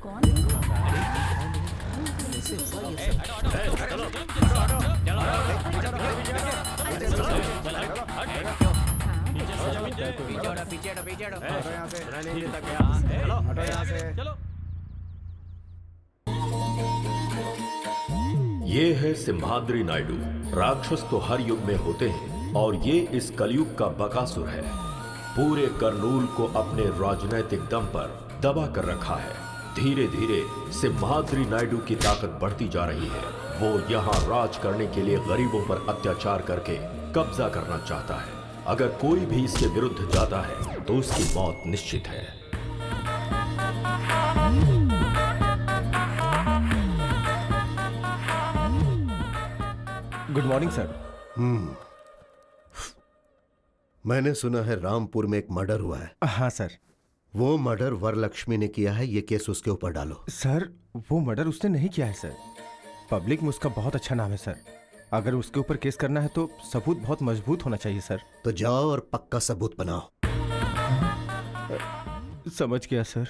ये है सिम्हाद्री नायडू। राक्षस तो हर युग में होते हैं और ये इस कलयुग का बकासुर है। पूरे करनूल को अपने राजनैतिक दम पर दबा कर रखा है। धीरे धीरे सिम्हाद्री नायडू की ताकत बढ़ती जा रही है। वो यहाँ राज करने के लिए गरीबों पर अत्याचार करके कब्जा करना चाहता है। अगर कोई भी इसके विरुद्ध जाता है तो उसकी मौत निश्चित है। Good morning sir. मैंने सुना है रामपुर में एक मर्डर हुआ है। हाँ सर। वो मर्डर वरलक्ष्मी ने किया है। ये केस उसके ऊपर डालो। सर वो मर्डर उसने नहीं किया है सर। पब्लिक में उसका बहुत अच्छा नाम है सर। अगर उसके ऊपर केस करना है तो सबूत बहुत मजबूत होना चाहिए सर। तो जाओ और पक्का सबूत बनाओ। समझ गया सर।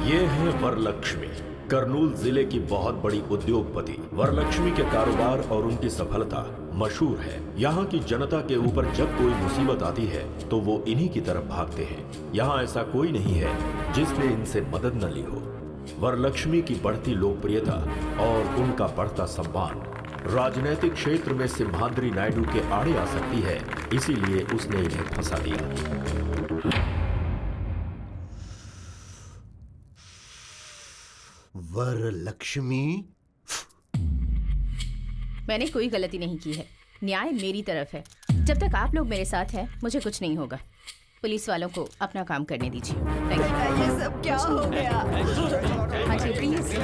ये है वरलक्ष्मी, करनूल जिले की बहुत बड़ी उद्योगपति। वरलक्ष्मी के कारोबार और उनकी सफलता मशहूर है। यहाँ की जनता के ऊपर जब कोई मुसीबत आती है तो वो इन्हीं की तरफ भागते हैं। यहाँ ऐसा कोई नहीं है जिसने इनसे मदद न ली हो। वरलक्ष्मी की बढ़ती लोकप्रियता और उनका बढ़ता सम्मान राजनीतिक क्षेत्र में सिम्हाद्री नायडू के आड़े आ सकती है, इसीलिए उसने इन्हें फंसा दिया। वरलक्ष्मी, मैंने कोई गलती नहीं की है। न्याय मेरी तरफ है। जब तक आप लोग मेरे साथ हैं, मुझे कुछ नहीं होगा। पुलिस वालों को अपना काम करने दीजिए। Thank you. ये सब क्या हो गया? हाँ जी, प्लीज।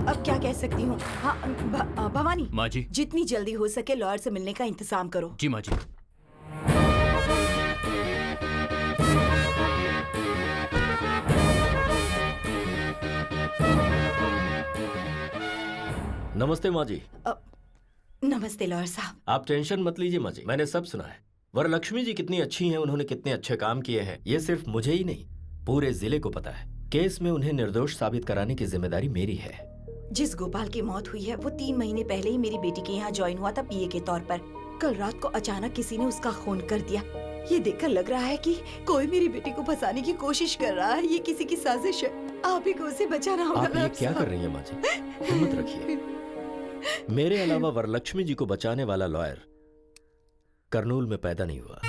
अब क्या कह सकती हूँ? हाँ, भवानी माँ जी। जितनी जल्दी हो सके लॉयर से मिलने का इंतजाम करो। जी माँ जी। नमस्ते माँ जी। नमस्ते लॉयर साहब। आप टेंशन मत लीजिए माँ जी, मैंने सब सुना है। वरलक्ष्मी जी कितनी अच्छी हैं, उन्होंने कितने अच्छे काम किए हैं, ये सिर्फ मुझे ही नहीं पूरे जिले को पता है। केस में उन्हें निर्दोष साबित कराने की जिम्मेदारी मेरी है। जिस गोपाल की मौत हुई है वो 3 महीने पहले ही मेरी बेटी के यहाँ ज्वाइन हुआ था पीए के तौर पर। कल रात को अचानक किसी ने उसका खून कर दिया। ये देखकर लग रहा है कि कोई मेरी बेटी को फंसाने की कोशिश कर रहा है। ये किसी की साजिश है। आप ही को उसे बचाना होगा। आप ये क्या कर रही हैं माँ जी? हिम्मत रखिए। मेरे अलावा वरलक्ष्मी जी को बचाने वाला लॉयर करनूल में पैदा नहीं हुआ।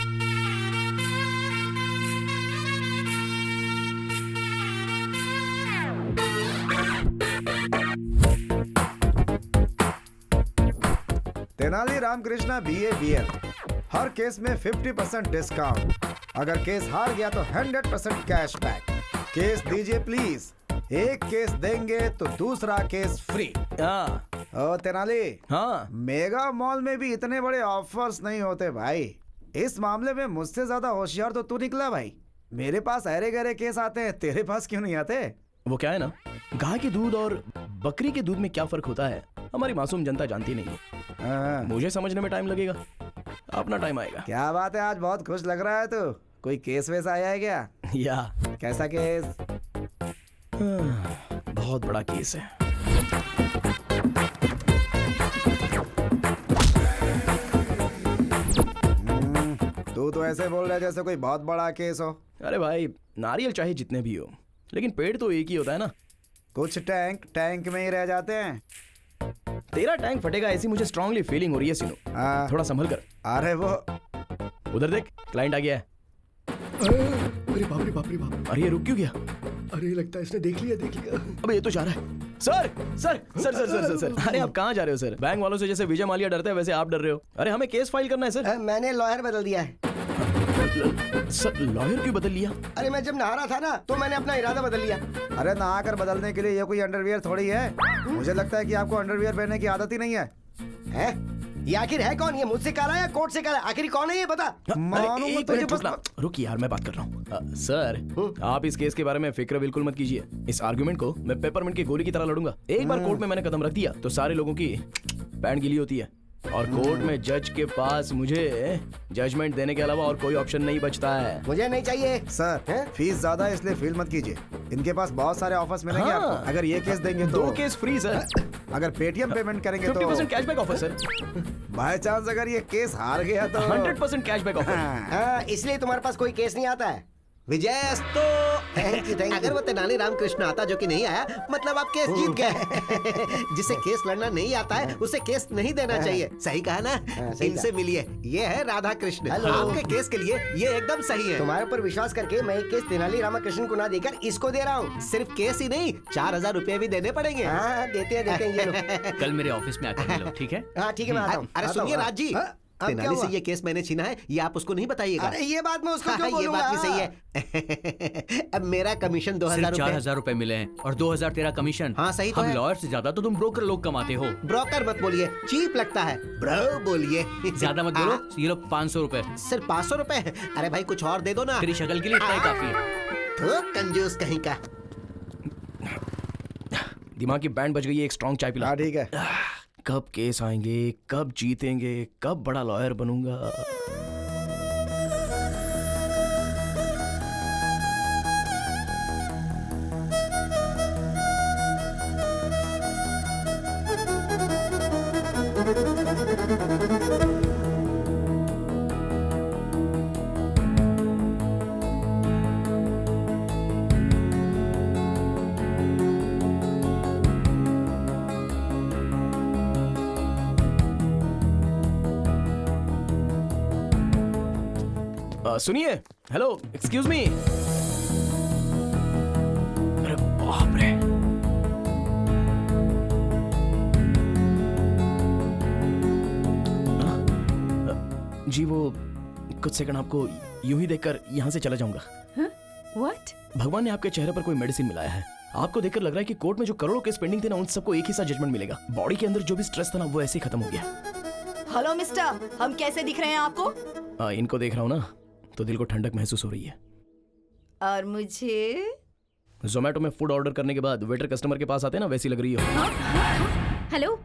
Tenali Ramakrishna BA BL। हर केस में 50% डिस्काउंट। अगर केस हार गया तो 100% कैशबैक। केस दीजिए प्लीज। एक केस देंगे तो दूसरा केस फ्री। हाँ। ओ तेनाली। हाँ। मेगा मॉल में भी इतने बड़े ऑफर्स नहीं होते भाई। इस मामले में मुझसे ज्यादा होशियार तो तू निकला भाई। मेरे पास अरे गहरे केस आते हैं, तेरे पास क्यों नहीं आते? वो क्या है ना, गाय के दूध और बकरी के दूध में क्या फर्क होता है हमारी मासूम जनता जानती नहीं है। मुझे समझने में टाइम लगेगा, अपना टाइम आएगा। क्या बात है, आज बहुत खुश लग रहा है तू। कोई केस वेस आया है क्या? या कैसा केस? बहुत बड़ा केस है। तू तो ऐसे बोल रहा है जैसे कोई बहुत बड़ा केस हो। अरे भाई, नारियल चाहे जितने भी हो, लेकिन पेड़ तो एक ही होता है ना। कुछ टैंक में ही रह जाते हैं। तेरा टैंक फटेगा ऐसी मुझे स्ट्रांगली फीलिंग हो रही है सीनू। थोड़ा संभल कर। अरे वो उधर देख, क्लाइंट आ गया है। अरे बाप रे बाप रे बाप। अरे ये रुक क्यों गया? अरे लगता है इसने देख लिया। अबे ये तो जा रहा है। Sir sir sir sir sir sir अरे आप कहाँ जा रहे हो सर? बैंक वालों से जैसे विजय माल्या डरता है वैसे आप डर रहे हो। अरे हमें केस फाइल करना है सर। मैंने लॉयर बदल दिया है। सर लॉयर क्यों बदल लिया? अरे मैं जब नहा रहा था ना तो मैंने अपना इरादा बदल लिया। अरे नहाकर बदलने के लिए ये कोई अंडरवियर थोड़ी है। मुझे लगता है कि आपको अंडरवियर पहनने की आदत ही नहीं है। हैं? ये आखिर है कौन? ये मुझसे काला या कोर्ट से काला? आखिर कौन है ये बता। मालूम एक तुझे मिनट रुकना। रुक यार, मैं बात कर रहा हूँ। सर आप इस केस के बारे में फिक्र बिल्कुल मत कीजिए। इस आर्गुमेंट को मैं पेपरमिंट की गोली की तरह लड़ूंगा। एक बार कोर्ट में मैंने कदम रख दिया तो सारे लोगों की पैंट गीली होती है और कोर्ट में जज के पास मुझे जजमेंट देने के अलावा और कोई ऑप्शन नहीं बचता है। मुझे नहीं चाहिए। सर हैं? फीस ज्यादा है इसलिए फील मत कीजिए। इनके पास बहुत सारे ऑफर्स मिलेंगे हाँ। आपको। अगर ये केस देंगे तो 2 केस फ्री सर। अगर पेटीएम पेमेंट करेंगे तो 50% cashback offer sir. By chance अगर ये केस हार गया तो 100% कैशबैक ऑफर। हाँ, इसलिए तुम्हारे पास कोई केस नहीं आता है। विजयस्तो थैंक यू अगर वो तेनाली रामकृष्ण आता जो कि नहीं आया, मतलब आप केस जीत गए। जिसे केस लड़ना नहीं आता है उसे केस नहीं देना चाहिए। सही कहा ना? सही इनसे मिलिए, ये है राधा कृष्ण। हेलो। आपके केस के लिए ये एकदम सही है। तुम्हारे ऊपर विश्वास करके मैं एक केस तेनाली रामाकृष्ण को ना देकर इसको दे रहा हूँ। सिर्फ केस ही नहीं, 4000 रुपए भी देने पड़ेंगे। हाँ देते हैं ये लो। कल मेरे ऑफिस में आकर मिलो, ठीक है? हाँ ठीक है, मैं आता हूँ। अरे आता सुनिए हूँ। राज जी, हाँ, अब क्या तेनाली से हुआ? ये केस मैंने छीना है, ये आप उसको नहीं बताइएगा। अरे ये बात मैं उसको हाँ, क्यों ये बोलूंगा? बात भी सही है। अब मेरा कमीशन 2000 सिर्फ रुपए। 4000 रुपए मिले हैं और 2000 तेरा कमीशन। हाँ, सही तो हम है। लॉयर से ज्यादा तो तुम ब्रोकर लोग कमाते हो। ब्रोकर मत बोलिए, चीप लगता है। ब्रो बोलिए। ज्यादा मत बोलो। ये लो 500 रुपए। सिर्फ 500 रुपए है? अरे भाई कुछ और दे दो ना। तेरी शक्ल के लिए इतना ही काफी है। तो कंजूस कहीं का। दिमाग की बैंड बज गई है, एक स्ट्रॉन्ग चाय पिला। हाँ ठीक है। कब केस आएंगे, कब जीतेंगे, कब बड़ा लॉयर बनूंगा। सुनिए, हेलो, एक्सक्यूज मी। अरे बाप रे। जी वो कुछ सेकंड आपको यूं ही देखकर यहाँ से चला जाऊंगा। व्हाट? भगवान ने आपके चेहरे पर कोई मेडिसिन मिलाया है। आपको देखकर लग रहा है कि कोर्ट में जो करोड़ों केस पेंडिंग थे ना, उन सबको एक ही साथ जजमेंट मिलेगा। बॉडी के अंदर जो भी स्ट्रेस था ना, वो ऐसे ही खत्म हो गया। हेलो मिस्टर, हम कैसे दिख रहे हैं आपको? इनको देख रहा हूँ ना तो दिल को ठंडक महसूस हो रही है। और मुझे? जोमेटो में फूड ऑर्डर करने के बाद वेटर कस्टमर के पास आते हैं ना, वैसी लग रही हो। हेलो,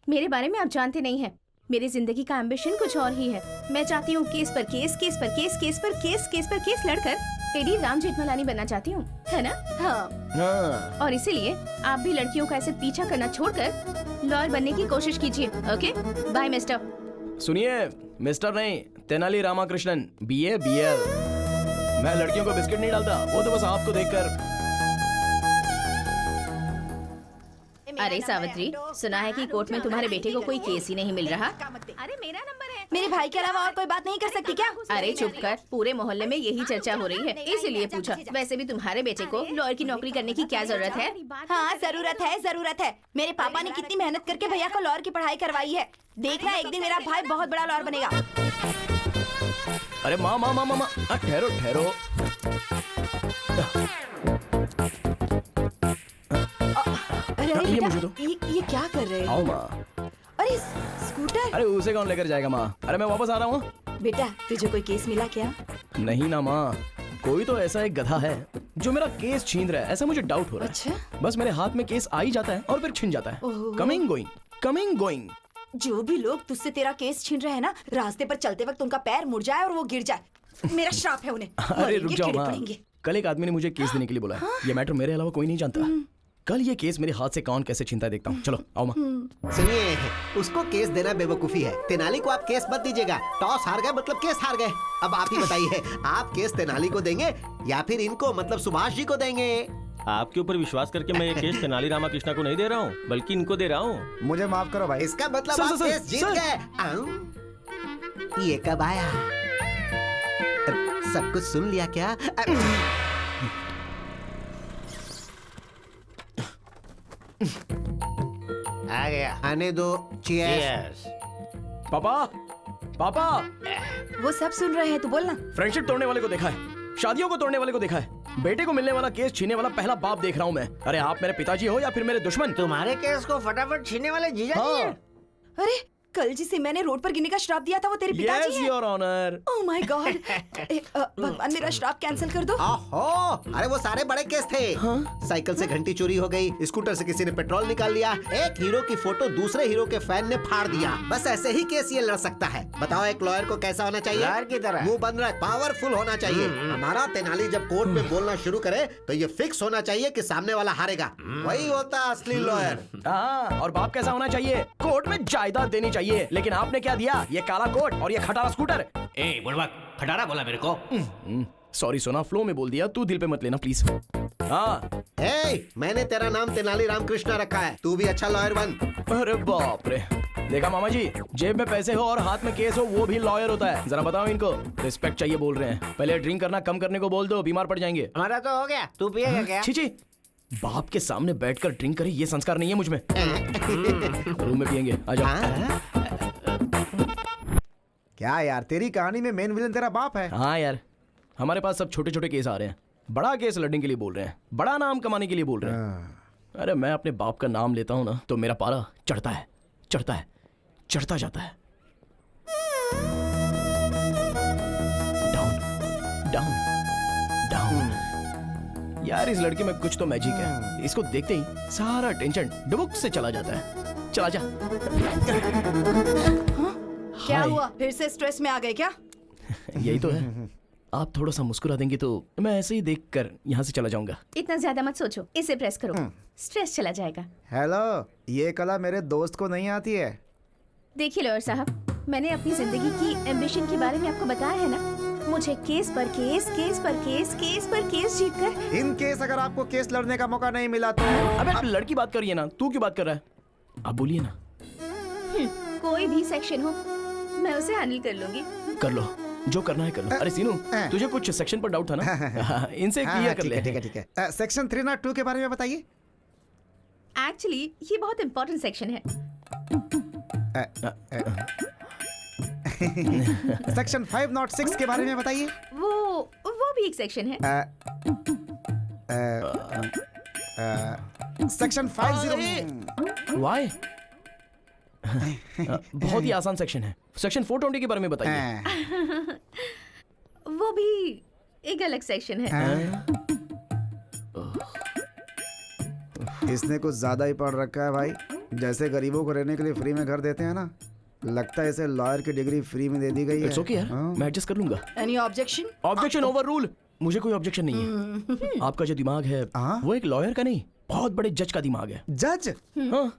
मेरे बारे में आप जानते नहीं हैं। मेरी जिंदगी का एम्बिशन कुछ और ही है। मैं चाहती हूँ केस पर केस, केस पर केस, केस पर केस, केस पर केस लड़कर टेडी राम जेठमलानी बनना चाहती हूँ, है ना? हाँ। हाँ। और इसीलिए आप भी लड़कियों का ऐसे पीछा करना छोड़कर लॉयर बनने की कोशिश कीजिए। Okay, bye mister. सुनिए, मिस्टर नहीं, तेनाली रामाकृष्णन, BA BL। मैं लड़कियों को बिस्किट नहीं डालता, वो तो बस आपको देखकर। अरे सावित्री, सुना है कि कोर्ट में तुम्हारे बेटे को कोई केस ही नहीं मिल रहा। अरे मेरा नंबर है। मेरे भाई के अलावा और कोई बात नहीं कर सकती क्या? अरे चुप कर, पूरे मोहल्ले में यही चर्चा हो रही है, इसीलिए पूछा। वैसे भी तुम्हारे बेटे को लॉयर की नौकरी करने की क्या जरूरत है? हाँ जरूरत है, जरूरत है। मेरे पापा ने कितनी मेहनत करके भैया को लॉयर की पढ़ाई करवाई है। देखना एक दिन मेरा भाई बहुत बड़ा लॉयर बनेगा। अरे माँ माँ माँ माँ माँ, ठहरो ठहरो। अरे अरे ये बेटा, मुझे दो। ये क्या कर रहे आओ हो? माँ। अरे स्कूटर। अरे उसे कौन लेकर जाएगा माँ? अरे मैं वापस आ रहा हूँ। बेटा तुझे कोई केस मिला क्या? नहीं ना माँ, कोई तो ऐसा एक गधा है जो मेरा केस छीन रहा है, ऐसा मुझे डाउट हो रहा है। अच्छा? बस मेरे हाथ में केस आ ही जाता है और फिर छिन जाता है। ओहो। Coming going, coming going. जो भी लोग तुझसे तेरा केस छीन रहे हैं ना, रास्ते पर चलते वक्त उनका पैर मुड़ जाए और वो गिर जाए। मेरा श्राप है उन्हें। अरे मरेंगे, रुक जाओ कीड़े माँ, पड़ेंगे। कल एक आदमी ने मुझे केस देने के लिए बोला है। ये मैटर मेरे अलावा कोई नहीं जानता। कल ये केस मेरे हाथ से कौन कैसे छीनता है देखता हूँ। चलो आओ माँ। सुनिए, उसको केस देना बेवकूफी है। तेनाली को आप केस मत दीजिएगा। टॉस हार गए मतलब केस हार गए। अब आप ही बताइए, आप केस तेनाली को देंगे या फिर इनको मतलब सुभाष जी को देंगे? आपके ऊपर विश्वास करके मैं ये केस तेनाली रामाकृष्ण को नहीं दे रहा हूँ, बल्कि इनको दे रहा हूँ। मुझे माफ करो भाई। इसका मतलब सर, आप सर, केस जीत सर। गए। ये कब आया? सब कुछ सुन लिया क्या? आ गया। आने दो। चीयर्स। पापा, पापा, वो सब सुन रहे हैं, तू बोलना। फ्रेंडशिप तोड़ने वाले को देखा है, शादियों को तोड़ने वाले को देखा है, बेटे को मिलने वाला केस छीनने वाला पहला बाप देख रहा हूँ मैं। अरे आप मेरे पिताजी हो या फिर मेरे दुश्मन? तुम्हारे केस को फटाफट छीनने वाले जीजा जी हैं। अरे कल जिसे मैंने रोड पर गिरने का श्राप दिया था वो तेरे पिताजी Yes, हैं। your honor. Oh my God. भगवान मेरा श्राप कैंसिल कर दो। ओहो, अरे वो सारे बड़े केस थे। साइकिल से घंटी चोरी हो गई, स्कूटर से किसी ने पेट्रोल निकाल लिया, एक हीरो की फोटो दूसरे हीरो के फैन ने फाड़ दिया। बस ऐसे ही केस ये लड़ सकता है। बताओ एक लॉयर को कैसा होना चाहिए? लॉयर की तरह। मुंह बंद रख, पावरफुल होना चाहिए। हमारा तेनाली जब कोर्ट में बोलना शुरू करे तो ये फिक्स होना चाहिए कि सामने वाला हारेगा। वही होता है असली लॉयर। हाँ, और बाप कैसा होना चाहिए? कोर्ट में जायदाद देनी चाहिए। लेकिन आपने क्या दिया? ये काला कोट और ये खटारा स्कूटर। ए बुड़बक, खटारा बोला मेरे को। सॉरी सोना, फ्लो में बोल दिया, तू दिल पे मत लेना प्लीज। हाँ, मैंने तेरा नाम तेनाली रामकृष्णा रखा है, तू भी अच्छा लॉयर बन। अरे बाप रे, देखा मामा जी, जेब में पैसे हो और हाथ में केस हो वो भी लॉयर होता है। जरा बताओ इनको, रिस्पेक्ट चाहिए बोल रहे हैं। पहले ड्रिंक करना कम करने को बोल दो, बीमार पड़ जाएंगे। हमारा तो हो गया, तू पिएगा क्या? छी छी, बाप के सामने बैठकर ड्रिंक करे ये संस्कार नहीं है मुझ में। रूम में पियेंगे, आ जाओ। क्या यार, तेरी कहानी में मेन विलन तेरा बाप है? हाँ यार, हमारे पास सब छोटे छोटे केस आ रहे हैं, बड़ा केस लड़ने के लिए बोल रहे हैं, बड़ा नाम कमाने के लिए बोल रहे हैं। अरे मैं अपने बाप का नाम लेता हूँ ना तो मेरा पारा चढ़ता है, चढ़ता है, चढ़ता जाता है। Down down down. यार इस लड़के में कुछ तो मैजिक है, इसको देखते ही सारा टेंशन डुबुक से चला जाता है। चला जा। क्या हाय। हुआ, फिर से स्ट्रेस में आ गए क्या? यही तो है, आप थोड़ा सा मुस्कुरा देंगे तो मैं ऐसे ही देखकर यहाँ से चला जाऊंगा। इतना ज्यादा मत सोचो, इसे प्रेस करो, स्ट्रेस चला जाएगा। हेलो, ये कला मेरे दोस्त को नहीं आती है। देखिए लॉयर साहब, मैंने अपनी जिंदगी की एम्बिशन के बारे में आपको बताया है ना। मुझे केस पर केस, केस पर केस, केस पर केस जीतकर। इन केस अगर आपको केस लड़ने का मौका नहीं मिला तो अबे लड़की बात करिए ना, तू क्यों बात कर रहा है? आप बोलिए ना। कोई भी सेक्शन हो मैं उसे हैंडल कर लूंगी। कर लो, जो करना है कर लो। अरे सीनू, तुझे कुछ सेक्शन पर डाउट था ना? इनसे क्लियर कर ले। ठीक है, ठीक है। सेक्शन 302 के बारे में बताइए। एक्चुअली ये बहुत इम्पोर्टेंट सेक्शन है। सेक्शन 506 के बारे में बताइए। वो भी एक सेक्शन है। सेक्शन 50। वाई? बहुत ही आसान सेक्शन है। सेक्शन 420 के बारे में बताइए। वो भी एक अलग सेक्शन है। इसने कुछ ज्यादा ही पढ़ रखा है भाई। जैसे गरीबों को रहने के लिए फ्री में घर देते हैं ना, लगता है इसे लॉयर की डिग्री फ्री में दे दी गई है। इट्स ओके यार, मैं एडजस्ट कर लूंगा। Any objection? Objection over rule. मुझे कोई ऑब्जेक्शन नहीं है। आपका जो दिमाग है वो एक लॉयर का नहीं, बहुत बड़े जज का दिमाग है। जज? हाँ।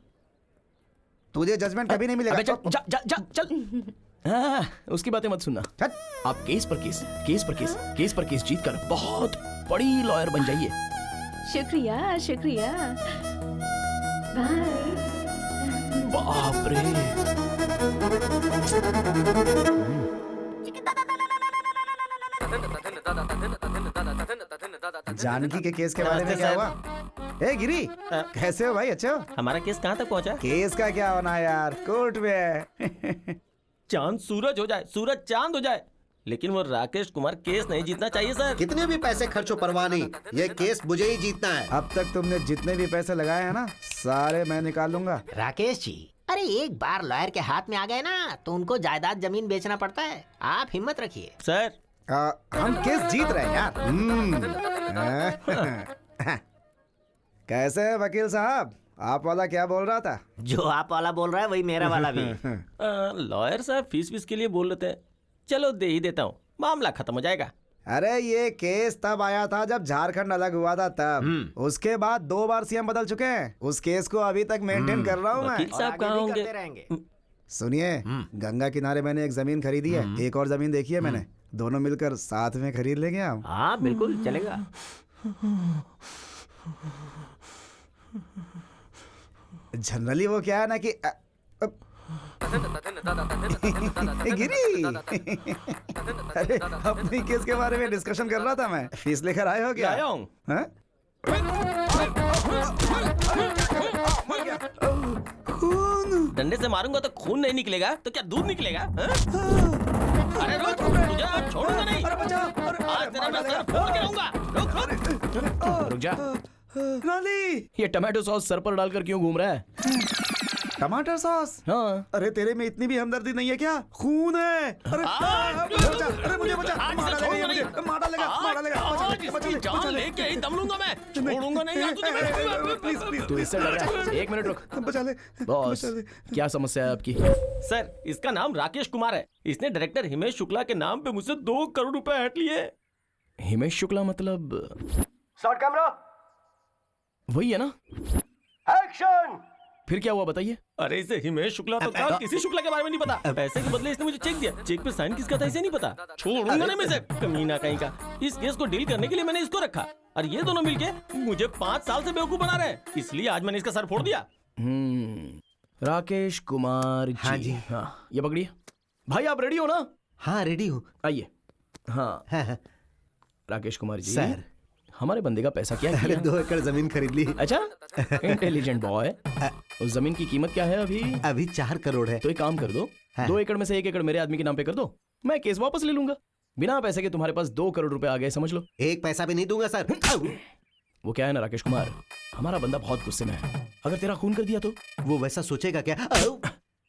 तुझे जजमेंट कभी नहीं मिलेगा। अबे जा, जा, जा, चल। हाँ, उसकी बातें मत सुनना। आप केस पर केस, केस पर केस, केस पर केस जीत कर बहुत बड़ी लॉयर बन जाइए। शुक्रिया शुक्रिया। बाय। बाप रे। जानकी के केस के बारे में क्या हुआ? ए गिरी, कैसे हो भाई? अच्छे हो? हमारा केस कहाँ तक पहुँचा? केस का क्या होना है यार, कोर्ट में है। चांद सूरज हो जाए, सूरज चांद हो जाए, लेकिन वो राकेश कुमार केस नहीं जीतना चाहिए सर। कितने भी पैसे खर्चो परवाह नहीं, ये केस मुझे ही जीतना है। अब तक तुमने जितने भी पैसे लगाए हैं ना, सारे मैं निकाल लूंगा। राकेश जी, अरे एक बार लॉयर के हाथ में आ गए ना तो उनको जायदाद जमीन बेचना पड़ता है। आप हिम्मत रखिए सर। हम केस जीत रहे हैं यार। कैसे है वकील साहब? आप वाला क्या बोल रहा था? जो आप वाला बोल रहा है वही मेरा वाला भी। लॉयर साहब फीस के लिए बोल रहे थे, चलो दे ही देता हूँ, मामला खत्म हो जाएगा। अरे ये केस तब आया था जब झारखंड अलग हुआ था तब। उसके बाद 2 बार सीएम बदल चुके हैं। उस केस को अभी तक मेंटेन कर रहा हूँ मैं। वकील साहब कहाँ होंगे? सुनिए, गंगा किनारे मैंने एक जमीन खरीदी है, एक और जमीन देखी है मैंने। दोनों मिलकर साथ में खरीद लेंगे हम। हाँ बिल्कुल चलेगा। जनरली वो क्या है ना कि गिरी। अरे अपनी केस के बारे में डिस्कशन कर रहा था मैं। फीस लेकर आए हो क्या? आया हूँ। हाँ? खून? डंडे से मारूंगा तो खून नहीं निकलेगा तो क्या दूध निकलेगा? अरे रुक, तुझे आज छोड़ूंगा नहीं। अरे बचा, अरे आज तेरा मैं सर फोड़ के रहूंगा। रुक। रुक जा। नाली, ये टमाटो सॉस सर पर डालकर क्यों घूम रहा है? टमाटर सॉस। हाँ। अरे तेरे में इतनी भी हमदर्दी नहीं है क्या? खून है। अरे बचा, अरे मुझे बचा, मारा लेगा ये मुझे, मारा लेगा, मारा लेगा। बचा ले, जान लेके ही दम लूंगा मैं, छोड़ूंगा नहीं यार तुझे मैं। प्लीज प्लीज तू इससे डर रहा है? एक मिनट रुक। बचा ले, बॉस, बचा ले। क्या समस्या है आपकी? सर, इसका नाम राकेश कुमार है। इसने डायरेक्टर हिमेश शुक्ला के नाम पे मुझसे 2 करोड़ रुपए हट लिए। हिमेश शुक्ला मतलब शॉट कैमरा, वही है ना? एक्शन। फिर क्या हुआ बताइए? अरे इसे हिमेश शुक्ला तो था, किसी शुक्ला के बारे में नहीं पता। पैसे के बदले इसने मुझे चेक दिया, चेक पे साइन किसका था इसे नहीं पता। छोड़ूंगा नहीं मैं इसे, कमीना कहीं का। इस केस को डील करने के लिए मैंने इसको रखा और ये दोनों मिलके मुझे 5 साल से बेवकूफ बना रहे हैं, इसलिए आज मैंने इसका सर फोड़ दिया। राकेश कुमार जी। हाँ जी। हाँ, ये पकड़िए। भाई आप रेडी हो ना? हाँ रेडी हूँ। आइए। हाँ हाँ, राकेश कुमार जी, सर। हमारे बंदे का पैसा क्या अरे किया? 2 एकड़ जमीन खरीद ली। अच्छा, इंटेलिजेंट बॉय। उस जमीन की कीमत क्या है अभी? अभी 4 करोड़ है। तो एक काम कर दो, 2 एकड़ में से 1 एकड़ मेरे आदमी के नाम पे कर दो, मैं केस वापस ले लूंगा। बिना पैसे के तुम्हारे पास 2 करोड़ रुपए आ गए, समझ लो। 1 पैसा भी नहीं दूंगा सर। वो क्या है ना राकेश कुमार, हमारा बंदा बहुत गुस्से में है। अगर तेरा खून कर दिया तो? वो वैसा सोचेगा क्या?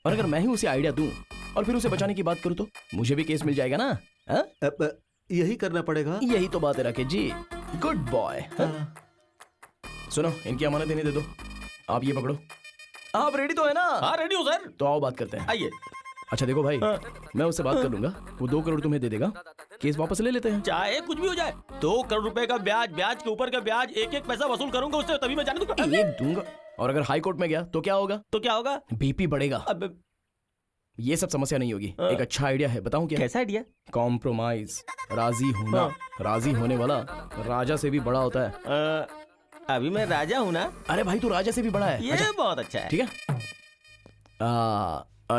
और अगर मैं ही उसे आइडिया दूं और फिर उसे बचाने की बात करूं तो मुझे भी केस मिल जाएगा ना? हाँ? यही करना पड़ेगा। यही तो बात है राकेश जी। Good boy. सुनो, इनकी अमानत इन्हें दे दो। आप ये पकड़ो। आप रेडी तो है ना? हाँ रेडी हूँ सर। तो आओ बात करते हैं। आइए। अच्छा देखो भाई, मैं उससे बात कर लूंगा, वो 2 करोड़ तुम्हें दे देगा, केस वापस ले लेते हैं। चाहे कुछ भी हो जाए, 2 करोड़ रुपए का ब्याज, ब्याज के ऊपर का ब्याज, एक पैसा वसूल करूंगा उससे, तभी मैं जाने दूंगा। ये दूंगा। और अगर हाई कोर्ट में गया तो क्या होगा? तो क्या होगा? बीपी बढ़ेगा। अब ये सब समस्या नहीं होगी। एक अच्छा आइडिया है, बताऊं क्या? कैसा आइडिया? कॉम्प्रोमाइज, राजी होना। राजी होने वाला राजा से भी बड़ा होता है। अभी मैं राजा हूँ ना? अरे भाई तू राजा से भी बड़ा है। ये बहुत अच्छा है। ठीक है,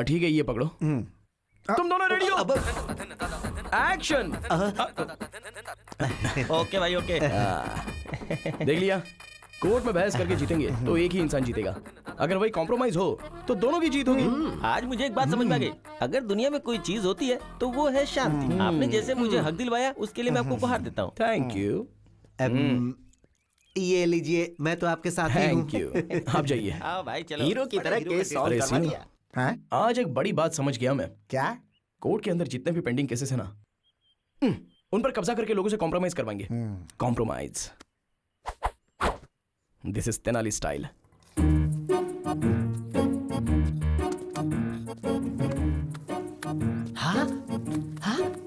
ठीक है, ये पकड़ो। तुम दोनों रेडी हो? एक्शन। ओके भाई ओके। देख लिया, कोर्ट में बहस करके जीतेंगे तो एक ही इंसान जीतेगा, अगर वही कॉम्प्रोमाइज हो तो दोनों की जीत होगी। आज मुझे एक बात समझ में आ गई, अगर दुनिया में कोई चीज होती है तो वो है शांति। आपने जैसे मुझे हक दिलवाया उसके लिए मैं आपको उपहार देता हूँ। Thank you. ये लीजिए, मैं तो आपके साथ ही हूँ। Thank you. आप जाइए। आओ भाई चलो। हीरो की तरह केस सॉल्व करवा सुनो, दिया। आज एक बड़ी बात समझ गया मैं। क्या? कोर्ट के अंदर जितने भी पेंडिंग केसेस है ना, उन पर कब्जा करके लोगों से कॉम्प्रोमाइज करवाएंगे। Compromise, this is Tenali style.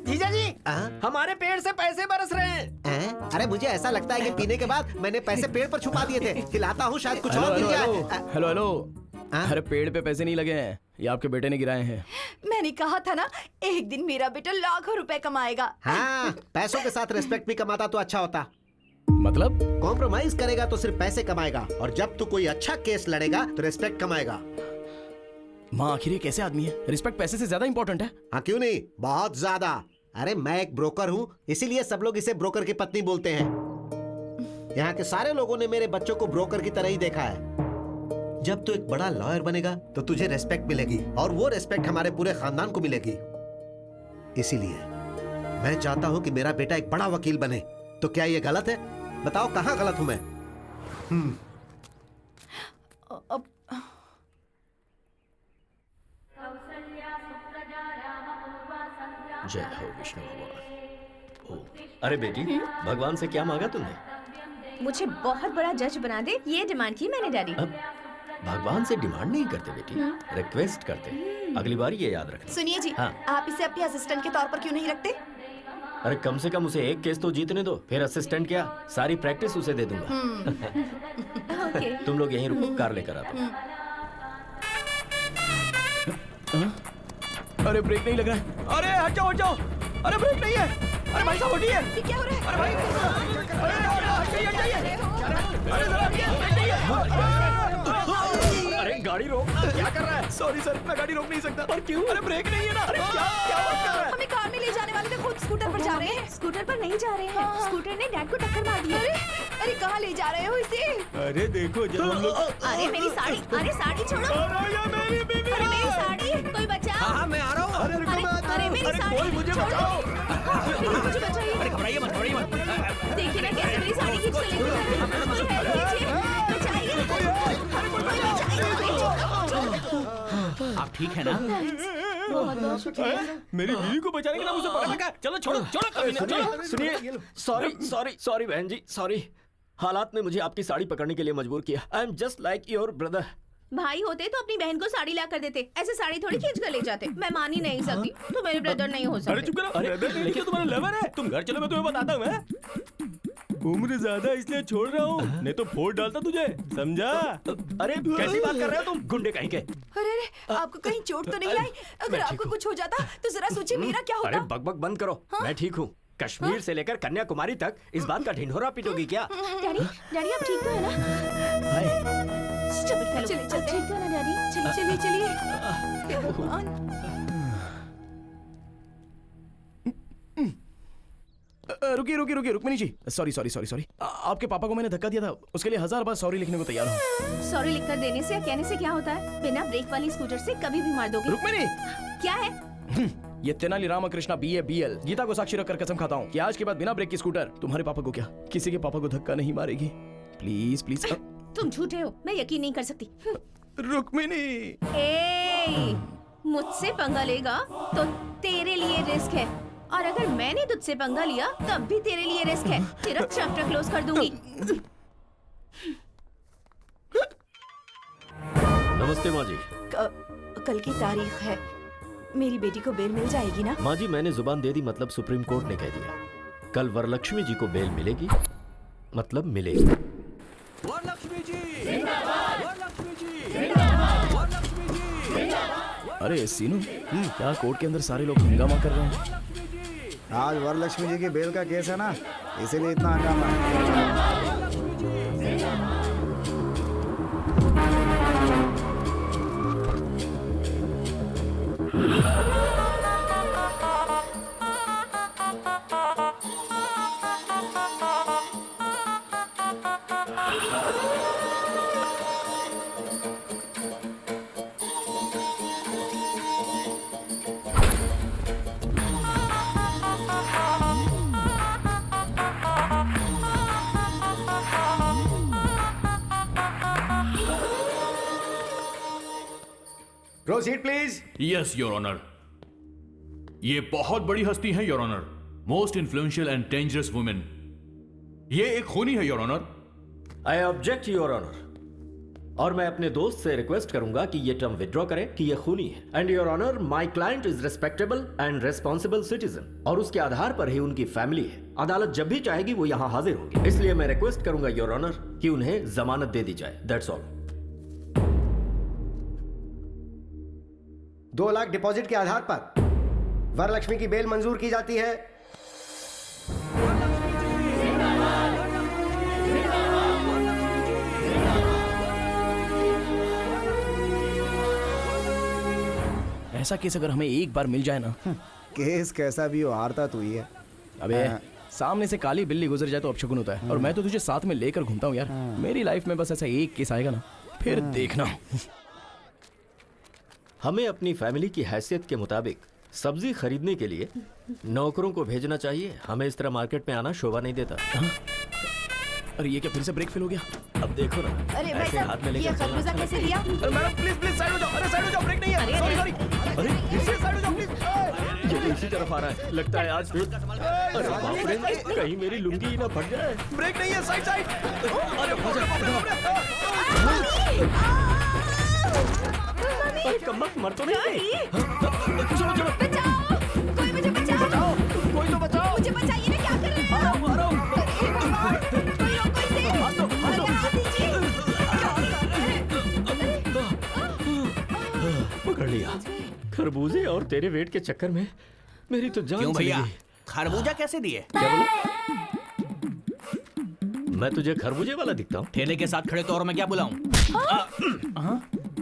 जीजा जी, हाँ? हमारे पेड़ से पैसे बरस रहे हैं। हैं? अरे मुझे ऐसा लगता है कि पीने के बाद मैंने पैसे पेड़ पर छुपा दिए थे। हिलाता हूँ, शायद कुछ और मिल जाए। Hello hello. हाँ? अरे पेड़ पे पैसे नहीं लगे हैं, ये आपके बेटे ने गिराए हैं। मैंने कहा था ना, एक दिन मेरा बेटा लाखों रुपए कमाएगा। हाँ, पैसों के साथ रिस्पेक्ट भी कमाता तो अच्छा होता। मतलब? कॉम्प्रोमाइज करेगा तो सिर्फ पैसे कमाएगा, और जब तू कोई अच्छा केस लड़ेगा तो रिस्पेक्ट कमाएगा। माँ आखिर ये कैसे आदमी है? रिस्पेक्ट पैसे से ज्यादा इंपॉर्टेंट है। हाँ क्यों नहीं, बहुत ज्यादा। अरे मैं एक ब्रोकर हूँ, इसीलिए सब लोग इसे ब्रोकर की पत्नी बोलते हैं। यहाँ के सारे लोगों ने मेरे बच्चों को ब्रोकर की तरह ही देखा है। जब तू एक बड़ा लॉयर बनेगा तो तुझे रेस्पेक्ट मिलेगी, और वो रेस्पेक्ट हमारे पूरे खानदान को मिलेगी। इसीलिए मैं चाहता हूँ कि मेरा बेटा एक बड़ा वकील बने। तो क्या ये गलत है? बताओ कहाँ गलत हूँ मैं? जय हो विष्णु भगवान। अरे बेटी, भगवान से क्या मांगा तुमने? मुझे बहुत बड़ा जज बना दे, ये डिमांड की मैंने डैडी। अब भगवान से डिमांड नहीं करते बेटी, रिक्वेस्ट करते। अगली बार ये याद रखना। सुनिए जी, हाँ। आप इसे अपने असिस्टेंट के तौर पर क्यों नहीं रखते? अरे कम से कम उसे एक केस तो जीतने दो, फिर असिस्टेंट क्या, सारी प्रैक्टिस उसे दे दूंगा। ओके। तुम लोग यहीं रुको, कार लेकर आता हूं। अरे ब्रेक नहीं लग रहा है। अरे हट जाओ हट जाओ। अरे ब्रेक नहीं है। अरे भाई साहब हटिए। ये क्या हो रहा है? अरे भाई, अरे हट जाइए। अरे जरा ब्रेक नहीं है। अरे गाड़ी रोक, क्या कर रहा है? सॉरी सर, मैं गाड़ी रोक नहीं सकता। और क्यों? अरे ब्रेक नहीं है ना। अरे क्या क्या बात कर रहा है? हमें कार में ले जाने वाले थे, खुद स्कूटर पर जा रहे हैं। स्कूटर पर नहीं जा रहे हैं, स्कूटर ने डैड को टक्कर मार दी। अरे कहाँ ले जा रहे हो इसे? अरे देखो जब हम लोग अरे मेरी साड़ी, अरे साड़ी छोड़ो। अरे मेरी साड़ी, कोई बचाओ। हाँ मैं आ रहा हूँ। अरे मेरी साड़ी, कोई मुझे बचाओ। प्लीज मुझे बचाइए। अरे घबराइए मत, घबराइए मत। देखिए ना कैसे मेरी साड़ी खींच के लेके जा रहे हैं। कोई हेल्प कीजिए, बचाइए। कोई बचाइए। आप ठीक है ना? बहुत बहुत शुक्रिया। मेरी बीवी को बचाने के नाम उसे पकड़ रखा है। चलो छोड़ो छोड़ो कभी नहीं। सुनिए, सॉरी बहन जी, सॉरी। हालात ने मुझे आपकी साड़ी पकड़ने के लिए मजबूर किया। I am just like your brother. भाई होते तो अपनी बहन को साड़ी ला कर देते, ऐसे साड़ी थोड़ी खींच कर ले जाते। मैं मान ही नहीं सकती, तो मेरे ब्रदर नहीं हो अरे सकते। चुप करो। ब्रदर नहीं क्या तुम्हारा लवर है? तुम घर चलो, मैं तुम्हें बताता हूँ। मैं उम्र ज्यादा इसलिए छोड़ रहा हूँ, नहीं तो फोड़ डालता तुझे, समझा? अरे कैसी बात कर रहे हो तुम, गुंडे कहीं के? अरे आपको कहीं चोट तो नहीं आई? अगर आपको कुछ हो जाता तो जरा सोचिए मेरा क्या अरे होता। बकबक बंद करो। मैं ठीक हूँ। कश्मीर से लेकर कन्याकुमारी तक इस बात का ढिंढोरा पीटोगी क्या? डैडी, डैडी आप ठीक तो है ना? Stupid fellow. चलिए, चलते ठीक तो है ना डैडी? चलिए चलिए। हे भगवान। रुकिए रुक्मिनी जी, सॉरी। आपके पापा को मैंने धक्का दिया था, उसके लिए 1000 बार सॉरी लिखने को तैयार हूँ। सॉरी लिखकर देने से या कहने से क्या होता है? बिना ब्रेक वाली स्कूटर से कभी भी मार दोगे। रुक्मिनी, क्या है? ये तेनाली रामकृष्णा BA BL गीता को साक्षी रखकर कसम खाता हूँ कि आज के बाद बिना ब्रेक की स्कूटर तुम्हारे पापा को क्या, किसी के पापा को धक्का नहीं मारेगी। प्लीज। तुम झूठे हो, मैं यकीन नहीं कर सकती। रुक्मिनी, ए, मुझसे पंगा लेगा तो तेरे लिए रिस्क है, और अगर मैंने तुझसे पंगा लिया तब भी तेरे लिए रिस्क है। तेरा चैप्टर क्लोज कर दूंगी। नमस्ते माँ जी। कल की तारीख है, मेरी बेटी को बेल मिल जाएगी ना? माँ जी मैंने जुबान दे दी, मतलब सुप्रीम कोर्ट ने कह दिया कल वरलक्ष्मी जी को बेल मिलेगी, मतलब मिलेगी। वरलक्ष्मी जी, वरलक्ष्मी जी, वरलक्ष्मी जी। अरे सीनू, क्या कोर्ट के अंदर सारे लोग हंगामा कर रहे हैं? आज वरलक्ष्मी जी की बेल का केस है ना, इसीलिए इतना हंगामा है। Proceed please. Yes your honour. ये बहुत बड़ी हस्ती है your honour, most influential and dangerous women. ये एक खूनी है your honour. I object your honour, और मैं अपने दोस्त से रिक्वेस्ट करूंगा कि ये टर्म विड्रॉ करें कि ये खूनी है। And your honour, my client is respectable and responsible citizen, और उसके आधार पर ही उनकी फैमिली है। अदालत जब भी चाहेगी वो यहाँ हाजिर होगी, इसलिए मैं रिक्वेस्ट करूंगा योर ऑनर कि उन्हें जमानत दे दी जाए। That's all. 2 लाख डिपॉजिट के आधार पर वरलक्ष्मी की बेल मंजूर की जाती है। ऐसा केस अगर हमें एक बार मिल जाए ना। केस कैसा भी हो, हारता तू ही है। अबे सामने से काली बिल्ली गुजर जाए तो अपशकुन होता है, और मैं तो तुझे साथ में लेकर घूमता हूँ यार। मेरी लाइफ में बस ऐसा एक केस आएगा ना, फिर देखना। हमें अपनी फैमिली की हैसियत के मुताबिक सब्जी खरीदने के लिए नौकरों को भेजना चाहिए। हमें इस तरह मार्केट में आना शोभा नहीं देता। अरे ये क्या फिर से ब्रेक फेल हो गया? अब देखो ना, अरे भाई ऐसे हाथ में साहब, ये लेकर चलना। खरबूजा कैसे दिया? अरे मैडम प्लीज साइड हो जाओ। अरे साइड हो जाओ, ब्रेक नहीं है। सॉरी। अरे फिर से साइड हो जाओ प्लीज। ये तो इसी तरफ आ रहा है, लगता है आज फिर। अरे बाप रे, कहीं मेरी लुंगी ही ना फट जाए। ब्रेक नहीं है, साइड। अरे कम्मत मर तो नहीं। बचाओ, कोई मुझे बचाओ। कोई तो बचाओ। मुझे बचाइए ना, क्या कर रहे हैं आप? हे भगवान, कोई रोको इसे। अरे हाथ दीजिए। क्या कर रहे हैं? पकड़ लिया। खरबूजे और तेरे वेट के चक्कर में मेरी तो जान क्यों चली भैया, गई। खरबूजा कैसे दिए? क्या बोला? मैं तुझे खरबूजे वाला दिखता हूँ? ठेले के साथ खड़े तो और मैं क्या बुलाऊं?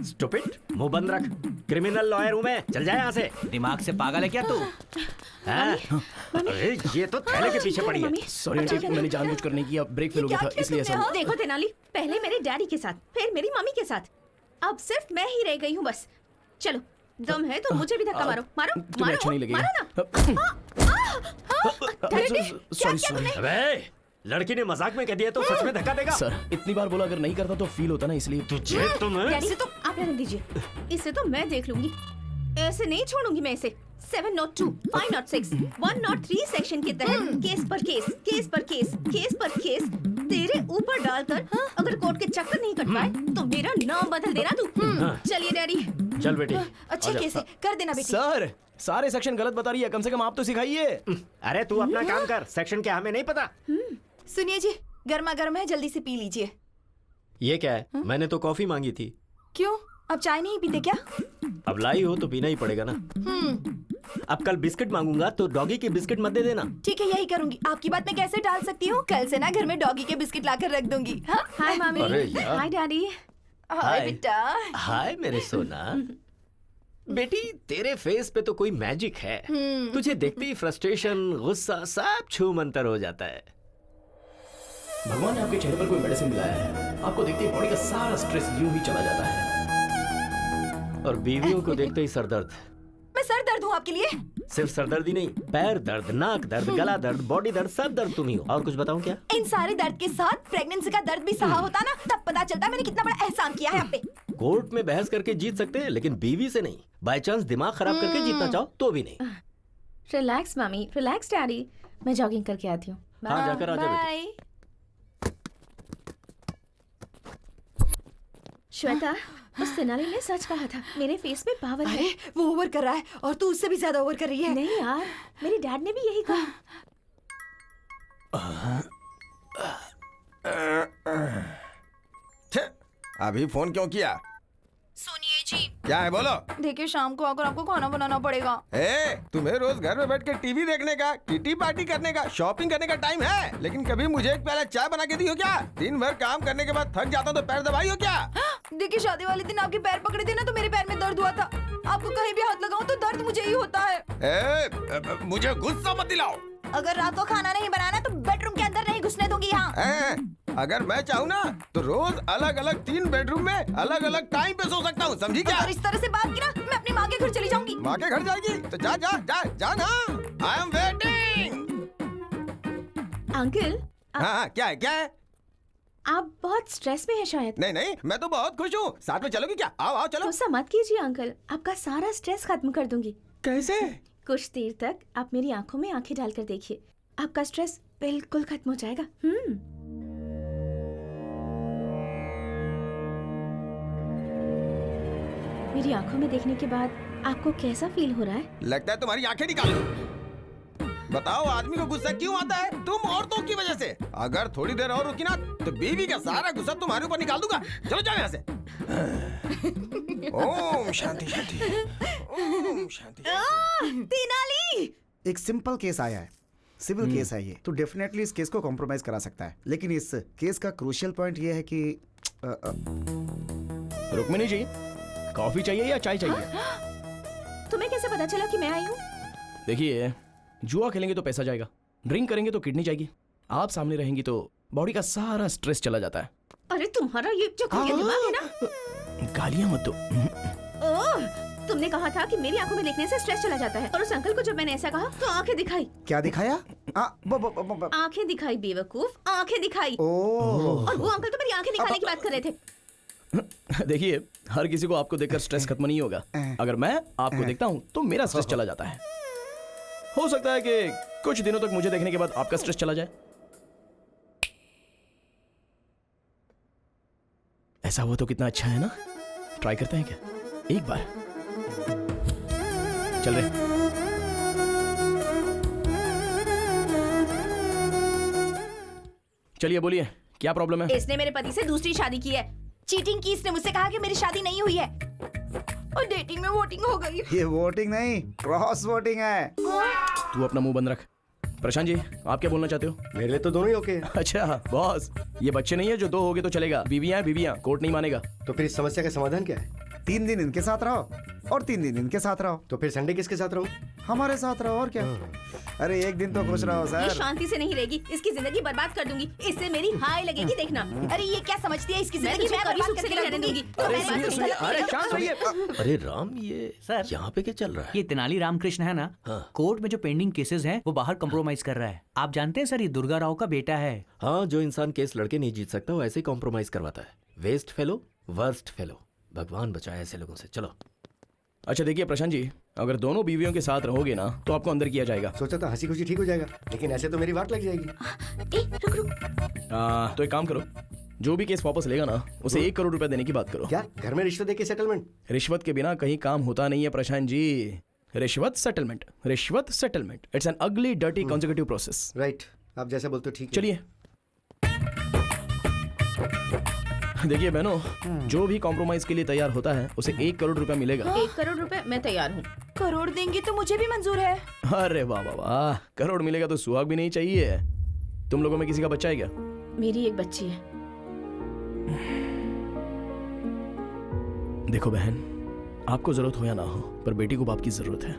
स्टूपिड, मुंह बंद रख। क्रिमिनल लॉयर हूँ मैं, चल जाए यहाँ से। दिमाग से पागल है क्या तू? हाँ? अरे ये तो थैले के पीछे पड़ी है। सॉरी आंटी, मैंने जानबूझकर नहीं किया, ब्रेक फेल हो गया था इसलिए ऐसा हुआ। देखो तेनाली, पहले मेरे डैडी के साथ, फिर मेरी मम्मी के साथ, अब सिर्फ मैं ही रह गई हूँ बस। चलो, दम है तो मुझे भी धक्का मारो, मारो, तुम्हें मारो, अच्छा नहीं लगेगा। मारो ना। डैडी, क्या किया तुमने? अबे, लड़की ने मजाक में कह दिया तो सच में धक्का देगा? सर, इतनी बार बोला अगर नहीं करता तो फील होता ना, इसलिए। तुझे डैडी से तो आप रहने दीजिए, इसे तो मैं देख लूंगी, ऐसे नहीं छोड़ूंगी मैं इसे। 702, 506, 103 सेक्शन के तहत केस पर केस, केस पर केस, केस पर केस तेरे ऊपर डालकर अगर कोर्ट के चक्कर नहीं कट पाए तो मेरा नाम बदल देना तू। चलिए डैडी। चल बेटी। अच्छे केस है, कर देना बेटी। सर, सारे सेक्शन गलत बता रही है, कम से कम आप तो सिखाइए। अरे तू अपना काम कर, सेक्शन क्या हमें नहीं पता। सुनिए जी, गर्मा गर्म है, जल्दी से पी लीजिए। ये क्या है? मैंने तो कॉफी मांगी थी। क्यों, अब चाय नहीं पीते क्या? अब लाई हो तो पीना ही पड़ेगा ना। अब कल बिस्किट मांगूंगा तो डॉगी के बिस्किट मत दे देना। ठीक है, यही करूंगी। आपकी बात मैं कैसे टाल सकती हूँ? कल से ना घर में डॉगी के बिस्किट लाकर रख दूंगी। हाँ? हाय मामी। अरे यार। हाय डैडी। हाय बेटा। हाय मेरे सोना। बेटी, तेरे फेस पे तो कोई मैजिक है। तुझे देखते ही फ्रस्ट्रेशन, गुस्सा सब छू मंतर हो जाता है। भगवान ने आपके चेहरे पर कोई मेडिसिन मिलाया है, आपको देखते ही बॉडी का सारा स्ट्रेस यूं ही चला जाता है। और बीवियों को देखते ही सरदर्द। मैं सर दर्द हूँ आपके लिए? सिर्फ सरदर्दी नहीं, पैर दर्द, नाक दर्द, गला दर्द, बॉडी दर्द, सब दर्द तुम ही हो। और कुछ बताऊं क्या? इन सारे दर्द के साथ प्रेगनेंसी का दर्द भी सहा होता ना, तब पता चलता मैंने कितना बड़ा एहसान किया है आप पे। कोर्ट में बहस करके जीत सकते हैं, लेकिन बीवी से नहीं। बाय चांस दिमाग खराब करके जीतना चाहो तो भी नहीं। रिलैक्स मामी, रिलैक्स डैडी, मैं जॉगिंग करके आती हूँ। हाँ, जाकर आ जा बेटी। श्वेता, उस तेनाली ने सच कहा था, मेरे फेस में पावर है। अरे वो ओवर कर रहा है और तू उससे भी ज्यादा ओवर कर रही है। नहीं यार, मेरे डैड ने भी यही कहा। अभी फोन क्यों किया? सुनिए जी। क्या है बोलो? देखिए, शाम को आकर आपको खाना बनाना पड़ेगा। तुम्हें रोज घर में बैठ के टीवी देखने का, किटी पार्टी करने का, शॉपिंग करने का टाइम है, लेकिन कभी मुझे एक प्याला चाय बना के दी हो क्या? दिन भर काम करने के बाद थक जाता हूँ तो पैर दबाई हो क्या? देखिए, शादी वाले दिन आपके पैर पकड़े थे ना तो मेरे पैर में दर्द हुआ था। आपको कहीं भी हाथ लगाऊं तो दर्द मुझे ही होता है। मुझे गुस्सा मत दिलाओ। अगर रात को खाना नहीं बनाना तो बेडरूम के अंदर नहीं घुसने दूंगी यहाँ। अगर मैं चाहूँ ना तो रोज अलग अलग 3 बेडरूम में अलग अलग टाइम पे सो सकता हूँ, समझी क्या? अगर इस तरह से बात की ना, मैं अपनी माँ के घर चली जाऊंगी। माँ के घर जाएगी तो जा जा जा जा ना। I am waiting. अंकल। हाँ, क्या है क्या है? आप बहुत स्ट्रेस में हैं शायद। नहीं नहीं, मैं तो बहुत खुश हूँ। साथ में चलोगी क्या? आओ आओ चलो। गुस्सा मत कीजिए अंकल, आपका सारा स्ट्रेस खत्म कर दूंगी। कैसे? कुछ देर तक आप मेरी आंखों में आंखें डालकर देखिए, आपका स्ट्रेस बिल्कुल खत्म हो जाएगा। मेरी आंखों में देखने के बाद आपको कैसा फील हो रहा है? लगता है तुम्हारी आंखें निकाल लो। बताओ, आदमी को गुस्सा क्यों आता है? तुम औरतों की वजह से। अगर थोड़ी देर और रुकी ना तो बीवी का सारा गुस्सा तुम्हारे ऊपर निकाल दूंगा। चलो जाओ यहाँ से। ओम शांति शांति, ओम शांति। तेनाली, एक सिंपल केस आया है, सिविल केस है ये, तो डेफिनेटली इस केस को कॉम्प्रोमाइज करा सकता है। लेकिन इस केस का क्रूशियल पॉइंट ये है कि रुक्मिणी जी, कॉफी चाहिए या चाय चाहिए? तुम्हें कैसे पता चला कि मैं आई हूँ? देखिए, जुआ खेलेंगे तो पैसा जाएगा, ड्रिंक करेंगे तो किडनी जाएगी, आप सामने रहेंगी तो बॉडी का सारा स्ट्रेस चला जाता है। अरे तुम्हारा ये जो दिमाग है ना। गालियां मत दो। ओह, तुमने कहा था कि मेरी आंखों में देखने से स्ट्रेस चला जाता है, और उस अंकल को जब मैंने ऐसा कहा तो आंखें दिखाई। क्या दिखाया? आंखें दिखाई बेवकूफ, आंखें दिखाई। ओह। और वो अंकल तो मेरी आंखें दिखाने की बात कर रहे थे। देखिए, हर किसी को आपको देखकर स्ट्रेस खत्म नहीं होगा। अगर मैं आपको देखता हूँ तो मेरा स्ट्रेस चला जाता है। हो सकता है कि कुछ दिनों तक मुझे देखने के बाद आपका स्ट्रेस चला जाए। ऐसा हुआ तो कितना अच्छा है ना। ट्राई करते हैं क्या एक बार? चल रहे। चलिए बोलिए, क्या प्रॉब्लम है? इसने मेरे पति से दूसरी शादी की है। चीटिंग की। इसने मुझसे कहा कि मेरी शादी नहीं हुई है और डेटिंग में वोटिंग हो गई। ये वोटिंग नहीं, क्रॉस वोटिंग है। तू अपना मुंह बंद रख। प्रशांत जी, आप क्या बोलना चाहते हो? मेरे लिए तो दोनों ही ओके। अच्छा बॉस, ये बच्चे नहीं है जो 2 होगे तो चलेगा। बीवियां बीवियां, कोर्ट नहीं मानेगा। तो फिर इस समस्या का समाधान क्या है? 3 दिन इनके साथ रहो और 3 दिन इनके साथ रहो। तो फिर संडे किसके साथ रहूं? हमारे साथ रहो और क्या। अरे एक दिन तो खुश रहो ये सर। शांति से नहीं रहेगी, इसकी जिंदगी बर्बाद कर दूंगी। इससे मेरी हाय लगेगी, देखना। अरे ये क्या समझती है इसकी मैं जिंदगी तुझे में कभी बर्बाद सुख से करके नहीं रख रहने दूंगी। दूंगी। अरे सुनिए सुनिए, अरे शांत रहिए। अरे राम, ये सर, यहाँ पे क्या चल रहा है? ये तेनाली रामकृष्ण है ना, कोर्ट में जो पेंडिंग केसेस हैं वो बाहर कंप्रोमाइज कर रहा है। आप जानते हैं सर, ये दुर्गा राव का बेटा है। हाँ, जो इंसान केस लड़के नहीं जीत सकता वो ऐसे ही कॉम्प्रोमाइज करवाता है। Waste fellow, worst fellow. भगवान बचाए ऐसे लोगों से। चलो। अच्छा देखिए प्रशांत जी, अगर दोनों बीवियों के साथ रहोगे ना तो आपको अंदर किया जाएगा। सोचा था हंसी खुशी ठीक हो जाएगा, लेकिन ऐसे तो मेरी वाट लग जाएगी। तो एक काम करो, जो भी केस वापस लेगा ना उसे 1 करोड़ रुपए देने की बात करो। क्या घर में रिश्वत देके सेटलमेंट? रिश्वत के बिना कहीं काम होता नहीं है प्रशांत जी। रिश्वत सेटलमेंट, रिश्वत सेटलमेंट, इट्स एन अगली डर्टी कॉन्जिक्यूटिव प्रोसेस। राइट, आप जैसा बोलते हो ठीक है। चलिए देखिए बहनों, जो भी कॉम्प्रोमाइज के लिए तैयार होता है उसे 1 करोड़ रुपए मिलेगा। 1 करोड़ रुपए मैं तैयार हूँ। करोड़ देंगी तो मुझे भी मंजूर है। अरे वाह वाह वाह, करोड़ मिलेगा तो सुहाग भी नहीं चाहिए। तुम लोगों में किसी का बच्चा है क्या? मेरी एक बच्ची है। देखो बहन, आपको जरूरत हो या ना हो, पर बेटी को बाप की जरूरत है।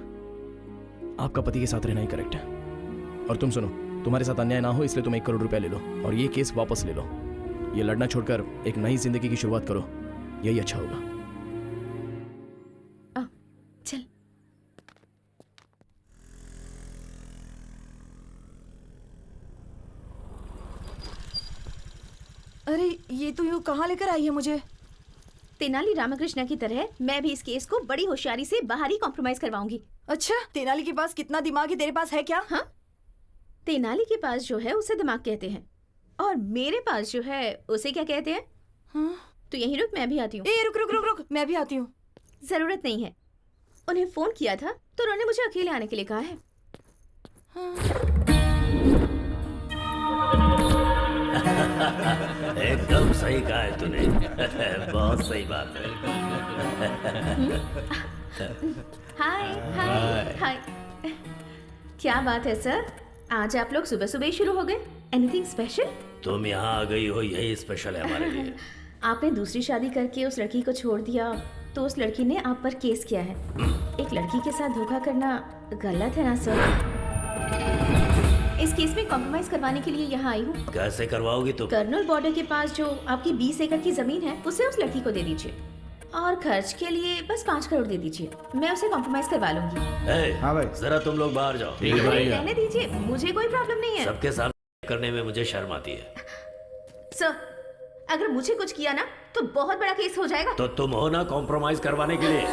आपका पति के साथ रहना ही करेक्ट है। और तुम सुनो, तुम्हारे साथ अन्याय ना हो इसलिए तुम 1 करोड़ रुपया ले लो और ये केस वापस ले लो। ये लड़ना छोड़कर एक नई जिंदगी की शुरुआत करो, यही अच्छा होगा। चल। अरे ये तो यूँ कहाँ लेकर आई है मुझे? तेनाली रामकृष्ण की तरह मैं भी इस केस को बड़ी होशियारी से बाहर ही कॉम्प्रोमाइज करवाऊंगी। अच्छा, तेनाली के पास कितना दिमाग है, तेरे पास है क्या? हाँ, तेनाली के पास जो है उसे दिमाग कहते हैं और मेरे पास जो है उसे क्या कहते हैं? हाँ? तो यहीं रुक, मैं भी आती हूँ। ए रुक रुक रुक रुक, मैं भी आती हूँ। जरूरत नहीं है, उन्हें फोन किया था तो उन्होंने मुझे अकेले आने के लिए कहा है। एकदम सही कहा है तूने। बहुत सही बात है। हाय हाय हाय। क्या बात है सर, आज आप लोग सुबह सुबह ही शुरू हो गए? Anything special? तुम यहाँ आ गई हो यही स्पेशल है हमारे लिए। आपने दूसरी शादी करके उस लड़की को छोड़ दिया तो उस लड़की ने आप पर केस किया है। एक लड़की के साथ धोखा करना गलत है ना सर? इस केस में कॉम्प्रोमाइज करवाने के लिए यहाँ आई हूँ। कैसे करवाओगी तुम? कर्नल बॉर्डर के पास जो आपकी 20 एकड़ की जमीन है उसे उस लड़की को दे दीजिए और खर्च के लिए बस 5 करोड़ दे दीजिए। मैं उसे कॉम्प्रोमाइज करवा लूंगी। हाँ भाई, जरा तुम लोग बाहर जाओ। रहने दीजिए, मुझे कोई प्रॉब्लम नहीं है। सबके सामने करने में मुझे शर्म आती है। सर, अगर मुझे कुछ किया ना तो बहुत बड़ा केस हो जाएगा। तो तुम हो ना कॉम्प्रोमाइज करवाने के लिए।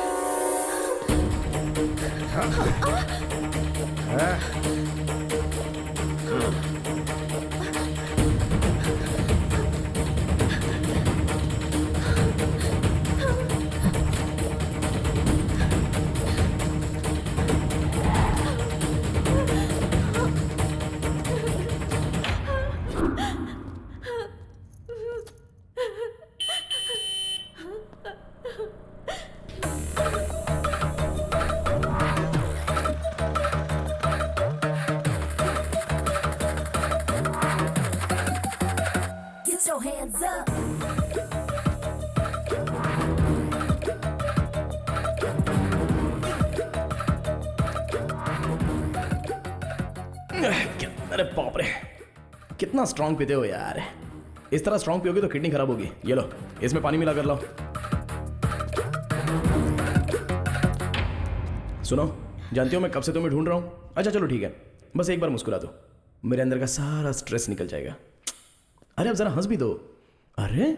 Get your hands up. अरे बाप रे, कितना स्ट्रांग पीते हो यार। इस तरह स्ट्रांग पियोगे तो किडनी खराब होगी। ये लो, इसमें पानी मिला कर लाओ। सुनो, जानती हो मैं कब से तुम्हें ढूंढ रहा हूँ। अच्छा चलो ठीक है, बस एक बार मुस्कुरा दो, मेरे अंदर का सारा स्ट्रेस निकल जाएगा। अरे अब जरा हंस भी दो। अरे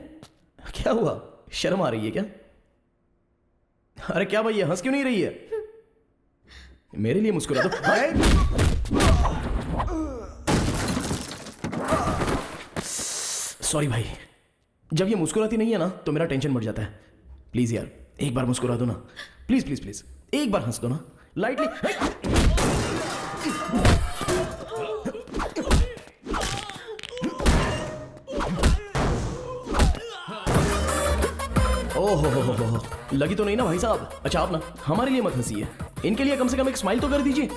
क्या हुआ, शर्म आ रही है क्या? अरे क्या भाई, ये हंस क्यों नहीं रही है? मेरे लिए मुस्कुरा दो। सॉरी भाई, जब ये मुस्कुराती नहीं है ना तो मेरा टेंशन बढ़ जाता है। प्लीज यार, एक बार मुस्कुरा दो ना। प्लीज प्लीज प्लीज, एक बार हंस दो ना, लाइटली। ओहो हो, लगी तो नहीं ना भाई साहब? अच्छा आप ना हमारे लिए मत हंसिए, इनके लिए कम से कम एक स्माइल तो कर दीजिए।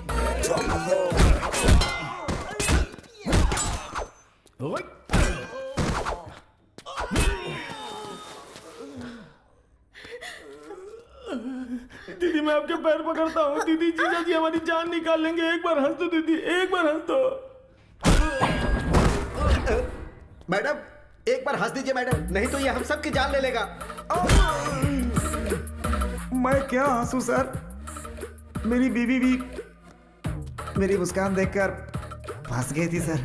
दीदी मैं आपके पैर पकड़ता हूँ। दीदी जीजा जी हमारी जान निकाल लेंगे। एक बार हंस दो दीदी, एक बार हंस दो। मैडम एक बार हंस दीजिए मैडम, नहीं तो ये हम सबकी जान ले लेगा। मैं क्या हंसू सर, मेरी बीवी भी मेरी मुस्कान देखकर फंस गई थी सर।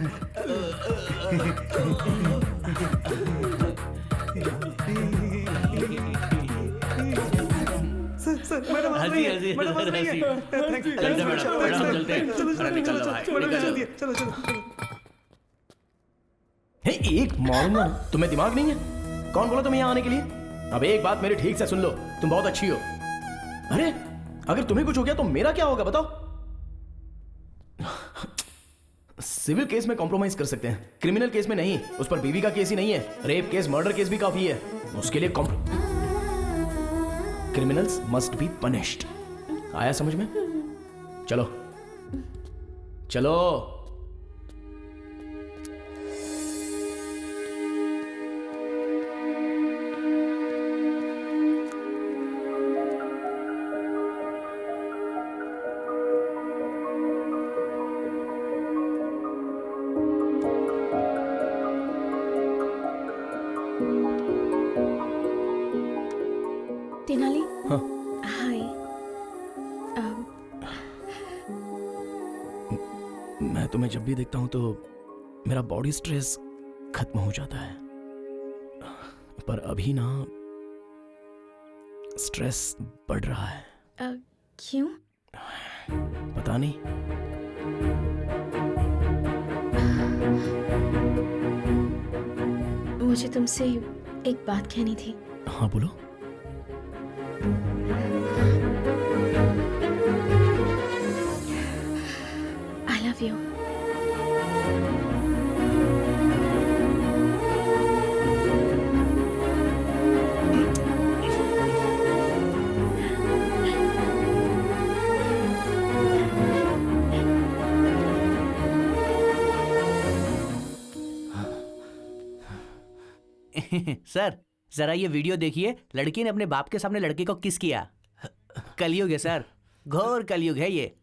सर मैडम हंस रही है, मैडम हंस रही है। मैडम चलते हैं। चलो चलो। हे, एक मारूंगा। तुम्हें दिमाग नहीं है? कौन बोला तुम्हें यहाँ आने के लिए? अब एक बात मेरी ठीक से सुन लो, तुम बहुत अच्छी हो। अरे अगर तुम्हें कुछ हो गया तो मेरा क्या होगा बताओ? सिविल केस में कॉम्प्रोमाइज कर सकते हैं, क्रिमिनल केस में नहीं। उस पर बीवी का केस ही नहीं है, रेप केस मर्डर केस भी काफी है। उसके लिए क्रिमिनल्स मस्ट बी पनिश्ड। आया समझ में? चलो चलो। तेनाली। हाय। मैं तुम्हें जब भी देखता हूं तो मेरा बॉडी स्ट्रेस खत्म हो जाता है, पर अभी ना स्ट्रेस बढ़ रहा है। क्यों? पता नहीं। मुझे तुमसे एक बात कहनी थी। हाँ बोलो। I love you. सर जरा ये वीडियो देखिए, लड़की ने अपने बाप के सामने लड़के को किस किया। कलयुग है सर, घोर कलयुग है ये,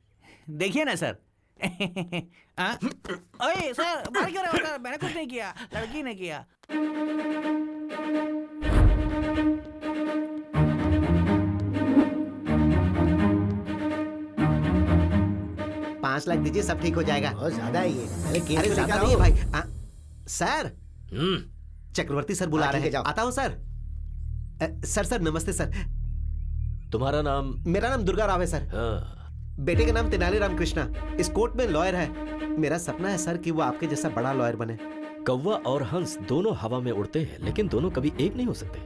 देखिए ना सर। ओए सर मार क्यों रहे हो सर? मैंने कुछ नहीं किया, लड़की ने किया। $5 लाख दीजिए, सब ठीक हो जाएगा। बहुत ज्यादा है ये। अरे ज्यादा नहीं है भाई। सर चक्रवर्ती सर बुला रहे हैं। आता हूँ सर। सर नमस्ते सर। तुम्हारा नाम? मेरा नाम दुर्गा राव है सर। बेटे का नाम तेनाली राम कृष्णा, इस कोर्ट में लॉयर है। मेरा सपना है सर कि वो आपके जैसा बड़ा लॉयर बने। कौवा और हंस दोनों हवा में उड़ते हैं, लेकिन दोनों कभी एक नहीं हो सकते।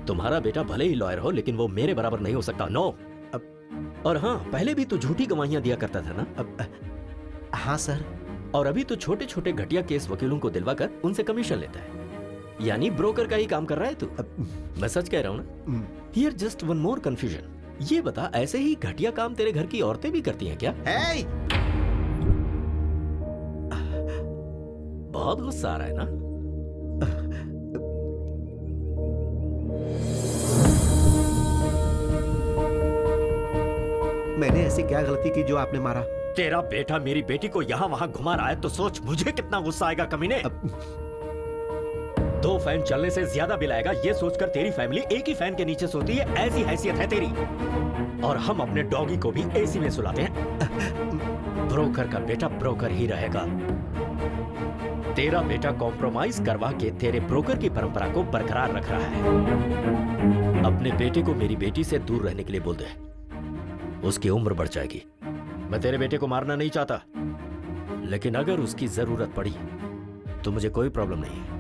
तुम्हारा बेटा भले ही लॉयर हो, लेकिन वो मेरे बराबर नहीं हो सकता। नो। और हाँ, पहले भी तो झूठी गवाहियां दिया करता था ना? हाँ सर। और अभी तो छोटे छोटे घटिया केस वकीलों को दिलवाकर उनसे कमीशन लेता है। यानी ब्रोकर का ही काम कर रहा है तू। मैं सच कह रहा हूँ ना? Here just one more confusion. ये बता, ऐसे ही घटिया काम तेरे घर की औरतें भी करती हैं क्या? hey! बहुत गुस्सा आ रहा है ना? मैंने ऐसी क्या गलती की जो आपने मारा? तेरा बेटा मेरी बेटी को यहाँ वहाँ घुमा रहा है तो सोच मुझे कितना गुस्सा आएगा कमीने। 2 फैन चलने से ज्यादा बिल आएगा, ये सोचकर तेरी फैमिली एक ही फैन के नीचे सोती है। ऐसी हैसियत है तेरी। और हम अपने डॉगी को भी एसी में सुलाते हैं। ब्रोकर का बेटा ब्रोकर ही रहेगा। तेरा बेटा कॉम्प्रोमाइज करवा के तेरे ब्रोकर की परंपरा को बरकरार रख रहा है। अपने बेटे को मेरी बेटी से दूर रहने के लिए बोल दे, उसकी उम्र बढ़ जाएगी। मैं तेरे बेटे को मारना नहीं चाहता, लेकिन अगर उसकी जरूरत पड़ी तो मुझे कोई प्रॉब्लम नहीं है।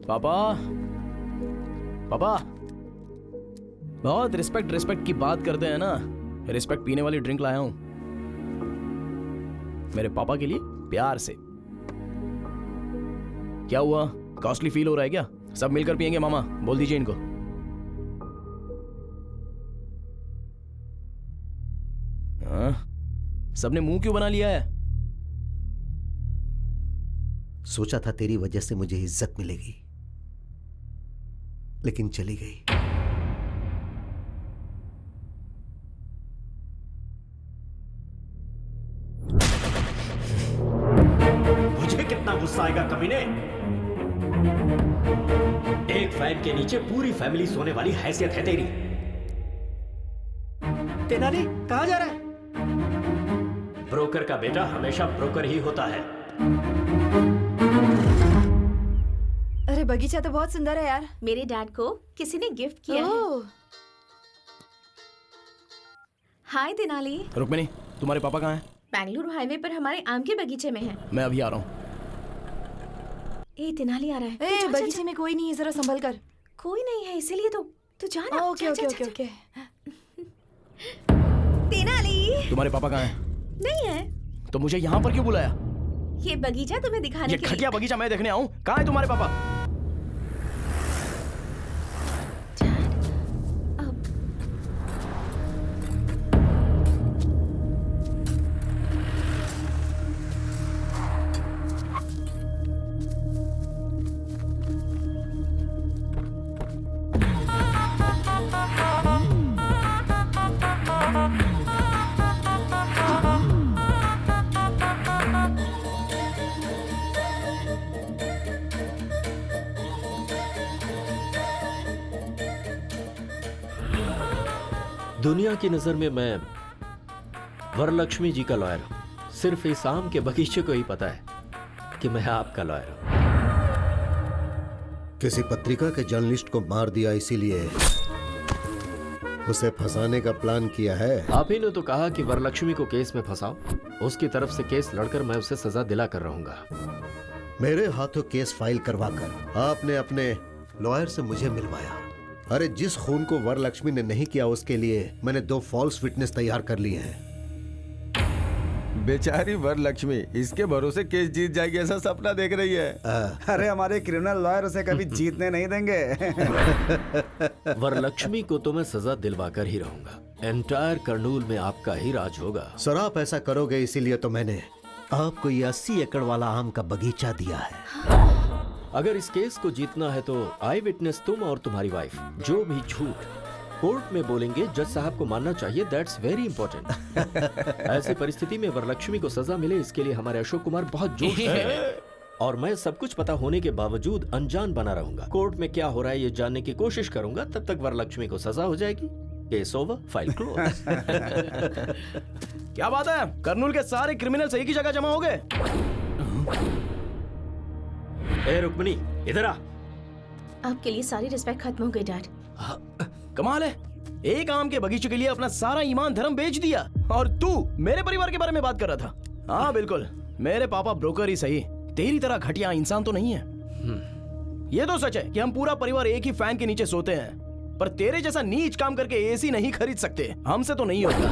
पापा पापा, बहुत रिस्पेक्ट की बात करते हैं ना। रिस्पेक्ट पीने वाली ड्रिंक लाया हूं मेरे पापा के लिए, प्यार से। क्या हुआ, कॉस्टली फील हो रहा है क्या? सब मिलकर पियेंगे मामा, बोल दीजिए इनको। सबने मुंह क्यों बना लिया है? सोचा था तेरी वजह से मुझे इज्जत मिलेगी, लेकिन चली गई। मुझे कितना गुस्सा आएगा कमीने। एक फैन के नीचे पूरी फैमिली सोने वाली हैसियत है तेरी। तेनाली कहां जा रहा है? ब्रोकर का बेटा हमेशा ब्रोकर ही होता है। अरे बगीचा तो बहुत सुंदर है यार। मेरे डैड को किसी ने गिफ्ट किया है। हाय तेनाली। रुक्मिणी, तुम्हारे पापा कहाँ हैं? बेंगलुरु हाईवे पर हमारे आम के बगीचे में है। मैं अभी आ रहा हूँ। ए तेनाली आ रहा है। ए, बगीचे में कोई नहीं है, जरा संभल कर। कोई नहीं है इसीलिए तो तू जा ना। Okay okay okay okay. Tenali. तुम्हारे पापा कहाँ हैं? नहीं है। तो मुझे यहाँ पर क्यों बुलाया? ये बगीचा तुम्हें दिखाने ये के लिए। खटिया बगीचा मैं देखने आऊँ? कहाँ है तुम्हारे पापा? दुनिया की नजर में मैं वरलक्ष्मी जी का लॉयर हूं। सिर्फ इस आम के बगीचे को ही पता है कि मैं आपका लॉयर हूं। किसी पत्रिका के जर्नलिस्ट को मार दिया, इसीलिए उसे फंसाने का प्लान किया है। आप ही ने तो कहा कि वरलक्ष्मी को केस में फंसाओ। उसकी तरफ से केस लड़कर मैं उसे सजा दिला कर रहूंगा। मेरे हाथों केस फाइल करवाकर आपने अपने लॉयर से मुझे मिलवाया। अरे जिस खून को वरलक्ष्मी ने नहीं किया उसके लिए मैंने 2 फॉल्स विटनेस तैयार कर लिए हैं। बेचारी वरलक्ष्मी इसके भरोसे केस जीत जाएगी ऐसा सपना देख रही है। अरे हमारे क्रिमिनल लॉयर उसे कभी जीतने नहीं देंगे। वरलक्ष्मी को तो मैं सजा दिलवा कर ही रहूंगा। एंटायर कर्नूल में आपका ही राज होगा। सर आप ऐसा करोगे इसीलिए तो मैंने आपको ये 80 एकड़ वाला आम का बगीचा दिया है। अगर इस केस को जीतना है तो आई विटनेस तुम और तुम्हारी वाइफ जो भी झूठ कोर्ट में बोलेंगे जज साहब को मानना चाहिए। That's very important. ऐसी परिस्थिति में वरलक्ष्मी को सजा मिले इसके लिए हमारे अशोक कुमार बहुत जोश है। और मैं सब कुछ पता होने के बावजूद अनजान बना रहूंगा। कोर्ट में क्या हो रहा है ये जानने की कोशिश करूंगा। तब तक वरलक्ष्मी को सजा हो जाएगी। Case over, file close. क्या बात है? कर्नूल के सारे क्रिमिनल्स एक ही जगह जमा हो गए। ए रुक्मिणी इधर आ। आपके लिए सारी रिस्पेक्ट खत्म हो गई डैड। कमाल है, एक आम के बगीचे के लिए अपना सारा ईमान धर्म बेच दिया और तू मेरे परिवार के बारे में बात कर रहा था। हाँ बिल्कुल, मेरे पापा ब्रोकर ही सही, तेरी तरह घटिया इंसान तो नहीं है। ये तो सच है कि हम पूरा परिवार एक ही फैन के नीचे सोते हैं, पर तेरे जैसा नीच काम करके एसी नहीं खरीद सकते। हमसे तो नहीं होगा।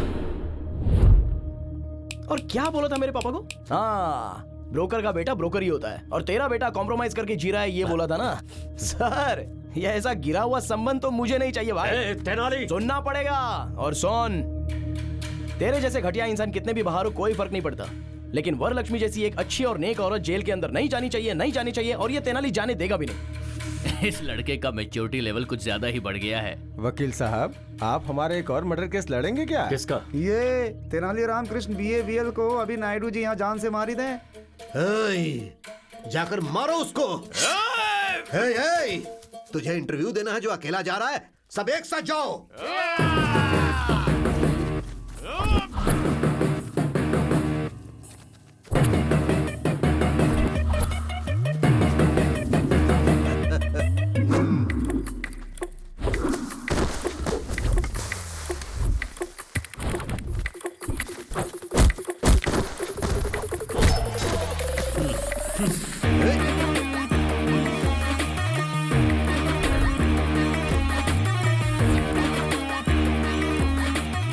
और क्या बोला था मेरे पापा को? हाँ, ब्रोकर का बेटा ब्रोकर ही होता है और तेरा बेटा कॉम्प्रोमाइज करके जी रहा है, ये बोला था ना। सर ये ऐसा गिरा हुआ संबंध तो मुझे नहीं चाहिए भाई। तेनाली सुनना पड़ेगा। और सुन, तेरे जैसे घटिया इंसान कितने भी बाहर हो कोई फर्क नहीं पड़ता, लेकिन वरलक्ष्मी जैसी एक अच्छी और नेक औरत जेल के अंदर नहीं जानी चाहिए, नहीं जानी चाहिए। और ये तेनाली जाने देगा भी नहीं। इस लड़के का मैच्योरिटी लेवल कुछ ज्यादा ही बढ़ गया है। वकील साहब आप हमारे एक और मर्डर केस लड़ेंगे क्या? किसका? ये तेनाली रामकृष्ण BAVL को अभी नायडू जी यहाँ जान से मारी थे। जाकर मारो उसको। तुझे इंटरव्यू देना है जो अकेला जा रहा है? सब एक साथ जाओ।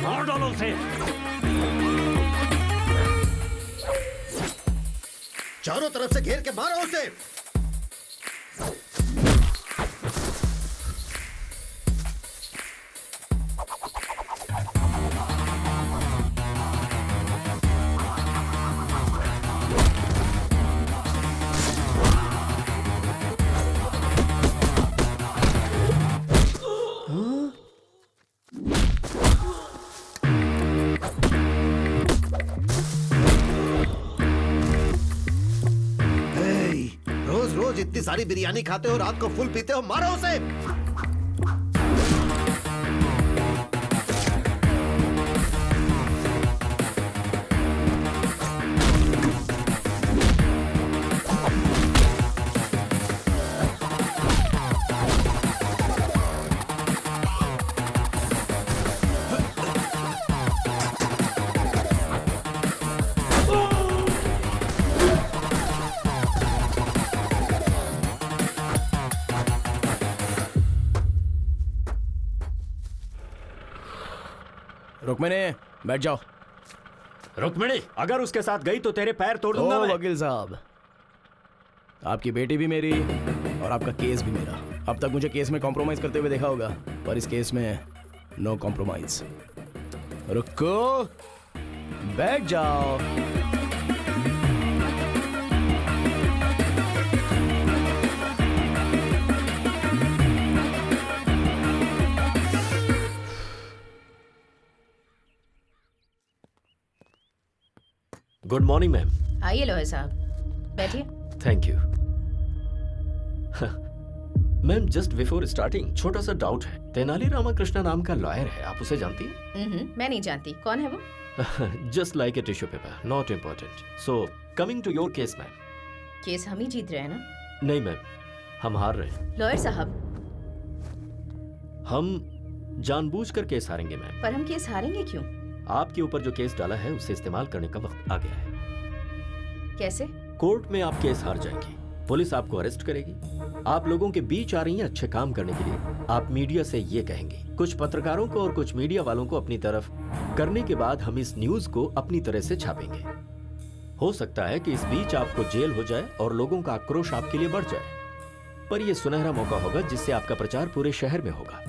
मार डालो उसे। चारों तरफ से घेर के मारो उसे। इतनी सारी बिरयानी खाते हो, रात को फुल पीते हो, मारो उसे। रुक्मिणी, बैठ जाओ। रुक्मिणी अगर उसके साथ गई तो तेरे पैर तोड़ दूंगा मैं। वकील साहब, आपकी बेटी भी मेरी और आपका केस भी मेरा। अब तक मुझे केस में कॉम्प्रोमाइज करते हुए देखा होगा, पर इस केस में नो कॉम्प्रोमाइज। रुको, बैठ जाओ। Good morning ma'am. आइए लॉयर साहब, बैठिए। Thank you. Ma'am just before starting छोटा सा डाउट है। तेनाली रामकृष्ण नाम का लॉयर है, आप उसे जानती हैं? मैं नहीं जानती, कौन है वो? Just like a tissue paper, not important. So coming to your case ma'am. Case हम ही जीत रहे हैं ना? नहीं मैम, हम हार रहे हैं। लॉयर साहब, हम जानबूझकर केस हारेंगे मैम। पर हम केस हारेंगे क्यों? आपके ऊपर जो केस डाला है उसे इस्तेमाल करने का वक्त आ गया है। कैसे? कोर्ट में आप केस हार जाएंगे, पुलिस आपको अरेस्ट करेगी। आप लोगों के बीच आ रही हैं अच्छे काम करने के लिए। आप मीडिया से ये कहेंगे, कुछ पत्रकारों को और कुछ मीडिया वालों को अपनी तरफ करने के बाद हम इस न्यूज को अपनी तरह से छापेंगे। हो सकता है कि इस बीच आपको जेल हो जाए और लोगों का आक्रोश आपके लिए बढ़ जाए, पर यह सुनहरा मौका होगा जिससे आपका प्रचार पूरे शहर में होगा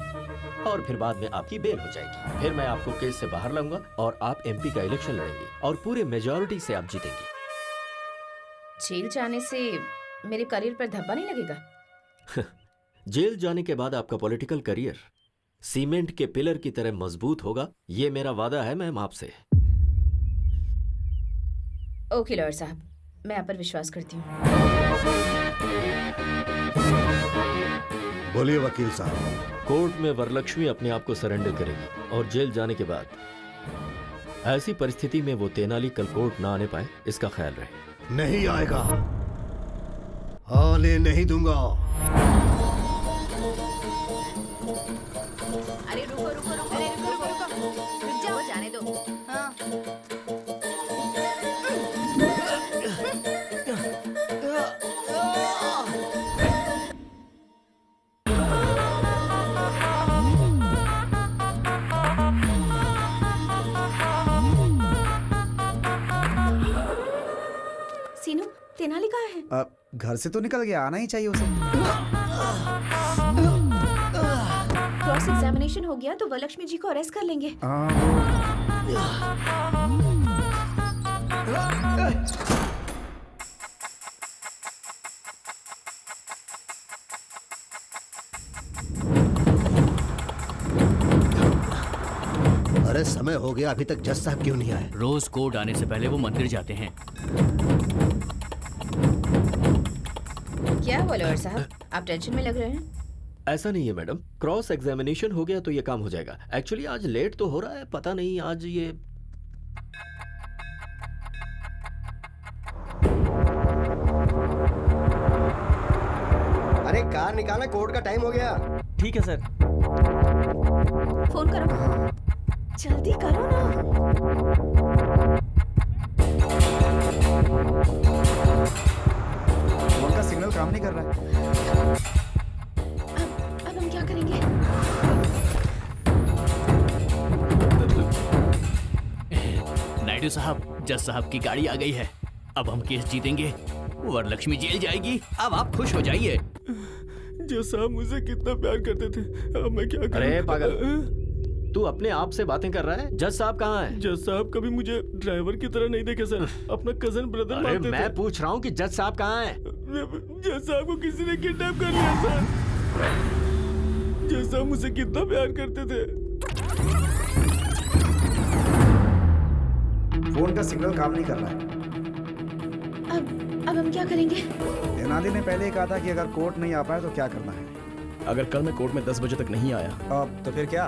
और फिर बाद में आपकी बेल हो जाएगी। फिर मैं आपको केस से बाहर लाऊंगा और आप एमपी का इलेक्शन लड़ेंगे और पूरे मेजॉरिटी से आप जीतेंगे। जेल जाने से मेरे करियर पर धब्बा नहीं लगेगा? जेल जाने के बाद आपका पॉलिटिकल करियर सीमेंट के पिलर की तरह मजबूत होगा, ये मेरा वादा है मैम आपसे। ओके लॉयर साहब, मैं आप पर विश्वास करती हूँ। बोलिए वकील साहब। कोर्ट में वरलक्ष्मी अपने आप को सरेंडर करेगी और जेल जाने के बाद ऐसी परिस्थिति में वो तेनाली कल कोर्ट ना आने पाए, इसका ख्याल रहे। नहीं आएगा, आने नहीं दूंगा। अरे रुको रुको रुको, अरे रुको रुको रुको, रुक जाओ, जाने दो। हाँ। सीनू, तेनाली कहाँ है? घर से तो निकल गया, आना ही चाहिए उसे। क्रॉस एग्जामिनेशन हो गया तो वरलक्ष्मी जी को अरेस्ट कर लेंगे। अरे समय हो गया, अभी तक जज साहब क्यों नहीं आए? रोज कोर्ट आने से पहले वो मंदिर जाते हैं। क्या हुआ लॉयर साहब, आप टेंशन में लग रहे हैं? ऐसा नहीं है मैडम, क्रॉस एग्जामिनेशन हो गया तो ये काम हो जाएगा। एक्चुअली आज लेट तो हो रहा है, पता नहीं आज ये अरे कार निकालना, कोर्ट का टाइम हो गया। ठीक है सर। फोन करो, जल्दी करो ना। फोन का सिग्नल काम नहीं कर रहा है। अब हम क्या करेंगे? नायडू साहब, जज साहब की गाड़ी आ गई है। अब हम केस जीतेंगे, वरलक्ष्मी जेल जाएगी। अब आप खुश हो जाइए। जज साहब मुझसे कितना प्यार करते थे, अब मैं क्या करूं? अरे पागल, तू अपने आप से बातें कर रहा है? जज साहब कहाँ है? जज साहब कभी मुझे ड्राइवर की तरह नहीं देखे सर, अपना कजन ब्रदर अरे मानते थे। मैं पूछ रहा हूँ कि जज साहब कहाँ है? जज साहब को किसी ने किडनैप कर लिया सर। जज साहब मुझसे कितना प्यार करते थे। फोन का सिग्नल काम नहीं कर रहा है। अब हम क्या करेंगे? तेनाली ने पहले ही कहा था कि अगर कोर्ट नहीं आ पाए तो क्या करना है। अगर कल मैं कोर्ट में 10 बजे तक नहीं आया तो फिर क्या?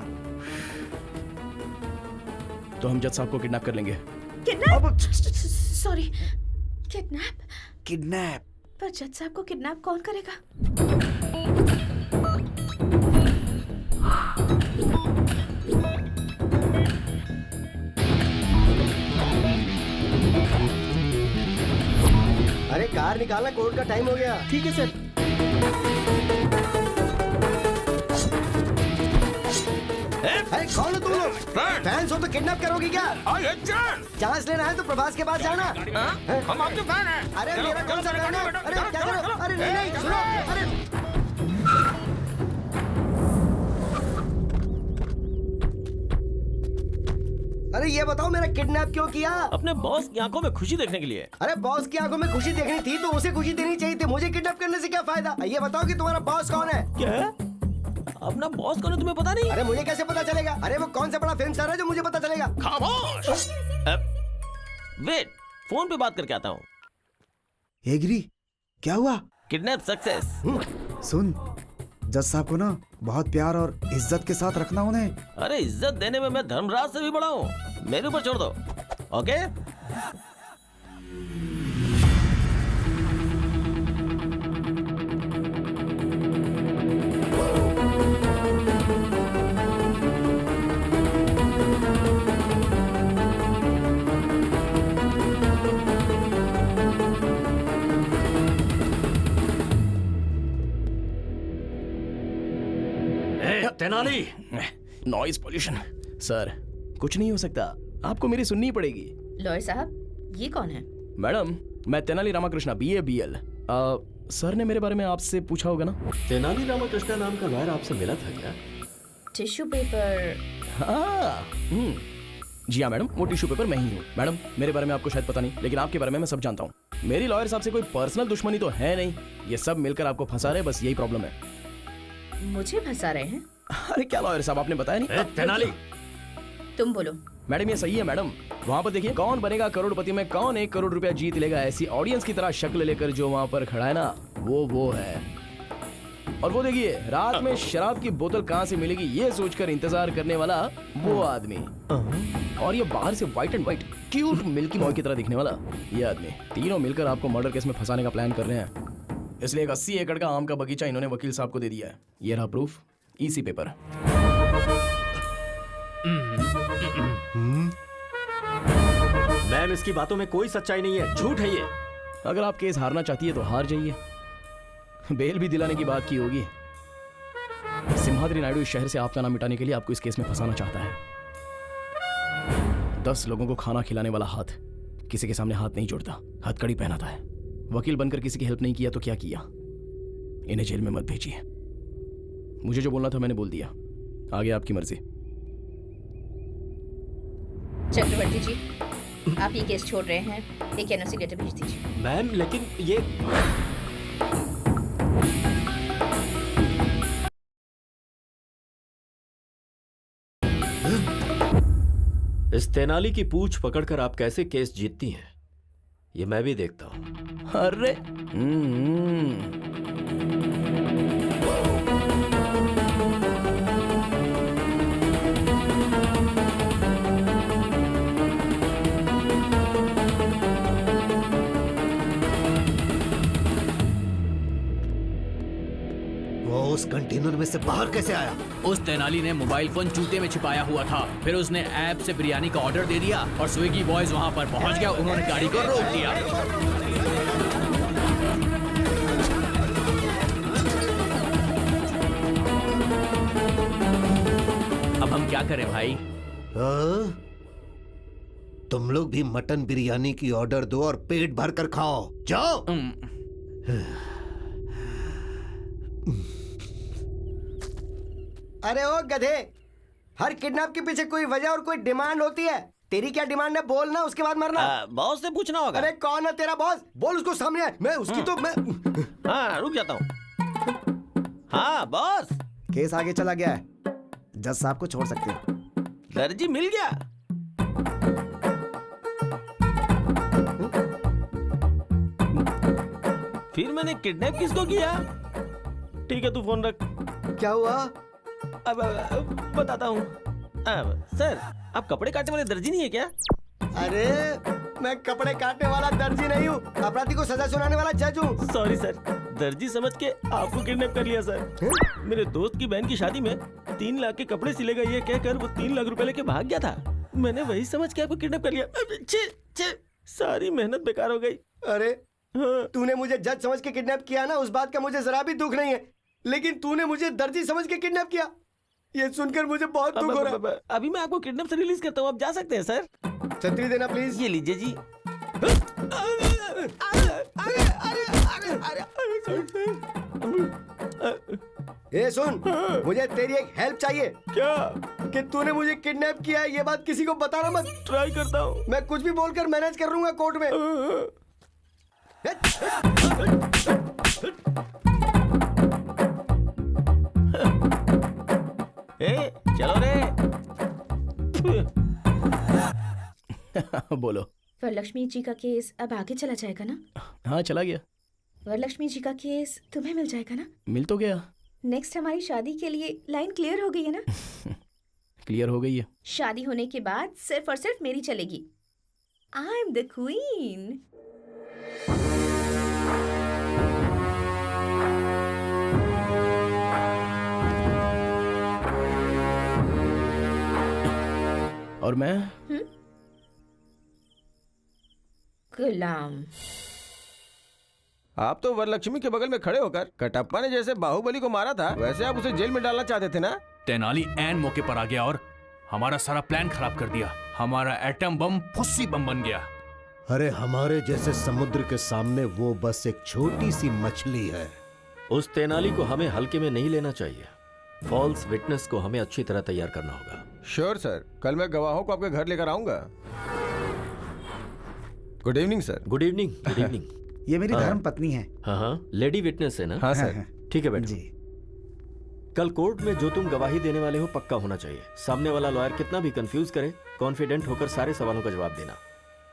तो हम जज साहब को किडनैप कर लेंगे। किडनैप? Sorry, kidnap? किडनैप? पर जज साहब को किडनैप कौन करेगा? अरे कार निकालना, कोर्ट का टाइम हो गया। ठीक है सर। अरे कौन हो तुम लोग? फैंस हो तो किडनैप करोगी क्या? चांस लेना है तो प्रभास के पास जाना। हम आपके फैन हैं। अरे मेरा कौन सा फैन है? अरे क्या करो? अरे नहीं सुनो, अरे अरे ये बताओ मेरा किडनैप क्यों किया? अपने बॉस की आंखों में खुशी देखने के लिए। अरे बॉस की आंखों में खुशी देखनी थी तो उसे खुशी देनी चाहिए थी। मुझे किडनैप करने से क्या फायदा? ये बताओ कि तुम्हारा बॉस कौन है? क्या? अपना बॉस कौन है तुम्हें पता नहीं? अरे मुझे कैसे पता चलेगा? अरे वो कौन सा बड़ा फिल्म स्टार है जो मुझे पता चलेगा? खामोश। वेट, फोन पे बात करके आता हूँ। एग्री, क्या हुआ? Kidnap success. सुन, जज साहब को ना बहुत प्यार और इज्जत के साथ रखना उन्हें। अरे इज्जत देने में मैं धर्मराज से भी बड़ा हूँ, मेरे ऊपर छोड़ दो। Okay? Tenali, noise pollution. Sir कुछ नहीं हो सकता, आपको मेरी सुननी पड़ेगी। लॉयर साहब, ये कौन है? मैडम, मैं Tenali Ramakrishna, BA BL। Sir ने मेरे बारे में आपसे पूछा होगा ना? तेनाली रामाकृष्णा नाम का लॉयर आपसे मिला था क्या? Tissue paper? हाँ, जी हाँ मैडम, वो टिश्यू पेपर मैं ही हूँ। मैडम, मेरे बारे में आपको शायद पता नहीं, लेकिन आपके बारे में मैं सब जानता हूँ। मेरी लॉयर साहब से कोई पर्सनल दुश्मनी तो है नहीं, ये सब मिलकर आपको फंसा रहे, बस यही प्रॉब्लम है। मुझे फंसा रहे हैं? अरे क्या लॉयर साहब, आपने बताया नहीं? तेनाली, तुम बोलो। मैडम ये सही है मैडम, वहाँ पर देखिए, कौन बनेगा करोड़पति में कौन 1 करोड़ रुपया जीत लेगा, ऐसी ऑडियंस की तरह शक्ल लेकर जो वहाँ पर खड़ा है ना, वो है। और वो देखिए, रात में शराब की बोतल कहाँ से मिलेगी ये सोचकर इंतजार करने वाला वो आदमी, और ये बाहर से white and white cute milky boy की तरह दिखने वाला ये आदमी, तीनों मिलकर आपको मर्डर केस में फंसाने का प्लान कर रहे हैं। इसलिए 80 एकड़ का आम का बगीचा इन्होंने वकील साहब को दे दिया है। ये रहा प्रूफ, EC पेपर। मैम, इसकी बातों में कोई सच्चाई नहीं है, झूठ है ये। अगर आप केस हारना चाहती है तो हार जाइए, बेल भी दिलाने की बात की होगी। सिम्हाद्री नायडू इस शहर से आपका नाम मिटाने के लिए आपको इस केस में फंसाना चाहता है। 10 लोगों को खाना खिलाने वाला हाथ किसी के सामने हाथ नहीं जोड़ता, हथकड़ी पहनाता है। वकील बनकर किसी की हेल्प नहीं किया तो क्या किया? इन्हें जेल में मत भेजिए। मुझे जो बोलना था मैंने बोल दिया, आगे आपकी मर्जी। चक्रवर्ती जी, आप ये केस छोड़ रहे हैं, एक NOC लेटर भेज दीजिए। मैम, लेकिन ये इस तेनाली की पूंछ पकड़कर आप कैसे केस जीतती हैं, ये मैं भी देखता हूं। अरे वो उस कंटेनर में से बाहर कैसे आया? उस तेनाली ने मोबाइल फोन जूते में छिपाया हुआ था, फिर उसने ऐप से बिरयानी का ऑर्डर दे दिया और स्विगी बॉयज वहां पर पहुंच गया, उन्होंने गाड़ी को रोक दिया। अब हम क्या करें भाई? तुम लोग भी मटन बिरयानी की ऑर्डर दो और पेट भर कर खाओ, जाओ। अरे ओ गधे, हर किडनैप के पीछे कोई वजह और कोई डिमांड होती है। तेरी क्या डिमांड है बोलना, उसके बाद मरना। बॉस से पूछना होगा। अरे कौन है तेरा बॉस? बोल उसको सामने है। मैं उसकी तो मैं हाँ, रुक जाता हूँ। हाँ बॉस, केस आगे चला गया है, जज साहब को छोड़ सकते हो। दर्जी मिल गया। फिर मैंने किडनैप किसको किया? ठीक है, तू फोन रख। क्या हुआ? अब बताता हूँ। सर, आप कपड़े काटने वाले दर्जी नहीं है क्या? अरे मैं कपड़े काटने वाला दर्जी नहीं हूँ, अपराधी को सजा सुनाने वाला जज हूँ। सॉरी सर, दर्जी समझ के आपको किडनैप कर लिया सर। मेरे दोस्त की बहन की शादी में 3 लाख के कपड़े सिलेगा ये कहकर वो 3 लाख रुपए लेके भाग गया था। मैंने वही समझ के आपको किडनैप कर लिया। छे, सारी मेहनत बेकार हो गई। अरे तूने मुझे जज समझ के किडनैप किया ना, उस बात का मुझे जरा भी दुख नहीं है, लेकिन तूने मुझे दर्जी समझ के किडनैप किया, ये सुनकर मुझे बहुत दुख हो रहा है। अभी मैं आपको किडनैप से रिलीज करता हूँ, आप जा सकते हैं सर। छतरी देना प्लीज। ये लीजिए जी। ए सुन, मुझे तेरी एक हेल्प चाहिए। क्या? कि तूने मुझे किडनैप किया है, ये बात किसी को बताना मत। ट्राई करता हूँ। मैं कुछ भी बोलकर मैनेज कर लूंगा कोर्ट में। चलो रे। बोलो। वरलक्ष्मी जी का केस अब आगे चला जाएगा ना? हाँ, चला गया। वरलक्ष्मी जी का केस तुम्हें मिल जाएगा ना? मिल तो गया। नेक्स्ट हमारी शादी के लिए लाइन क्लियर हो गई है ना? क्लियर हो गई है। शादी होने के बाद सिर्फ और सिर्फ मेरी चलेगी। I am the queen. और मैं गुलाम। आप तो वरलक्ष्मी के बगल में खड़े होकर कटप्पा ने जैसे बाहुबली को मारा था, वैसे आप उसे जेल में डालना चाहते थे ना? तेनाली ऐन मौके पर आ गया और हमारा सारा प्लान खराब कर दिया। हमारा एटम बम फुस्सी बम बन गया। अरे हमारे जैसे समुद्र के सामने वो बस एक छोटी सी मछली है। उस तेनाली को हमें हल्के में नहीं लेना चाहिए। फॉल्स विटनेस को हमें अच्छी तरह तैयार करना होगा। श्योर सर, कल मैं गवाहों को आपके घर लेकर आऊंगा। Good evening sir. Good evening. Good evening. ये मेरी धर्म पत्नी है। हाँ, लेडी विटनेस है ना? हाँ सर। ठीक है बेटा जी। कल कोर्ट में जो तुम गवाही देने वाले हो पक्का होना चाहिए। सामने वाला लॉयर कितना भी कंफ्यूज करे, कॉन्फिडेंट होकर सारे सवालों का जवाब देना,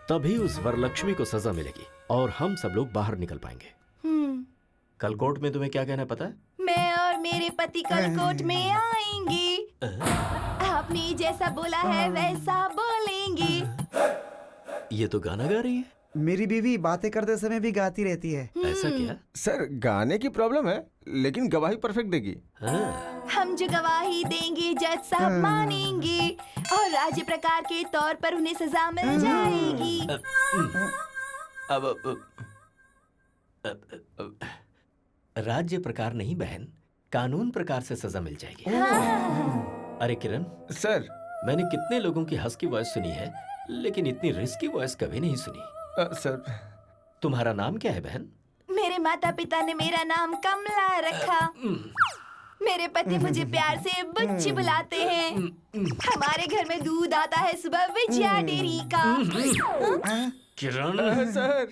तभी उस वरलक्ष्मी को सजा मिलेगी और हम सब लोग बाहर निकल पाएंगे। कल कोर्ट में तुम्हें क्या कहना है पता है? मैं और मेरे पति कल कोर्ट में आएंगे। आपने जैसा बोला है वैसा बोलेंगे। ये तो गाना गा रही है। मेरी बीवी बातें करते समय भी गाती रहती है। ऐसा क्या? सर, गाने की प्रॉब्लम है, लेकिन गवाही परफेक्ट देगी। हम जो गवाही देंगे जज साहब मानेंगे और राज्य प्रकार के तौर पर उन्हें सजा मिल जाएगी। राज्य प्रकार नहीं बहन, कानून प्रकार से सजा मिल जाएगी। अरे किरण सर, मैंने कितने लोगों की हंस की वॉइस सुनी है, लेकिन इतनी रिस्की वॉइस कभी नहीं सुनी। सर, तुम्हारा नाम क्या है बहन? मेरे माता पिता ने मेरा नाम कमला रखा। मेरे पति मुझे प्यार से बुच्ची बुलाते हैं। हमारे घर में दूध आता है सुबह विजया डेयरी का। Kiran sir,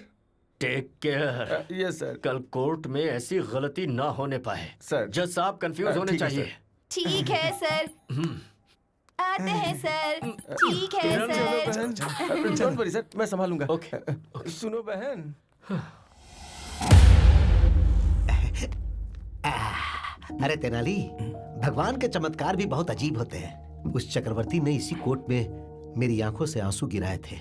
take care. Yes sir. कल कोर्ट में ऐसी गलती ना होने पाए। सर, जज साहब कंफ्यूज होने चाहिए। ठीक है सर। आते हैं सर। ठीक है सर। डोंट वरी सर, मैं संभालूंगा। ओके। सुनो बहन, अरे तेनाली, भगवान के चमत्कार भी बहुत अजीब होते हैं। उस चक्रवर्ती ने इसी कोर्ट में मेरी आंखों से आंसू गिराए थे।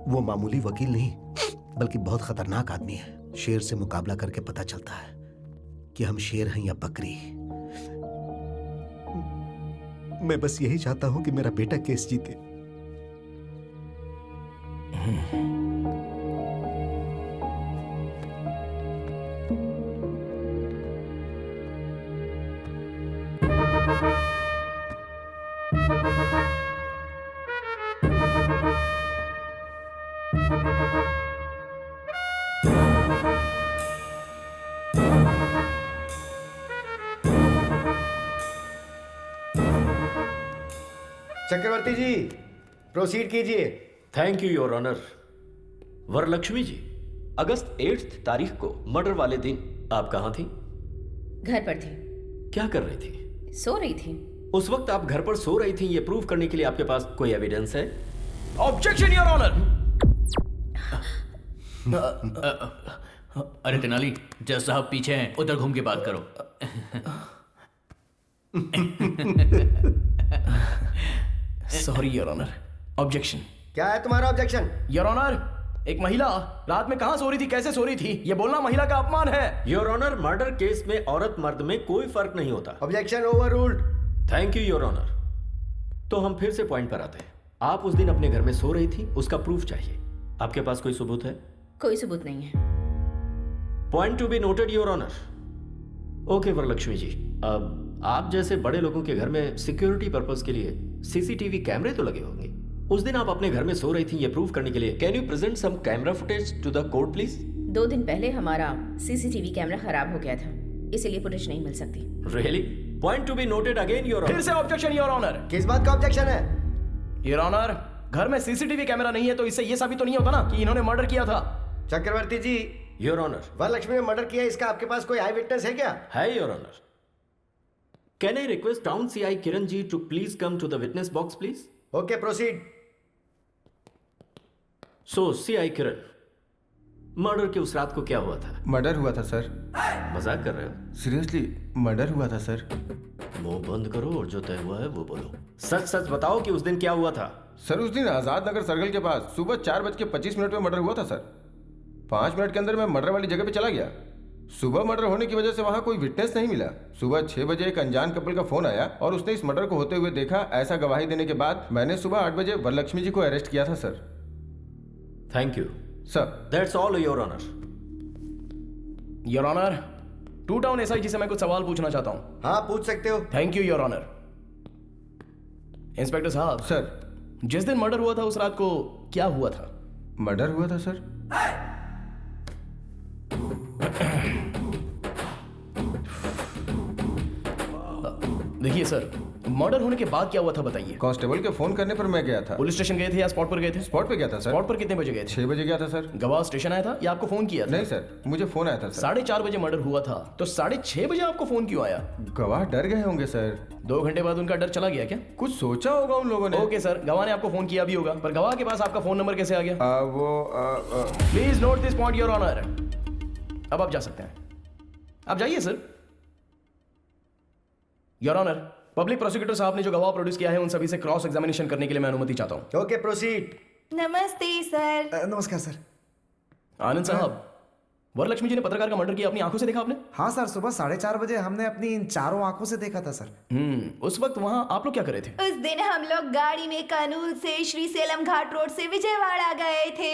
वो मामूली वकील नहीं, बल्कि बहुत खतरनाक आदमी है। शेर से मुकाबला करके पता चलता है कि हम शेर हैं या बकरी। मैं बस यही चाहता हूं कि मेरा बेटा केस जीते। चक्रवर्ती जी, प्रोसीड कीजिए। Thank you your honour. Varalakshmi ji, अगस्त 8 तारीख को मर्डर वाले दिन आप कहाँ थी? घर पर थी। क्या कर रही थी? सो रही थी। उस वक्त आप घर पर सो रही थी, ये प्रूव करने के लिए आपके पास कोई एविडेंस है? Objection your honour. अरे तेनाली, जज साहब पीछे हैं, उधर घूम के बात करो। Sorry your honour, objection. क्या है तुम्हारा ऑब्जेक्शन? योर ऑनर, एक महिला रात में कहां सो रही थी, कैसे सो रही थी, ये बोलना महिला का अपमान है। योर ऑनर, मर्डर केस में औरत मर्द में कोई फर्क नहीं होता। Objection overruled. Thank you your honour. तो हम फिर से पॉइंट पर आते हैं। आप उस दिन अपने घर में सो रही थी, उसका प्रूफ चाहिए। आपके पास कोई सबूत है? कोई सबूत नहीं है। Point to be noted your honour. Okay Varalakshmi ji, अब आप जैसे बड़े लोगों के घर में सिक्योरिटी पर्पस के लिए सीसीटीवी कैमरे तो लगे होंगे। उस दिन आप अपने घर में सो रही थी ये प्रूव करने के लिए, can you present some camera footage to the court please? 2 दिन पहले हमारा सीसीटीवी कैमरा खराब हो गया था, इसीलिए फुटेज नहीं मिल सकती। Really? Point to be noted again your honour. फिर से ऑब्जेक्शन योर ऑनर। किस बात का ऑब्जेक्शन है? योर ऑनर, घर में सीसीटीवी कैमरा नहीं है तो इससे ये साबित तो नहीं होता ना कि इन्होंने मर्डर किया था। चक्रवर्ती जी, योर ऑनर, वरलक्ष्मी ने मर्डर किया, इसका आपके पास कोई आई विटनेस है क्या? है your honour. Can I request town CI Kiran ji to please come to the witness box please? Okay, proceed. So CI Kiran, murder की उस रात को क्या हुआ था? मर्डर हुआ था सर। मजाक कर रहे हो? सीरियसली मर्डर हुआ था सर। मुंह बंद करो और जो तय हुआ है वो बोलो। सच सच बताओ कि उस दिन क्या हुआ था? सर उस दिन आजाद नगर सर्कल के पास सुबह 4:25 में मर्डर हुआ था सर। 5 मिनट के अंदर मैं मर्डर वाली जगह पे चला गया। सुबह मर्डर होने की वजह से वहां कोई विटनेस नहीं मिला। सुबह 6 बजे एक अनजान कपल का फोन आया और उसने इस मर्डर को होते हुए देखा। ऐसा गवाही देने के बाद मैंने सुबह 8 बजे वरलक्ष्मी जी को अरेस्ट किया था sir. Thank you sir. That's all your honour. Your honour, 2 town SIG से मैं कुछ सवाल पूछना चाहता हूं। हाँ, पूछ सकते हो। Thank you your honour. Inspector साहब। सर। जिस दिन मर्डर हुआ था उस रात को क्या हुआ था? मर्डर हुआ था सर। देखिए सर, मर्डर होने के बाद क्या हुआ था बताइए। कांस्टेबल के फोन करने पर मैं गया था। पुलिस स्टेशन गए थे या स्पॉट पर गए थे? स्पॉट पे गया था सर। स्पॉट पर कितने बजे गए थे? 6 बजे गया था सर। गवाह स्टेशन आया था या आपको फोन किया था? नहीं सर, मुझे फोन आया था सर। 4:30 बजे मर्डर हुआ था तो 6:30 बजे आपको फोन क्यों आया? गवाह डर गए होंगे सर। 2 घंटे बाद उनका डर चला गया क्या? कुछ सोचा होगा उन लोगों ने। ओके सर, गवाह ने आपको फोन किया भी होगा, पर गवाह के पास आपका फोन नंबर कैसे आ गया? Please note this point your honour. अब आप जा सकते हैं, आप जाइए sir. Your honour, public prosecutor साहब ने जो गवाह प्रोड्यूस किया है उन सभी से क्रॉस एग्जामिनेशन करने के लिए मैं अनुमति चाहता हूं। Okay, proceed. नमस्ते सर। नमस्कार सर। आनंद साहब, वरलक्ष्मी जी ने पत्रकार का मर्डर किया अपनी आंखों से देखा आपने? हाँ सर, सुबह 4:30 बजे हमने अपनी इन चारों आंखों से देखा था सर। उस वक्त वहां आप लोग क्या कर रहे थे? उस दिन हम लोग गाड़ी में कर्नूल से श्री सेलम घाट रोड से विजयवाड़ा गए थे।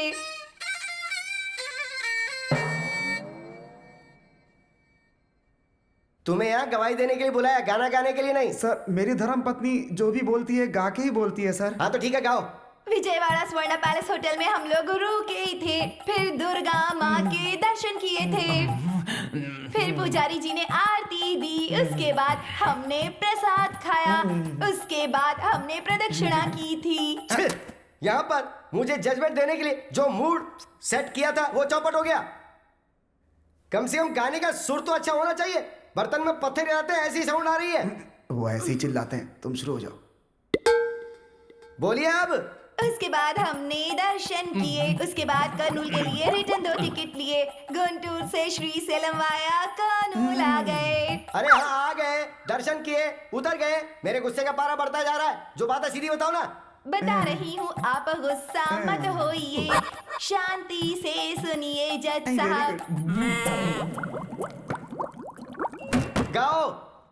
तुम्हें यहाँ गवाही देने के लिए बुलाया, गाना गाने के लिए नहीं। सर, मेरी धर्म पत्नी जो भी बोलती है गा के ही बोलती है सर। हाँ तो ठीक है, गाओ। विजयवाड़ा स्वर्ण पैलेस होटल में हम लोग रुके थे, फिर दुर्गा माँ के दर्शन किए थे, फिर पुजारी जी ने आरती दी, उसके बाद हमने प्रसाद खाया, उसके बाद हमने प्रदक्षिणा की थी। यहाँ पर मुझे जजमेंट देने के लिए जो मूड सेट किया था वो चौपट हो गया। कम से कम गाने का सुर तो अच्छा होना चाहिए। बर्तन में पत्थर रहते हैं, ऐसी साउंड आ रही है। वो ऐसे ही चिल्लाते हैं। तुम शुरू हो जाओ। बोलिए अब। उसके बाद हमने दर्शन किए, उसके बाद कर्नूल के लिए रिटर्न 2 टिकट लिए, गुंटूर से श्री सेलम वाया कर्नूल आ गए। अरे हाँ, आ गए, दर्शन किए, उतर गए। मेरे गुस्से का पारा बढ़ता जा रहा है। जो बात है सीधी बताओ ना। बता रही हूँ, आप गुस्सा मत होइए, शांति से सुनिए जज साहब। गाओ।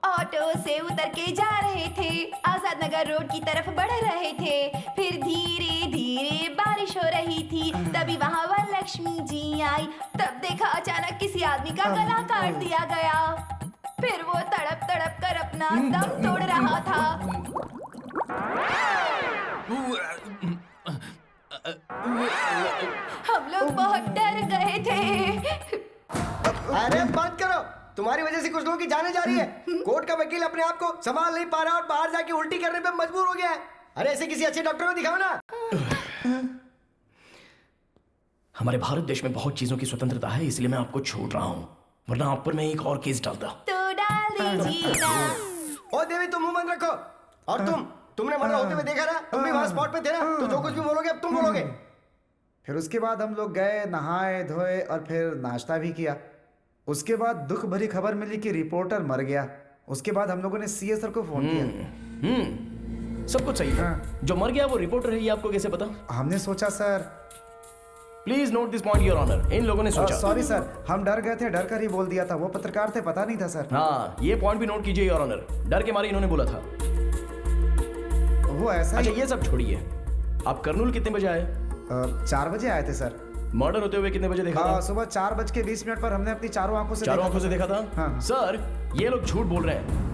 ऑटो से उतर के जा रहे थे, आजाद नगर रोड की तरफ बढ़ रहे थे, फिर धीरे धीरे बारिश हो रही थी, तभी वहाँ वरलक्ष्मी जी आई। तब देखा अचानक किसी आदमी का गला काट दिया गया, फिर वो तड़प तड़प कर अपना दम तोड़ रहा था। हम लोग बहुत डर गए थे। अरे बंद करो, तुम्हारी वजह से कुछ लोगों की जाने जा रही है। कोर्ट का वकील अपने आप को संभाल नहीं पा रहा और बाहर जाके उल्टी करने पे मजबूर हो गया है। अरे ऐसे किसी अच्छे डॉक्टर को दिखाओ ना। हमारे भारत देश में बहुत चीजों की स्वतंत्रता है, इसलिए मैं आपको छोड़ रहा हूँ, वरना आप पर मैं एक और केस डालता। तो डाल दीजिए ना। ओ देवी, तुम मुंह बंद रखो। और तुमने मर्डर होते हुए देखा ना, तुम भी वहां स्पॉट पे थे ना, तो जो कुछ भी बोलोगे अब तुम बोलोगे। फिर उसके बाद हम लोग गए, नहाए धोए और फिर नाश्ता भी किया। उसके बाद दुख भरी खबर मिली कि रिपोर्टर मर गया। उसके बाद हम लोगों ने सीए सर को फोन किया। सब कुछ सही था। जो मर गया वो रिपोर्टर है, ये आपको कैसे पता? हमने सोचा sir. Please note this point your honour. इन लोगों ने सोचा। सॉरी सर, हम डर गए थे, डर कर ही बोल दिया था। वो पत्रकार थे, पता नहीं था सर। हाँ, ये पॉइंट भी नोट कीजिए योर ऑनर। डर के मारे इन्होंने बोला था। वो ऐसा अच्छा, ये सब छोड़िए। आप कर्नूल कितने बजे आए? 4 बजे आए थे सर। मर्डर होते हुए कितने बजे देखा था? सुबह 4:20 पर हमने अपनी चारों आंखों से देखा था। हाँ। सर, ये लोग झूठ बोल रहे हैं।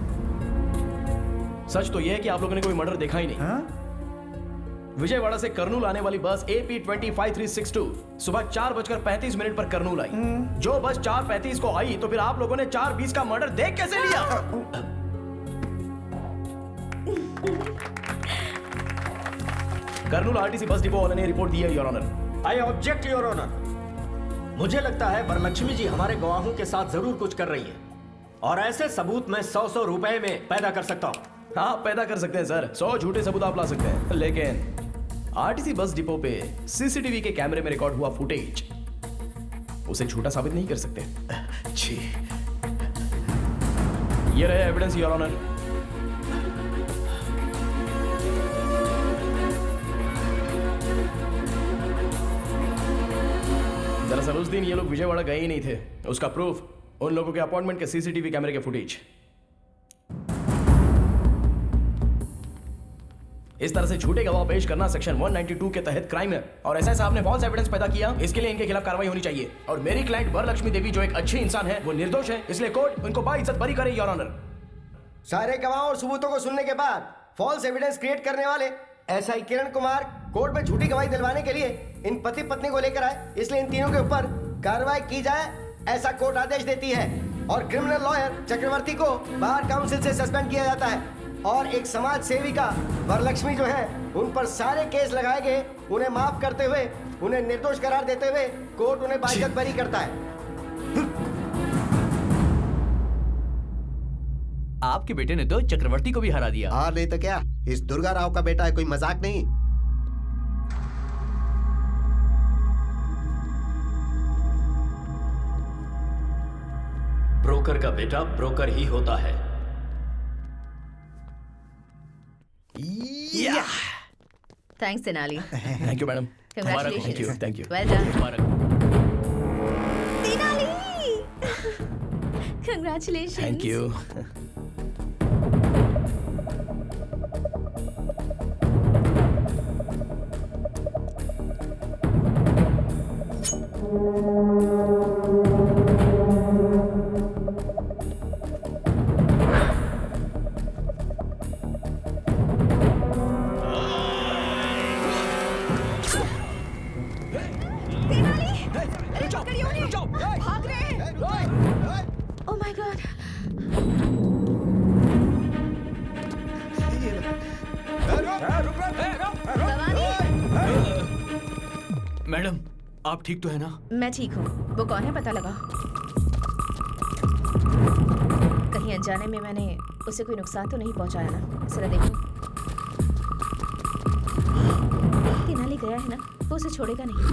सच तो ये है कि आप लोगों ने कोई मर्डर देखा ही नहीं। विजयवाड़ा से कर्नूल आने वाली बस AP 25362 सुबह 4:35 पर कर्नूल आई। जो बस 4:35 को आई, तो फिर आप लोगों ने 4:20 का मर्डर देख कैसे लिया? कर्नूल RTC बस डिपो वाले ने रिपोर्ट दी है your honour. I object your honour. मुझे लगता है वरलक्ष्मी जी हमारे गवाहों के साथ जरूर कुछ कर रही है, और ऐसे सबूत मैं 100 रुपए में पैदा कर सकता हूँ। हाँ, पैदा कर सकते हैं सर। 100 झूठे सबूत आप ला सकते हैं, लेकिन RTC बस डिपो पे CCTV के कैमरे में रिकॉर्ड हुआ फुटेज उसे झूठा साबित नहीं कर सकते। जी, ये रहे एविडेंस योर ऑनर। दरअसल उस दिन ये लोग विजयवाड़ा गए ही नहीं थे। उसका प्रूफ उन लोगों के अपॉइंटमेंट के CCTV कैमरे के फुटेज। इस तरह से झूठे गवाह पेश करना सेक्शन 192 के तहत क्राइम है, और ऐसा आपने फॉल्स एविडेंस पैदा किया, इसके लिए इनके खिलाफ कार्रवाई होनी चाहिए। और मेरी क्लाइंट वरलक्ष्मी देवी जो एक अच्छी इंसान है, वो निर्दोष है, इसलिए कोर्ट उनको बाइज्जत बरी करे योर ऑनर। सारे गवाहों और सबूतों को सुनने के बाद फॉल्स एविडेंस क्रिएट करने वाले SI किरण कुमार कोर्ट में झूठी गवाही दिलवाने के लिए इन पति पत्नी को लेकर आए, इसलिए इन तीनों के ऊपर कार्रवाई की जाए, ऐसा कोर्ट आदेश देती है। और क्रिमिनल लॉयर चक्रवर्ती को बार काउंसिल से सस्पेंड किया जाता है, और एक समाज सेविका वरलक्ष्मी जो है, उन पर सारे केस लगाए गए। उन्हें माफ करते हुए, उन्हें निर्दोष करार देते हुए कोर्ट उन्हें बाइज्जत बरी करता है। आपके बेटे ने तो चक्रवर्ती को भी हरा दिया। और नहीं तो क्या, इस दुर्गा राव का बेटा है, कोई मजाक नहीं। ब्रोकर का बेटा ब्रोकर ही होता है। Thanks Tenali. Thank you madam. Congratulations. Thank you. Well done. Tenali. Congratulations. Thank you. Oh my God. Madam, आप ठीक तो है ना? मैं ठीक हूँ। वो कौन है पता लगा? कहीं अनजाने में मैंने उसे कोई नुकसान तो नहीं पहुँचाया ना? जरा देखो। तेनाली गया है ना, वो उसे छोड़ेगा नहीं।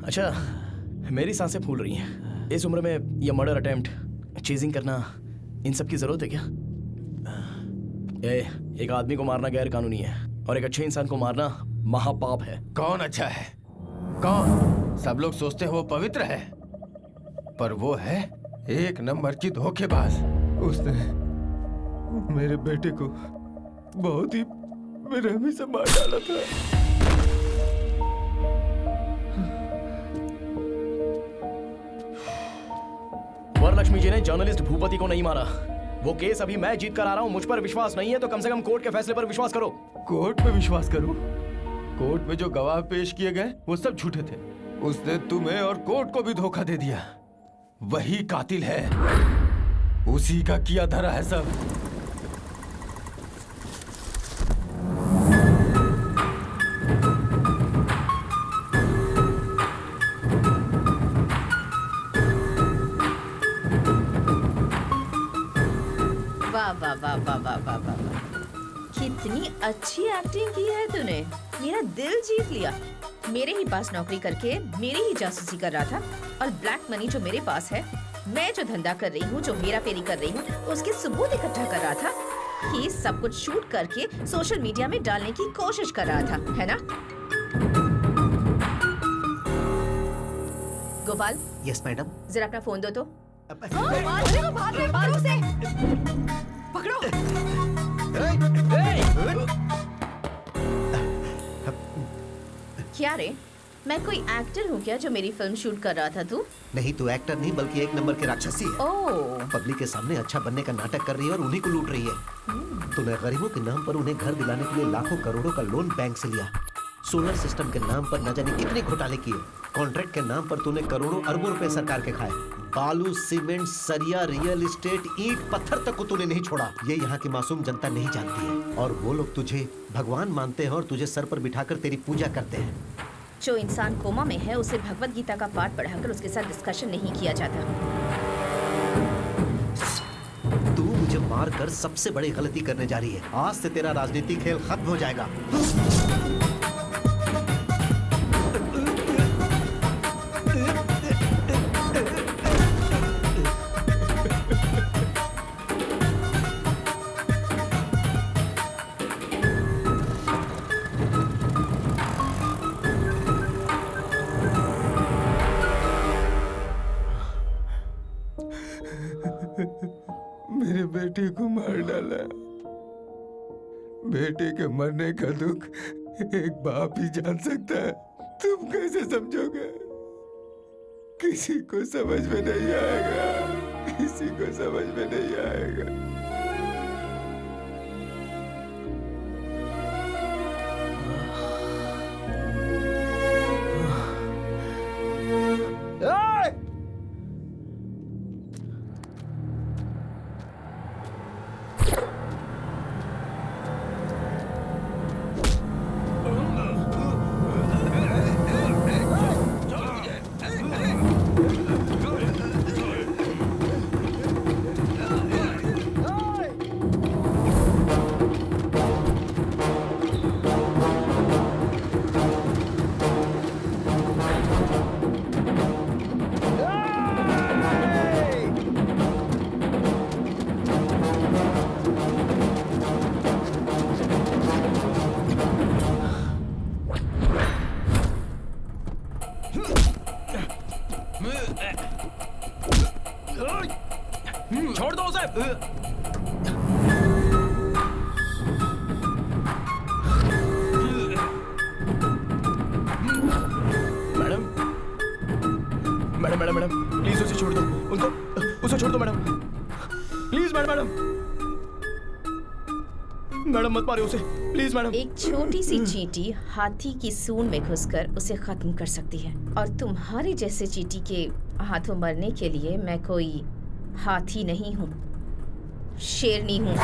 अच्छा, मेरी सांसें फूल रही हैं। इस उम्र में ये मर्डर अटेम्प्ट, चेजिंग करना, इन सब की जरूरत है क्या? एक आदमी को मारना गैर कानूनी है, और एक अच्छे इंसान को मारना महापाप है। कौन अच्छा है? कौन? सब लोग सोचते हैं वो पवित्र है, पर वो है एक नंबर की धोखेबाज। उसने मेरे बेटे को बहुत ही बेरहमी से मार डाला था। वरलक्ष्मी जी ने जर्नलिस्ट भूपति को नहीं मारा। वो केस अभी मैं जीत कर आ रहा हूँ। मुझ पर विश्वास नहीं है तो कम से कम कोर्ट के फैसले पर विश्वास करो। कोर्ट पे विश्वास करूं? कोर्ट में जो गवाह पेश किए गए वो सब झूठे थे। उसने तुम्हें और कोर्ट को भी धोखा दे दिया। वही कातिल है, उसी का किया धरा है सब। वाह वाह वाह वाह वाह वाह, कितनी अच्छी एक्टिंग की है तूने, मेरा दिल जीत लिया। मेरे ही पास नौकरी करके मेरी ही जासूसी कर रहा था, और ब्लैक मनी जो मेरे पास है, मैं जो धंधा कर रही हूँ, जो हेरा फेरी कर रही हूँ, उसके सबूत इकट्ठा कर रहा था। ये सब कुछ शूट करके सोशल मीडिया में डालने की कोशिश कर रहा था, है ना? गोपाल। Yes madam. जरा अपना फोन दो तो। अरे वो भाग रहे, मारो उसे। पकड़ो। क्या रे, मैं कोई एक्टर हूँ क्या जो मेरी फिल्म शूट कर रहा था तू? नहीं, तू एक्टर नहीं बल्कि एक नंबर की राक्षसी है। ओह। पब्लिक के सामने अच्छा बनने का नाटक कर रही है और उन्हीं को लूट रही है। तूने गरीबों के नाम पर उन्हें घर दिलाने के लिए लाखों करोड़ों का लोन बैंक से लिया। सोलर सिस्टम के नाम पर न जाने कितने घोटाले किए। कॉन्ट्रैक्ट के नाम पर तूने करोड़ों अरबों रुपए सरकार के खाए। बालू, सीमेंट, सरिया, रियल एस्टेट, ईंट, पत्थर तक को तूने नहीं छोड़ा। ये यहाँ की मासूम जनता नहीं जानती है, और वो लोग तुझे भगवान मानते हैं और तुझे सर पर बिठाकर तेरी पूजा करते हैं। जो इंसान कोमा में है, उसे भगवत गीता का पाठ पढ़ाकर उसके साथ डिस्कशन नहीं किया जाता। तू मुझे मार कर सबसे बड़ी गलती करने जा रही है। आज से तेरा राजनीतिक खेल खत्म हो जाएगा। मेरे बेटे को मार डाला। बेटे के मरने का दुख एक बाप ही जान सकता है। तुम कैसे समझोगे? किसी को समझ में नहीं आएगा, किसी को समझ में नहीं आएगा। छोड़ दो उसे। Madam madam madam madam please उसे छोड़ दो, उनको उसे छोड़ दो मैडम, प्लीज मैडम। मैडम मत मारिए उसे, प्लीज मैडम। एक छोटी सी चींटी हाथी की सूंड में घुसकर उसे खत्म कर सकती है, और तुम्हारे जैसे चींटी के हाथों मरने के लिए मैं कोई हाथी नहीं हूँ, शेरनी हूँ।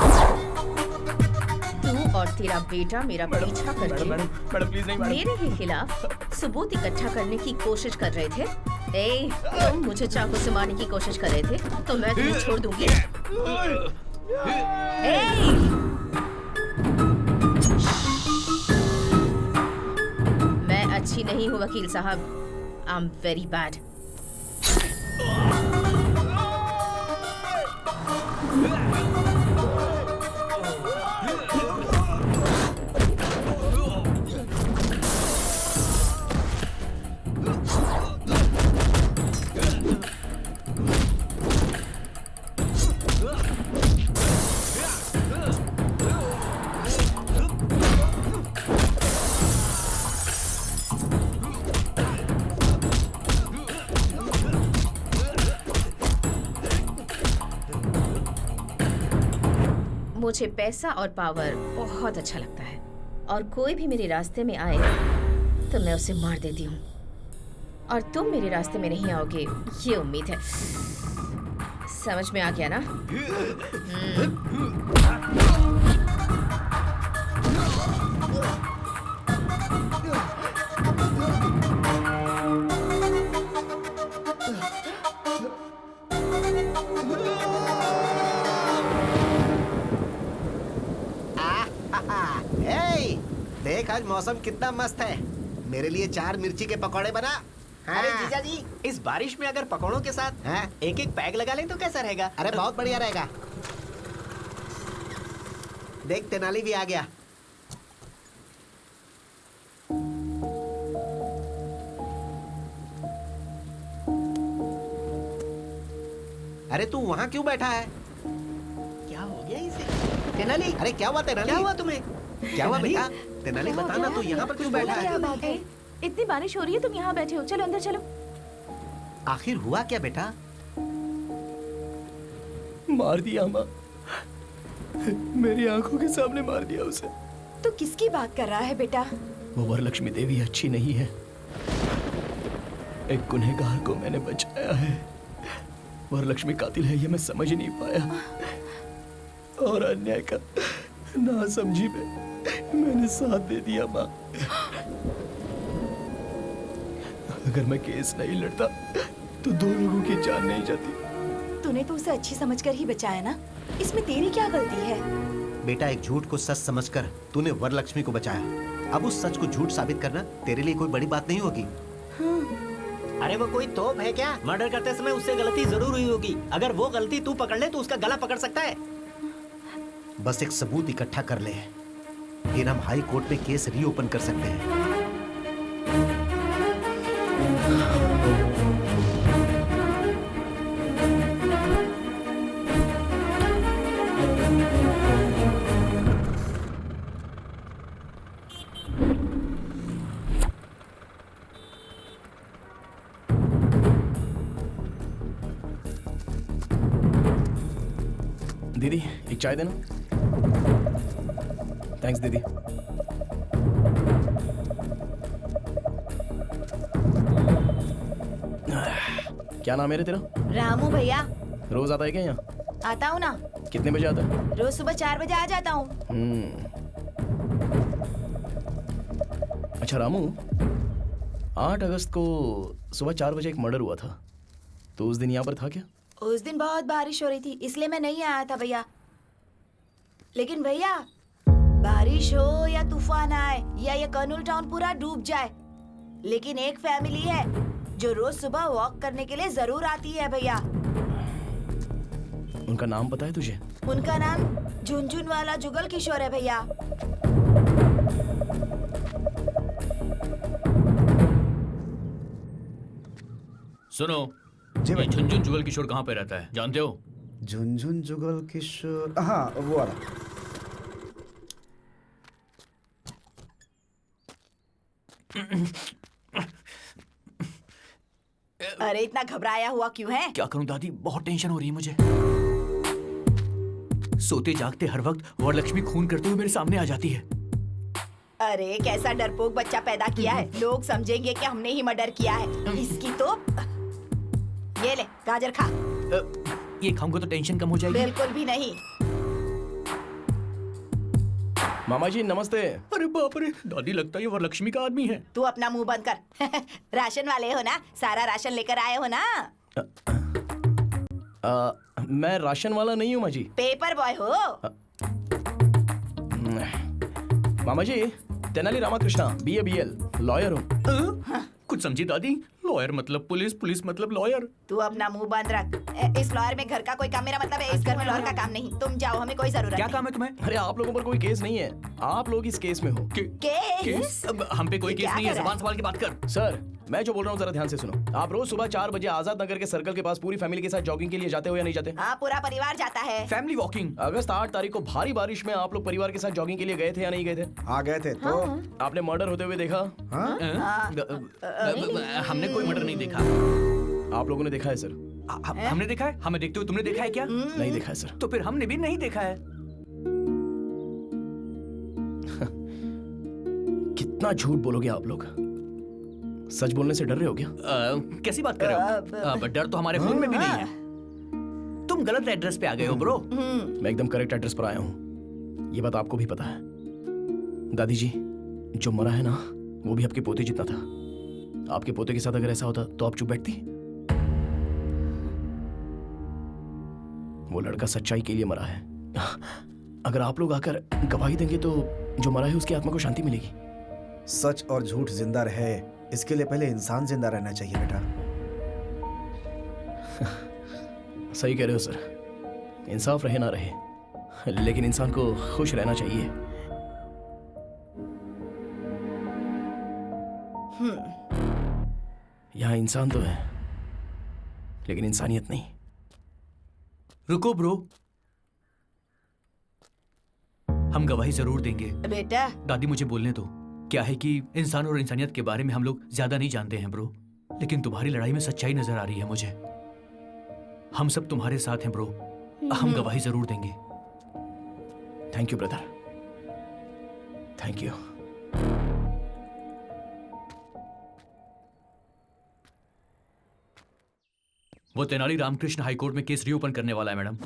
तू और तेरा बेटा मेरा पीछा करके मेरे ही खिलाफ सबूत इकट्ठा करने की कोशिश कर रहे थे। ए, तुम मुझे चाकू से मारने की कोशिश कर रहे थे तो मैं तुम्हें छोड़ दूंगी। मैं अच्छी नहीं हूँ वकील साहब, आई एम वेरी बैड। मुझे पैसा और पावर बहुत अच्छा लगता है, और कोई भी मेरे रास्ते में आए तो मैं उसे मार देती हूँ, और तुम मेरे रास्ते में नहीं आओगे ये उम्मीद है। समझ में आ गया ना? देख आज मौसम कितना मस्त है, मेरे लिए 4 मिर्ची के पकौड़े बना। हाँ। अरे जीजा जी, इस बारिश में अगर पकौड़ों के साथ एक एक पैग लगा लें तो कैसा रहेगा? अरे बहुत बढ़िया रहेगा। देख तेनाली भी आ गया। अरे तू वहाँ क्यों बैठा है? क्या हो गया इसे? तेनाली, अरे क्या हुआ तेनाली? क्या हुआ तुम्हें? क्या हुआ बेटा? तेनाली बताना, तू यहाँ पर क्यों बैठा है? क्या बात है? इतनी बारिश हो रही है, तुम यहाँ बैठे हो। चलो अंदर चलो। आखिर हुआ क्या बेटा? मार दिया माँ, मेरी आंखों के सामने मार दिया उसे। तू किसकी बात कर रहा है बेटा? वो वरलक्ष्मी देवी अच्छी नहीं है, एक गुनहगार को मैंने बचाया है। वरलक्ष्मी कातिल है ये मैं समझ नहीं पाया, और अन्याय का ना समझी में मैंने साथ दे दिया माँ। अगर मैं केस नहीं लड़ता तो 2 लोगों की जान नहीं जाती। तूने तो उसे अच्छी समझकर ही बचाया ना, इसमें तेरी क्या गलती है? बेटा एक झूठ को सच समझकर तूने वरलक्ष्मी को बचाया, अब उस सच को झूठ साबित करना तेरे लिए कोई बड़ी बात नहीं होगी। अरे वो कोई तोप है क्या? मर्डर करते समय उससे गलती जरूर हुई होगी। अगर वो गलती तू पकड़ ले तो उसका गला पकड़ सकता है। बस एक सबूत इकट्ठा कर ले, फिर हम हाई कोर्ट में केस रीओपन कर सकते हैं। दीदी एक चाय देना। थैंक्स दीदी। क्या नाम है रे तेरा? रामू भैया। रोज आता है क्या यहाँ? आता हूँ ना। कितने बजे आता है? रोज सुबह 4 बजे आ जाता हूँ। अच्छा रामू, 8 अगस्त को सुबह 4 बजे एक मर्डर हुआ था, तो उस दिन यहाँ पर था क्या? उस दिन बहुत बारिश हो रही थी इसलिए मैं नहीं आया था भैया। लेकिन भैया, बारिश हो या तूफान आए या ये कर्नूल टाउन पूरा डूब जाए, लेकिन एक फैमिली है जो रोज सुबह वॉक करने के लिए जरूर आती है भैया। उनका नाम पता है तुझे? उनका नाम झुनझुन वाला जुगल किशोर है भैया। सुनो, ये झुनझुन जुगल किशोर कहाँ पे रहता है जानते हो? झुनझुन जुगल किशोर, हाँ वो वाला। अरे इतना घबराया हुआ क्यों है? क्या करूं दादी, बहुत टेंशन हो रही है मुझे। सोते जागते हर वक्त वरलक्ष्मी खून करते हुए मेरे सामने आ जाती है। अरे कैसा डरपोक बच्चा पैदा किया है, लोग समझेंगे कि हमने ही मर्डर किया है। इसकी तो ये ले गाजर खा। ये खाऊंगा तो टेंशन कम हो जाएगी? बिल्कुल भी नहीं। मामा जी नमस्ते। अरे बाप रे, दादी लगता है ये वरलक्ष्मी का आदमी है। तू अपना मुंह बंद कर। राशन वाले हो ना, सारा राशन लेकर आए हो ना? मैं राशन वाला नहीं हूँ माँ जी। पेपर बॉय हो? मामा जी Tenali Ramakrishna, BA BL, lawyer हूँ। कुछ समझी दादी? लॉयर मतलब पुलिस, पुलिस मतलब लॉयर। तू अपना मुंह बंद रख। इस लॉयर में घर का कोई काम, मेरा मतलब है इस घर में लॉयर का काम नहीं। तुम जाओ, हमें कोई जरूरत नहीं। क्या काम है तुम्हें? अरे आप लोगों पर कोई केस नहीं है, आप लोग इस केस में हो। केस? अब हम पे कोई केस नहीं है, ज़बान संभाल के बात कर। सर मैं जो बोल रहा हूँ जरा ध्यान से सुनो। आप रोज सुबह 4 बजे आजाद नगर के सर्कल के पास पूरी फैमिली के साथ जॉगिंग के लिए जाते हो या नहीं जाते? हाँ, पूरा परिवार जाता है। Family walking. अगस्त 8 तारीख को भारी बारिश में आप लोग परिवार के साथ जॉगिंग के लिए गए थे या नहीं गए थे? हाँ गए थे। तो आपने मर्डर होते हुए देखा? हमने कोई मर्डर नहीं देखा। आप लोगों ने देखा है सर? हमने देखा है? हमें देखते हुए तुमने देखा है क्या? नहीं देखा है सर। तो फिर हमने भी नहीं देखा है। कितना झूठ बोलोगे आप लोग? सच बोलने से डर रहे हो क्या? कैसी बात कर रहे हो? डर तो हमारे खून में भी नहीं है। तुम गलत एड्रेस पे आ गए हो ब्रो। मैं एकदम करेक्ट एड्रेस पर आया हूँ, ये बात आपको भी पता है। दादी जी जो मरा है ना, वो भी आपके पोते जितना था। आपके पोते के साथ अगर ऐसा होता तो आप चुप बैठती? वो लड़का सच्चाई के लिए मरा है। अगर आप लोग आकर गवाही देंगे तो जो मरा है उसकी आत्मा को शांति मिलेगी। सच और झूठ जिंदा रहे इसके लिए पहले इंसान जिंदा रहना चाहिए बेटा। सही कह रहे हो सर, इंसाफ रहे ना रहे, लेकिन इंसान को खुश रहना चाहिए। यहाँ इंसान तो है लेकिन इंसानियत नहीं। रुको ब्रो, हम गवाही जरूर देंगे। बेटा दादी मुझे बोलने दो। क्या है कि इंसान और इंसानियत के बारे में हम लोग ज्यादा नहीं जानते हैं ब्रो, लेकिन तुम्हारी लड़ाई में सच्चाई नजर आ रही है मुझे। हम सब तुम्हारे साथ हैं ब्रो, हम गवाही जरूर देंगे। Thank you brother, thank you. वो तेनाली रामकृष्ण हाईकोर्ट में केस रीओपन करने वाला है मैडम।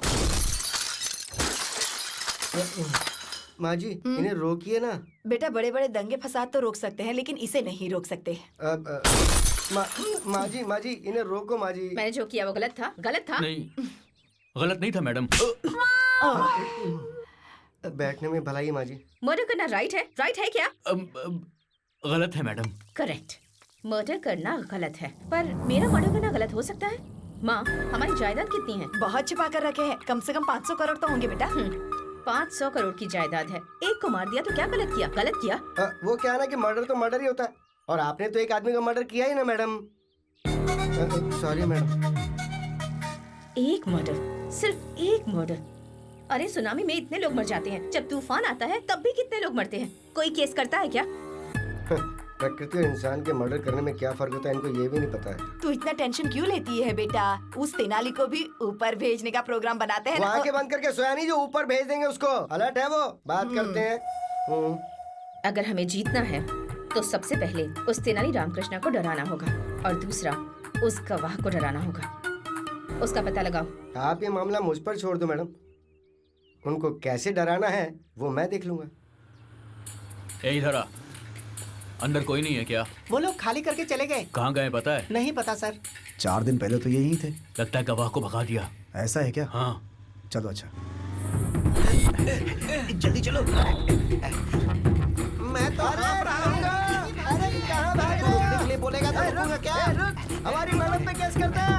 माँ जी इन्हें रोकिए ना। बेटा बड़े बड़े दंगे फसाद तो रोक सकते हैं लेकिन इसे नहीं रोक सकते। माँ जी इन्हें रोको माँ जी। मैंने जो किया वो गलत था, गलत था। नहीं, गलत नहीं था मैडम। बैठने में भलाई माँ जी। मर्डर करना राइट है क्या? गलत है मैडम। करेक्ट, मर्डर करना गलत है, पर मेरा मर्डर करना गलत हो सकता है। माँ, हमारी जायदाद कितनी है? बहुत छिपा कर रखे हैं, कम से कम 500 करोड़ तो होंगे बेटा। 500 करोड़ की जायदाद है, एक को मार दिया तो क्या गलत किया? गलत किया। वो क्या ना कि मर्डर तो मर्डर ही होता है, और आपने तो एक आदमी का मर्डर किया ही ना मैडम। Sorry madam. एक मर्डर, सिर्फ एक मर्डर। अरे सुनामी में इतने लोग मर जाते हैं, जब तूफान आता है तब भी कितने लोग मरते हैं। कोई केस करता है क्या? प्रकृति और इंसान के मर्डर करने में क्या फर्क होता है इनको ये भी नहीं पता है। तू इतना टेंशन क्यों लेती है बेटा? उस तेनाली को भी ऊपर भेजने का प्रोग्राम बनाते हैं। वहाँ के बंद करके सोया नहीं जो ऊपर भेज देंगे उसको। अलर्ट है वो, बात करते हैं। अगर हमें जीतना है तो सबसे पहले उस तेनाली रामकृष्ण को डराना होगा, और दूसरा उस गवाह को डराना होगा। उसका पता लगाओ। आप ये मामला मुझ पर छोड़ दो मैडम, उनको कैसे डराना है वो मैं देख लूंगा। इधर आ। अंदर कोई नहीं है क्या? वो लोग खाली करके चले गए। कहाँ गए पता है? नहीं पता सर। 4 दिन पहले तो यही थे। लगता है गवाह को भगा दिया। ऐसा है क्या? हाँ। चलो अच्छा। जल्दी चलो। मैं तो अरे कहाँ भाग रहे हो? लिए बोलेगा तो रुकूंगा क्या? हमारी मैडम पे केस करता है।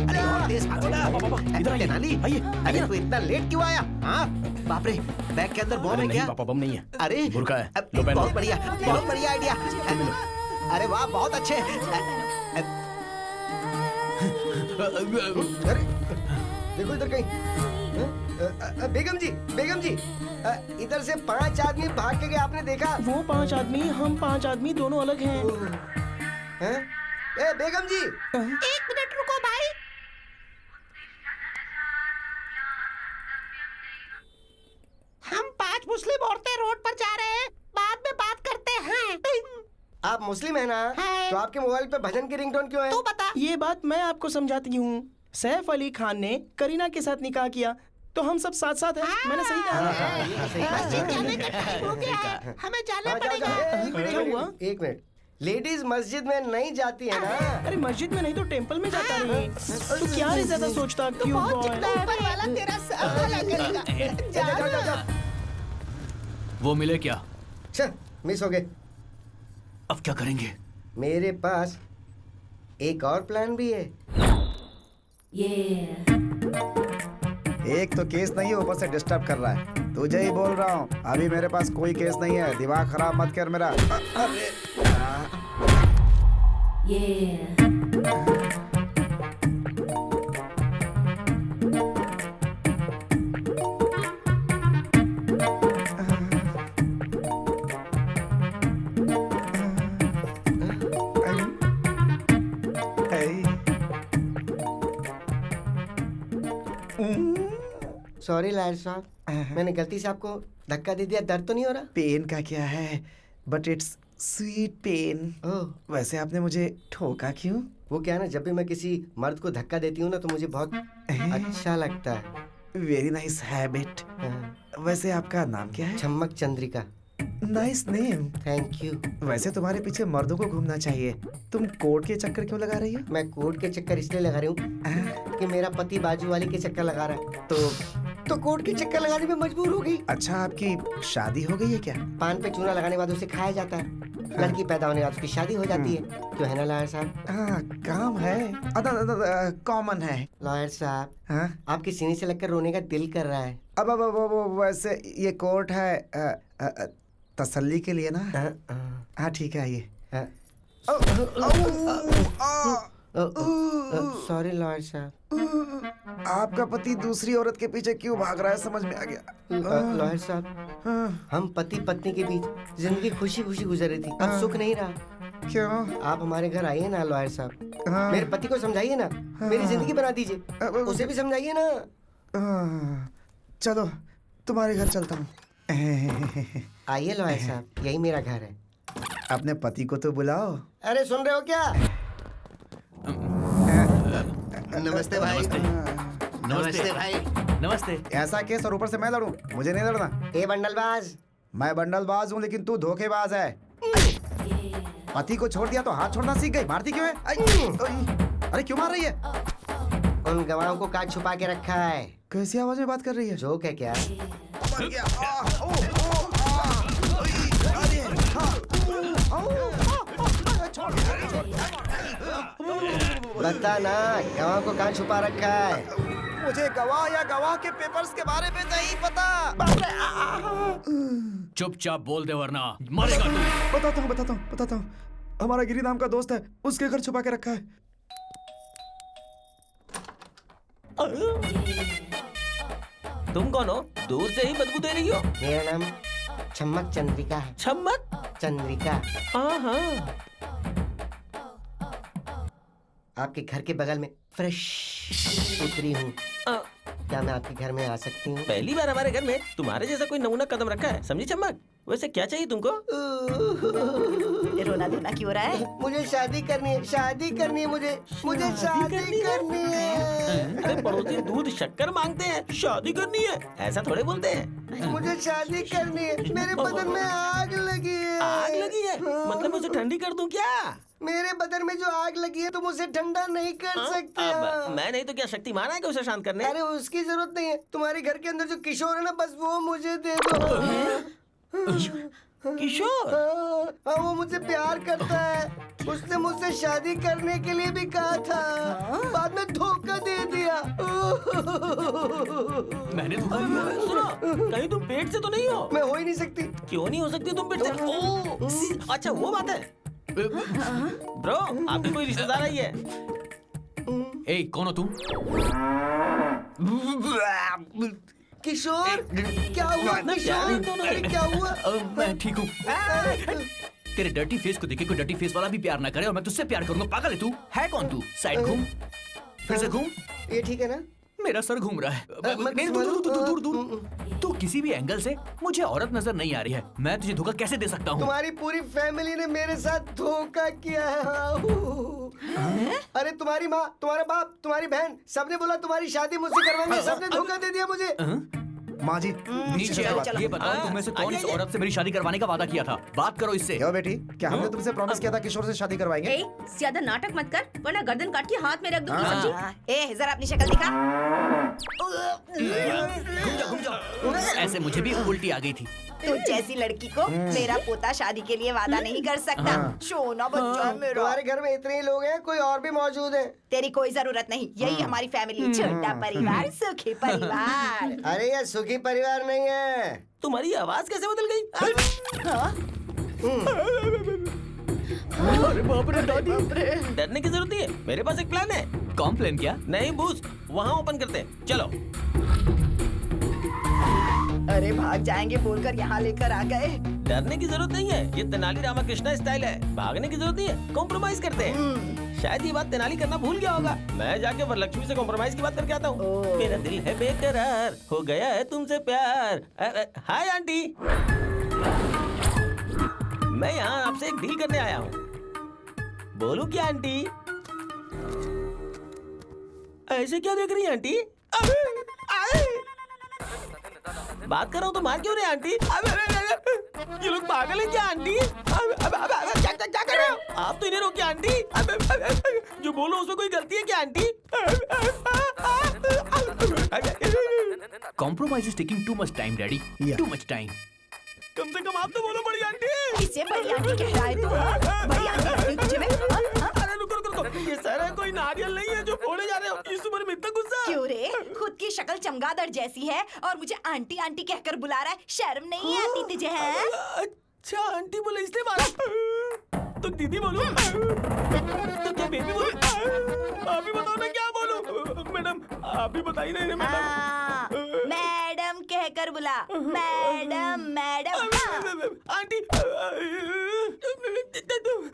अरे और तेज भागो ना। इधर तेनाली, अरे तू इतना लेट क्यों आया? हाँ बाप रे, बैग के अंदर बम है क्या? पापा बम नहीं है, अरे बुर्का है। बहुत बढ़िया, बहुत बढ़िया आइडिया। अरे वाह बहुत अच्छे। अरे देखो इधर कहीं। बेगम जी इधर से 5 आदमी भाग के गए, आपने देखा? वो 5 आदमी, हम 5 आदमी दोनों अलग हैं। ए बेगम जी, 1 मिनट रुको भाई। हम 5 मुस्लिम औरतें रोड पर जा रहे हैं, बाद में बात करते हैं। आप मुस्लिम है ना? तो आपके मोबाइल पे भजन की रिंगटोन क्यों है? तू बता। ये बात मैं आपको समझाती हूँ। सैफ अली खान ने करीना के साथ निकाह किया तो हम सब साथ साथ हैं। मैंने सही कहा। मस्जिद जाने का टाइम हो गया है, हमें जाना पड़ेगा। क्या हुआ? एक मिनट, लेडीज मस्जिद में नहीं जाती है ना? अरे मस्जिद में नहीं तो टेंपल में जाता नहीं। तू क्या रे ज्यादा सोचता क्यों? ऊपर वाला तेरा सब भला करेगा। जा। वो मिले क्या? मिस हो गए। अब क्या करेंगे? मेरे पास एक और प्लान भी है। एक तो केस नहीं है, ऊपर से डिस्टर्ब कर रहा है। तुझे ही बोल रहा हूँ, अभी मेरे पास कोई केस नहीं है। दिमाग खराब मत कर मेरा। सॉरी लायर साहब, मैंने गलती से आपको धक्का दे दिया। दर्द तो नहीं हो रहा? पेन का क्या है, बट इट्स स्वीट पेन। वैसे आपने मुझे ठोका क्यों? वो क्या है ना, जब भी मैं किसी मर्द को धक्का देती हूँ ना तो मुझे बहुत अच्छा लगता है। Very nice habit. वैसे आपका नाम क्या है? Chammak Chandrika. Nice name. Thank you. वैसे तुम्हारे पीछे मर्दों को घूमना चाहिए। तुम कोर्ट के चक्कर क्यों लगा रही हो? मैं कोर्ट के चक्कर इसलिए लगा रही हूँ कि मेरा पति बाजू वाली के चक्कर लगा रहा है। तो तो कोर्ट के चक्कर लगाने में मजबूर हो गई। अच्छा, आपकी शादी हो गई है क्या? पान पे चूना लगाने के बाद उसे खाया जाता है। लड़की पैदा होने के बाद उसकी शादी हो जाती है। क्यों है ना लॉयर साहब? हाँ, काम है, कॉमन है। लॉयर साहब, हाँ? आपके सीने से लगकर रोने का दिल कर रहा है। अब वैसे ये कोर्ट है तसल्ली के लिए ना। हाँ ठीक है, आइए। सॉरी लॉयर साहब। आपका पति दूसरी औरत के पीछे क्यों भाग रहा है, समझ में आ गया। लॉयर साहब, हम पति पत्नी के बीच जिंदगी खुशी खुशी गुजर रही थी, अब सुख नहीं रहा। क्यों? आप हमारे घर आइए ना लॉयर साहब। मेरे पति को समझाइए ना, मेरी जिंदगी बना दीजिए, उसे भी समझाइए ना। चलो तुम्हारे घर चलता हूँ। आइए लॉयर साहब, यही मेरा घर है। अपने पति को तो बुलाओ। अरे सुन रहे हो क्या? नमस्ते भाई। नमस्ते भाई। नमस्ते। ऐसा केस और ऊपर से मैं लड़ूं? मुझे नहीं लड़ना। ए बंडलबाज। मैं बंडलबाज हूँ, लेकिन तू धोखेबाज है। पति को छोड़ दिया तो हाथ छोड़ना सीख गई। मारती क्यों है? अरे क्यों मार रही है? उन गवाहों को काट छुपा के रखा है। कैसी आवाज में बात कर रही है? जोक है क्या? बता ना, गवाह को कहाँ छुपा रखा है? मुझे गवाह या गवाह के पेपर्स के बारे में नहीं पता। चुपचाप बोल दे वरना मरेगा तू। बताता हूँ। हमारा गिरी नाम का दोस्त है, उसके घर छुपा के रखा है। तुम कौन हो? दूर से ही बदबू दे रही हो। मेरा नाम छम्मक चंद्रिका है। छम्मक चंद्रिका। हाँ। आपके घर के बगल में फ्रेश उतरी हूँ। क्या मैं आपके घर में आ सकती हूँ? पहली बार हमारे घर में तुम्हारे जैसा कोई नमूना कदम रखा है, समझी चम्मक? वैसे क्या चाहिए तुमको? रोना धोना क्यों रहा है? मुझे शादी करनी है, शादी करनी है मुझे शादी करनी है। अरे पड़ोसी दूध शक्कर मांगते हैं, शादी करनी है ऐसा थोड़े बोलते हैं। मुझे शादी करनी है, मेरे बदन में आग लगी है। आग लगी है? मतलब मुझे ठंडी कर दूं क्या? मेरे बदन में जो आग लगी है तुम उसे ठंडा नहीं कर सकते। मैं नहीं तो क्या शक्तिमान है कि उसे शांत करने? अरे उसकी जरूरत नहीं है, तुम्हारे घर के अंदर जो किशोर है ना, बस वो मुझे दे दो। किशोर? हाँ, वो मुझसे प्यार करता है। उसने मुझसे शादी करने के लिए भी कहा था, बाद में धोखा दे दिया। मैंने धोखा दिया? सुनो, कहीं तुम पेट से तो नहीं हो? मैं हो ही नहीं सकती। क्यों नहीं हो सकती तुम पेट से? ओह, अच्छा वो बात है। ब्रो, आपकी कोई रिश्तेदार आई है? ए, कौन हो तुम? किशोर, क्या हुआ? किशोर, अरे क्या हुआ? मैं ठीक हूँ। तेरे डर्टी फेस को देखे कोई डर्टी फेस वाला भी प्यार ना करे और मैं तुझसे प्यार करूंगा। पागल है तू? है कौन तू? साइड घूम, फिर से घूम। ये ठीक है ना? मेरा सर घूम रहा है। दूर। तू किसी भी एंगल से मुझे औरत नजर नहीं आ रही है। मैं तुझे धोखा कैसे दे सकता हूँ? तुम्हारी पूरी फैमिली ने मेरे साथ धोखा किया है। अरे तुम्हारी माँ, तुम्हारा बाप, तुम्हारी बहन, सबने बोला तुम्हारी शादी मुझसे करवाएंगे। सबने धोखा दे दिया मुझे। माँ जी नीचे आओ। ये बताओ तुम में से कौन इस औरत से मेरी शादी करवाने का वादा किया था? बात करो इससे। क्यों बेटी, क्या हमने तुमसे प्रॉमिस किया था किशोर से शादी करवाएंगे? ज्यादा नाटक मत कर, वरना गर्दन काट के हाथ में रख दूंगी। समझी? ए, जरा अपनी शक्ल दिखा। घूम जाओ। ऐसे मुझे भी उल्टी आ गई थी। तू जैसी लड़की को मेरा पोता शादी के लिए वादा नहीं कर सकता। सोना बच्चा मेरा। तुम्हारे घर में इतने ही लोग हैं, कोई और भी मौजूद है? तेरी कोई जरूरत नहीं, यही हमारी फैमिली। छोटा परिवार, सुखी परिवार। अरे ये सुखी परिवार नहीं है। तुम्हारी आवाज कैसे बदल गई? अरे बाप रे दादी। डरने की जरूरत नहीं है, मेरे पास एक प्लान है। कौन प्लान? क्या? नहीं बूस्ट, वहाँ ओपन करते हैं, चलो। अरे भाग जाएंगे बोलकर यहाँ लेकर आ गए। डरने की जरूरत नहीं है, ये तेनाली रामाकृष्णा स्टाइल है। भागने की जरूरत नहीं है, कॉम्प्रोमाइज करते हैं। शायद ये बात तेनाली करना भूल गया होगा। मैं जाके वरलक्ष्मी से कॉम्प्रोमाइज की बात करके आता हूँ। मेरा दिल है बेकरार, हो गया है तुमसे प्यार। हाय आंटी, मैं यहाँ आपसे एक डील करने आया हूँ। बोलूं क्या आंटी? ऐसे क्या देख रही है आंटी? बात कर रहा हूँ तो मार क्यों रहे आंटी? ये लोग पागल हैं क्या आंटी? क्या कर रहे हो आप? तो इन्हें रोकिए आंटी। जो बोलो उसमें कोई गलती है क्या aunty? Compromise is taking too much time daddy, too much time. कम से कम आप तो बोलो बड़ी आंटी। इसे बड़ी आंटी कह रहा है तू? हाँ? बड़ी आंटी तुझे मैं? अरे रुको रुको रुको, ये सारा कोई नारियल नहीं है जो फोड़े जा रहे हो। इस उम्र में इतना गुस्सा? क्यों रे? खुद की शक्ल चमगादड़ जैसी है और मुझे आंटी आंटी कहकर बुला रहा है। शर्म नहीं आती तुझे? है अच्छा आंटी बोले इसलिए मारा। तो दीदी बोलूं? तो क्या बेबी बोलूं? आप ही बताओ मैं क्या बोलूं? मैडम आप ही बताइए ना मैडम। मैडम कहकर बुला। Madam madam. आंटी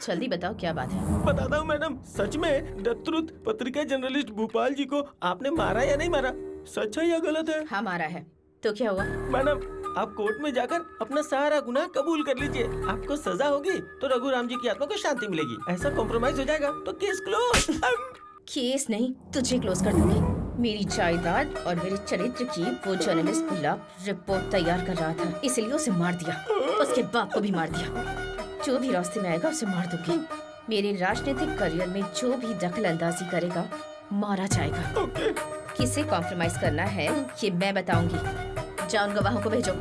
जल्दी बताओ क्या बात है। बताता हूँ मैडम, सच में द ट्रुथ पत्रिका जर्नलिस्ट भोपाल जी को आपने मारा या नहीं मारा? सच है या गलत है? हाँ मारा है। तो क्या हुआ? मैडम आप कोर्ट में जाकर अपना सारा गुनाह कबूल कर लीजिए। आपको सजा होगी तो रघुराम जी की आत्मा को शांति मिलेगी। ऐसा कॉम्प्रोमाइज हो जाएगा तो केस क्लोज। केस नहीं, तुझे क्लोज कर दूंगी। मेरी जायदाद और मेरे चरित्र की वो जर्नलिस्ट गुलाब रिपोर्ट तैयार कर रहा था, इसलिए उसे मार दिया। उसके बाप को भी मार दिया। जो भी रास्ते में आएगा उसे मार दूंगी। मेरे राजनीतिक करियर में जो भी दखल अंदाजी करेगा मारा जाएगा। किसे कॉम्प्रोमाइज करना है ये मैं बताऊंगी। जाओ उन गवाहों को भेजो।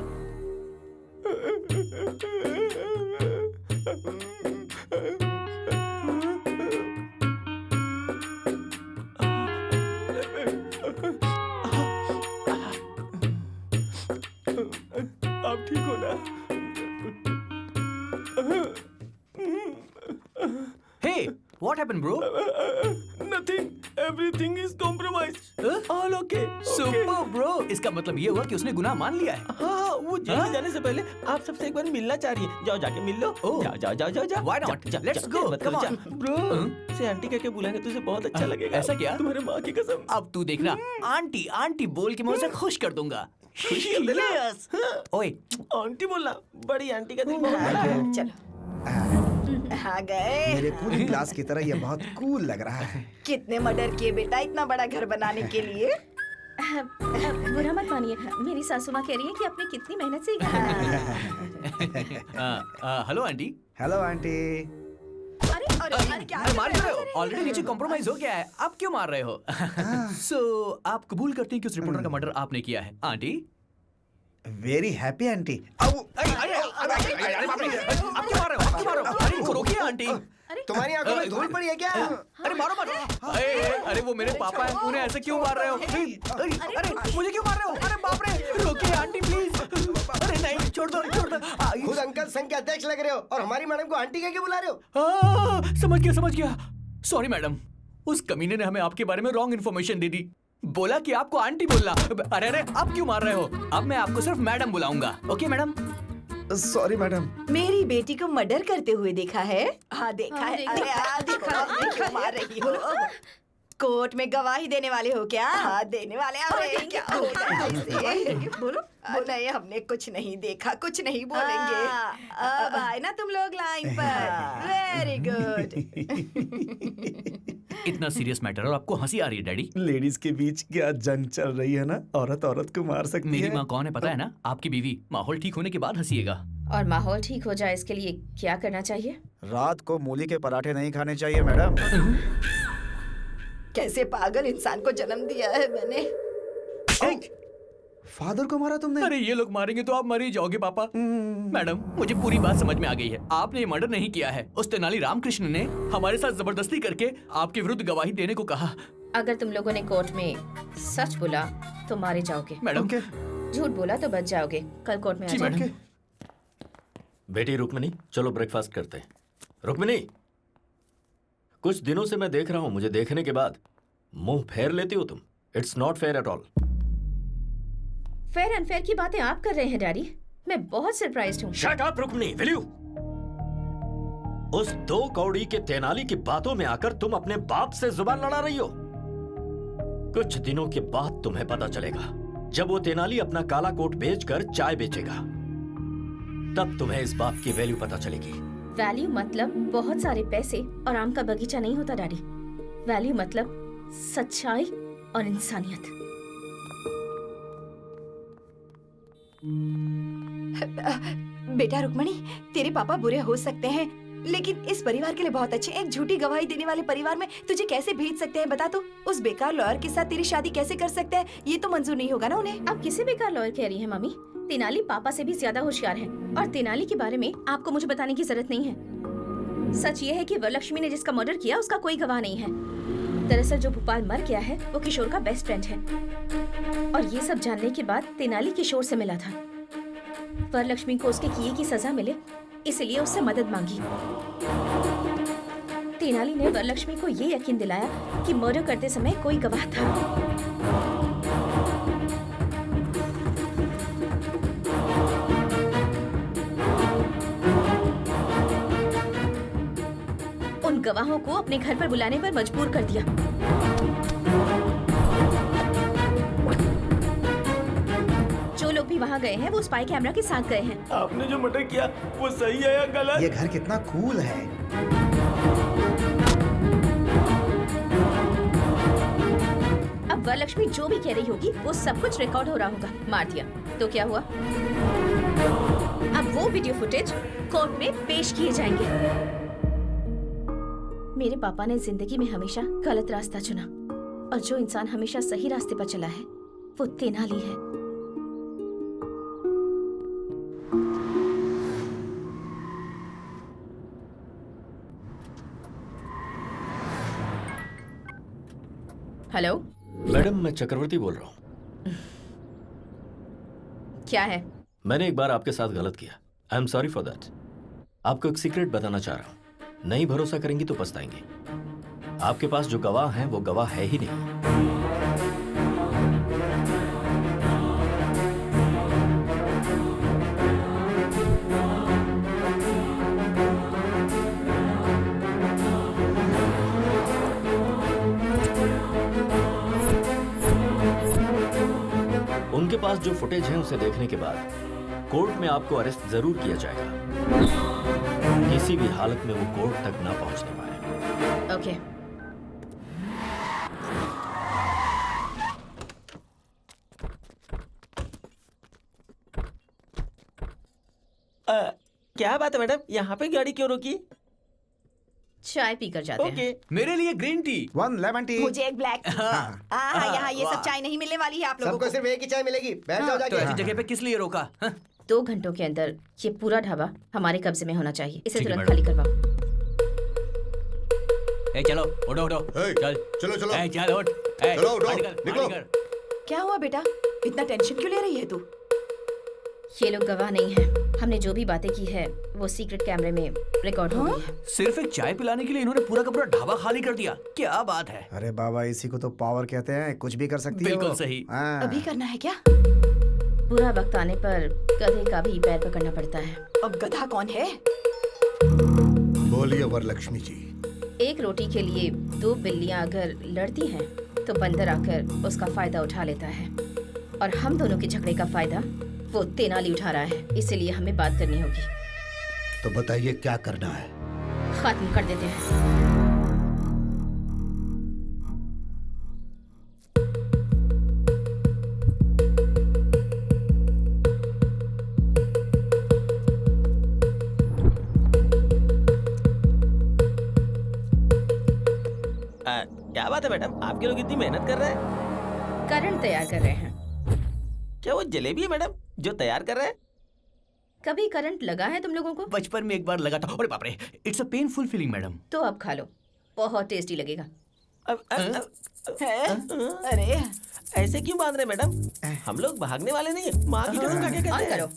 आप ठीक हो ना? Hey, what happened, bro? Nothing. Everything is compromised. All okay. Super, bro. इसका मतलब ये हुआ कि उसने गुनाह मान लिया है। हाँ, वो जेल में जाने से पहले आप सबसे एक बार मिलना चाह रही है। जाओ जाके मिल लो। जाओ जाओ जाओ जाओ जाओ। Why not? Let's go. Come on. Bro, से आंटी कह के बुलाएंगे तुझे बहुत अच्छा लगेगा। ऐसा क्या? तुम्हारे माँ की कसम। अब तू देखना, आंटी आंटी बोल के मैं उसे खुश कर दूंगा। खुशी कर देना। Yes. ओए, आंटी बोलना, बड़ी आंटी का दिल बहुत बड़ा है। चलो आ गए। मेरे पूरी क्लास की तरह ये बहुत कूल लग रहा है। कितने मर्डर किए बेटा इतना बड़ा घर बनाने के लिए? बुरा मत मानिए, मेरी सासू माँ कह रही है कि आपने कितनी मेहनत से हेलो आंटी। Hello aunty. अरे क्या मार रहे हो? ऑलरेडी नीचे कॉम्प्रोमाइज हो गया है, आप क्यों मार रहे हो? सो आप कबूल करते हैं कि उस रिपोर्टर का मर्डर आपने किया है? Aunty very happy aunty. अरे इनको रोकिए आंटी। तुम्हारी आंखों में धूल पड़ी है क्या? अरे मारो मत। अरे वो मेरे पापा हैं, उन्हें ऐसे क्यों मार रहे हो? अरे मुझे क्यों मार रहे हो? अरे बाप रे, रोकिए आंटी प्लीज। अरे नहीं, छोड़ दो छोड़ दो। खुद अंकल संघ के अध्यक्ष लग रहे हो और हमारी मैडम को आंटी कह के बुला रहे हो? समझ गया। सॉरी मैडम, उस कमीने ने हमें आपके बारे में रॉन्ग इन्फॉर्मेशन दे दी। बोला कि आपको आंटी बोलना। अरे आप क्यों मार रहे हो? अब मैं आपको सिर्फ मैडम बुलाऊंगा। Okay madam? Sorry madam. मेरी बेटी को मर्डर करते हुए देखा है? हाँ देखा है। अरे देखा क्यों मार रही हो? कोर्ट में गवाही देने वाले हो क्या? हाँ देने वाले। अरे क्या हो गया इसे? बोलो। नहीं हमने कुछ नहीं देखा, कुछ नहीं बोलेंगे। अब आए ना तुम लोग लाइन पर। Very good. इतना सीरियस मैटर और आपको हंसी आ रही है डैडी? लेडीज के बीच क्या जंग चल रही है ना, औरत औरत को मार सकती है। मेरी माँ कौन है पता है ना? आपकी बीवी। माहौल ठीक होने के बाद हंसीएगा। और माहौल ठीक हो जाए इसके लिए क्या करना चाहिए? रात को मूली के पराठे नहीं खाने चाहिए मैडम। कैसे पागल इंसान को जन्म दिया है मैंने। फादर को मारा तुमने? अरे ये लोग मारेंगे तो आप मर ही जाओगे पापा। मैडम मुझे पूरी बात समझ में आ गई है। आपने ये मर्डर नहीं किया है। उस तेनाली रामकृष्ण ने हमारे साथ जबरदस्ती करके आपके विरुद्ध गवाही देने को कहा। अगर तुम लोगों ने कोर्ट में सच बोला तो मारे जाओगे। मैडम झूठ बोला तो बच जाओगे। कल कोर्ट में आ जाओगे। बेटी रुक्मिनी, चलो ब्रेकफास्ट करते हैं। रुक्मिनी, कुछ दिनों से मैं देख रहा हूं, मुझे देखने के बाद मुंह फेर लेती हो तुम। It's not fair at all. Fair unfair की बातें आप कर रहे हैं डैडी। मैं बहुत सरप्राइज्ड हूँ। Shut up Rukmini, will you? उस 2 कौड़ी के तेनाली की बातों में आकर तुम अपने बाप से जुबान लड़ा रही हो। कुछ दिनों के बाद तुम्हें पता चलेगा, जब वो तेनाली अपना काला कोट बेचकर चाय बेचेगा, तब तुम्हें इस बात की वैल्यू पता चलेगी। वैल्यू मतलब बहुत सारे पैसे और आम का बगीचा नहीं होता डैडी। वैल्यू मतलब सच्चाई और इंसानियत। बेटा रुक्मणी, तेरे पापा बुरे हो सकते हैं लेकिन इस परिवार के लिए बहुत अच्छे। एक झूठी गवाही देने वाले परिवार में तुझे कैसे भेज सकते हैं बता तो? उस बेकार लॉयर के साथ तेरी शादी कैसे कर सकते हैं? ये तो मंजूर नहीं होगा ना उन्हें। आप किसे बेकार लॉयर कह रही हैं मम्मी? तेनाली पापा से भी ज्यादा होशियार है और तेनाली के बारे में आपको मुझे बताने की जरूरत नहीं है। सच ये है कि वरलक्ष्मी ने जिसका मर्डर किया उसका कोई गवाह नहीं है। दरअसल जो भोपाल मर गया है वो किशोर का बेस्ट फ्रेंड है और ये सब जानने के बाद तेनाली किशोर से मिला था। वरलक्ष्मी को उसके किए की सजा मिले इसलिए उससे मदद मांगी। तेनाली ने वरलक्ष्मी को ये यकीन दिलाया कि मर्डर करते समय कोई गवाह था। उन गवाहों को अपने घर पर बुलाने पर मजबूर कर दिया। जो लोग भी वहाँ गए हैं वो स्पाई कैमरा के साथ गए हैं। आपने जो मर्डर किया वो सही है या गलत? ये घर कितना कूल है। अब वरलक्ष्मी जो भी कह रही होगी वो सब कुछ रिकॉर्ड हो रहा होगा। मार दिया तो क्या हुआ? अब वो वीडियो फुटेज कोर्ट में पेश किए जाएंगे। मेरे पापा ने जिंदगी में हमेशा गलत रास्ता चुना और जो इंसान हमेशा सही रास्ते पर चला है वो तेनाली है। हेलो मैडम, मैं चक्रवर्ती बोल रहा हूँ। क्या है? मैंने एक बार आपके साथ गलत किया। I am sorry for that. आपको एक सीक्रेट बताना चाह रहा हूँ। नहीं भरोसा करेंगी तो पछताएंगे। आपके पास जो गवाह हैं वो गवाह है ही नहीं। उनके पास जो फुटेज है उसे देखने के बाद कोर्ट में आपको अरेस्ट जरूर किया जाएगा। किसी भी हालत में वो कोर्ट तक ना पहुंचने पाए। ओके। क्या बात है मैडम, यहाँ पे गाड़ी क्यों रोकी? चाय पीकर जाते हैं। मेरे लिए ग्रीन टी, 1 लेमन टी। मुझे एक ब्लैक टी। यहाँ ये सब चाय नहीं मिलने वाली है आप लोगों को। सबको सिर्फ एक ही चाय मिलेगी। बैठ जाओ जाके। तो ऐसी जगह पे किस लिए रोका? 2 घंटों के अंदर ये पूरा ढाबा हमारे कब्जे में होना चाहिए। इसे ठीक है, तुरंत खाली करवाओ। ए चलो उठो उठो। चल चलो चलो। ए चल उठ। चलो उठो, निकलो। क्या हुआ बेटा, इतना टेंशन क्यों ले रही है तू? ये लोग गवाह नहीं है। हमने जो भी बातें की है वो सीक्रेट कैमरे में रिकॉर्ड हो गई है। सिर्फ एक चाय पिलाने के लिए इन्होंने पूरा का पूरा ढाबा खाली कर दिया। क्या बात है? अरे बाबा, इसी को तो पावर कहते हैं। कुछ भी कर सकती है। बिल्कुल सही। अभी करना है क्या? बुरा वक्त आने पर गधे का भी पैर पकड़ना पड़ता है। अब गधा कौन है? बोलिए वरलक्ष्मी जी। एक रोटी के लिए 2 बिल्लियां अगर लड़ती हैं तो बंदर आकर उसका फायदा उठा लेता है और हम दोनों के झगड़े का फायदा वो तेनाली उठा रहा है। इसीलिए हमें बात करनी होगी। तो बताइए क्या करना है? खत्म कर देते हैं। क्या बात है मैडम, आपके लोग इतनी मेहनत कर रहे हैं? करंट तैयार कर रहे हैं। क्या वो जलेबी है मैडम जो तैयार कर रहे हैं? कभी करंट लगा है तुम लोगों को? बचपन में एक बार लगा था। अरे बाप रे, it's a painful feeling madam. तो अब खा लो, बहुत टेस्टी लगेगा। अरे ऐसे क्यों बांध रहे मैडम? हम लोग भागने वाले नहीं है। माँ की कसम खा के कहते हैं। करो।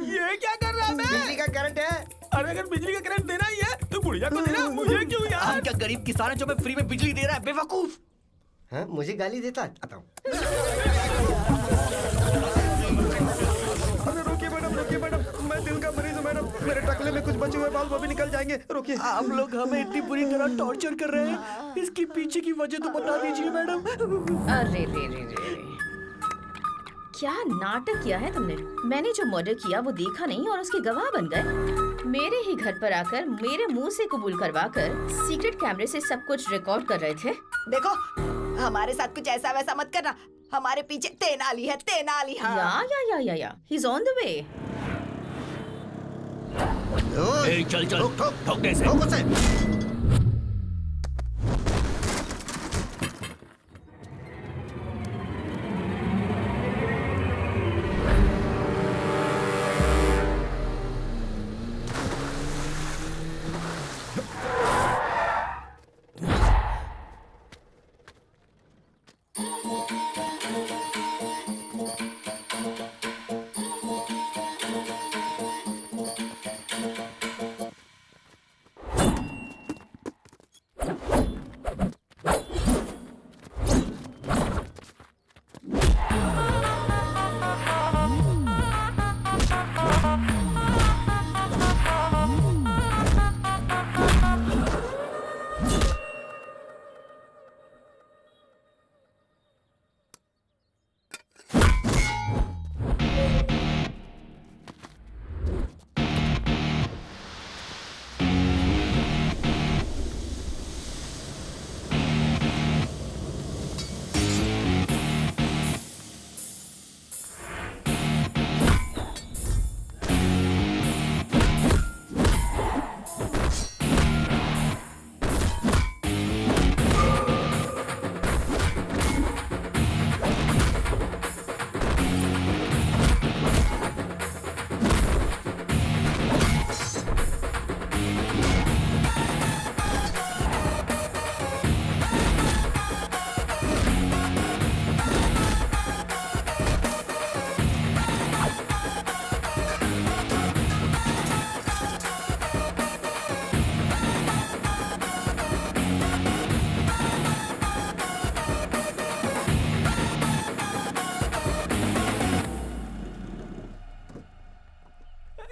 ये क्या कर रहा है? बिजली का करंट है। अरे अगर बिजली का करंट देना ही है तो गुड़िया को देना, मुझे क्यों यार? हम क्या गरीब किसान है जो मैं फ्री में बिजली दे रहा है? बेवकूफ। हाँ, मुझे गाली देता है। आता हूँ। रुकिए मैडम, मैं दिल का मरीज हूँ मैडम। मेरे टकले में कुछ बचे हुए बाल वो भी निकल जाएंगे। रुकिए। आप लोग हमें इतनी बुरी तरह टॉर्चर कर रहे हैं, इसकी पीछे की वजह तो बता दीजिए मैडम। अरे रे क्या नाटक किया है तुमने? मैंने जो मर्डर किया वो देखा नहीं और उसके गवाह बन गए। मेरे ही घर पर आकर मेरे मुंह से कबूल करवाकर सीक्रेट कैमरे से सब कुछ रिकॉर्ड कर रहे थे। देखो, हमारे साथ कुछ ऐसा वैसा मत करना। हमारे पीछे तेनाली है, तेनाली। हाँ या he is on the way. चल चल ठोकने से।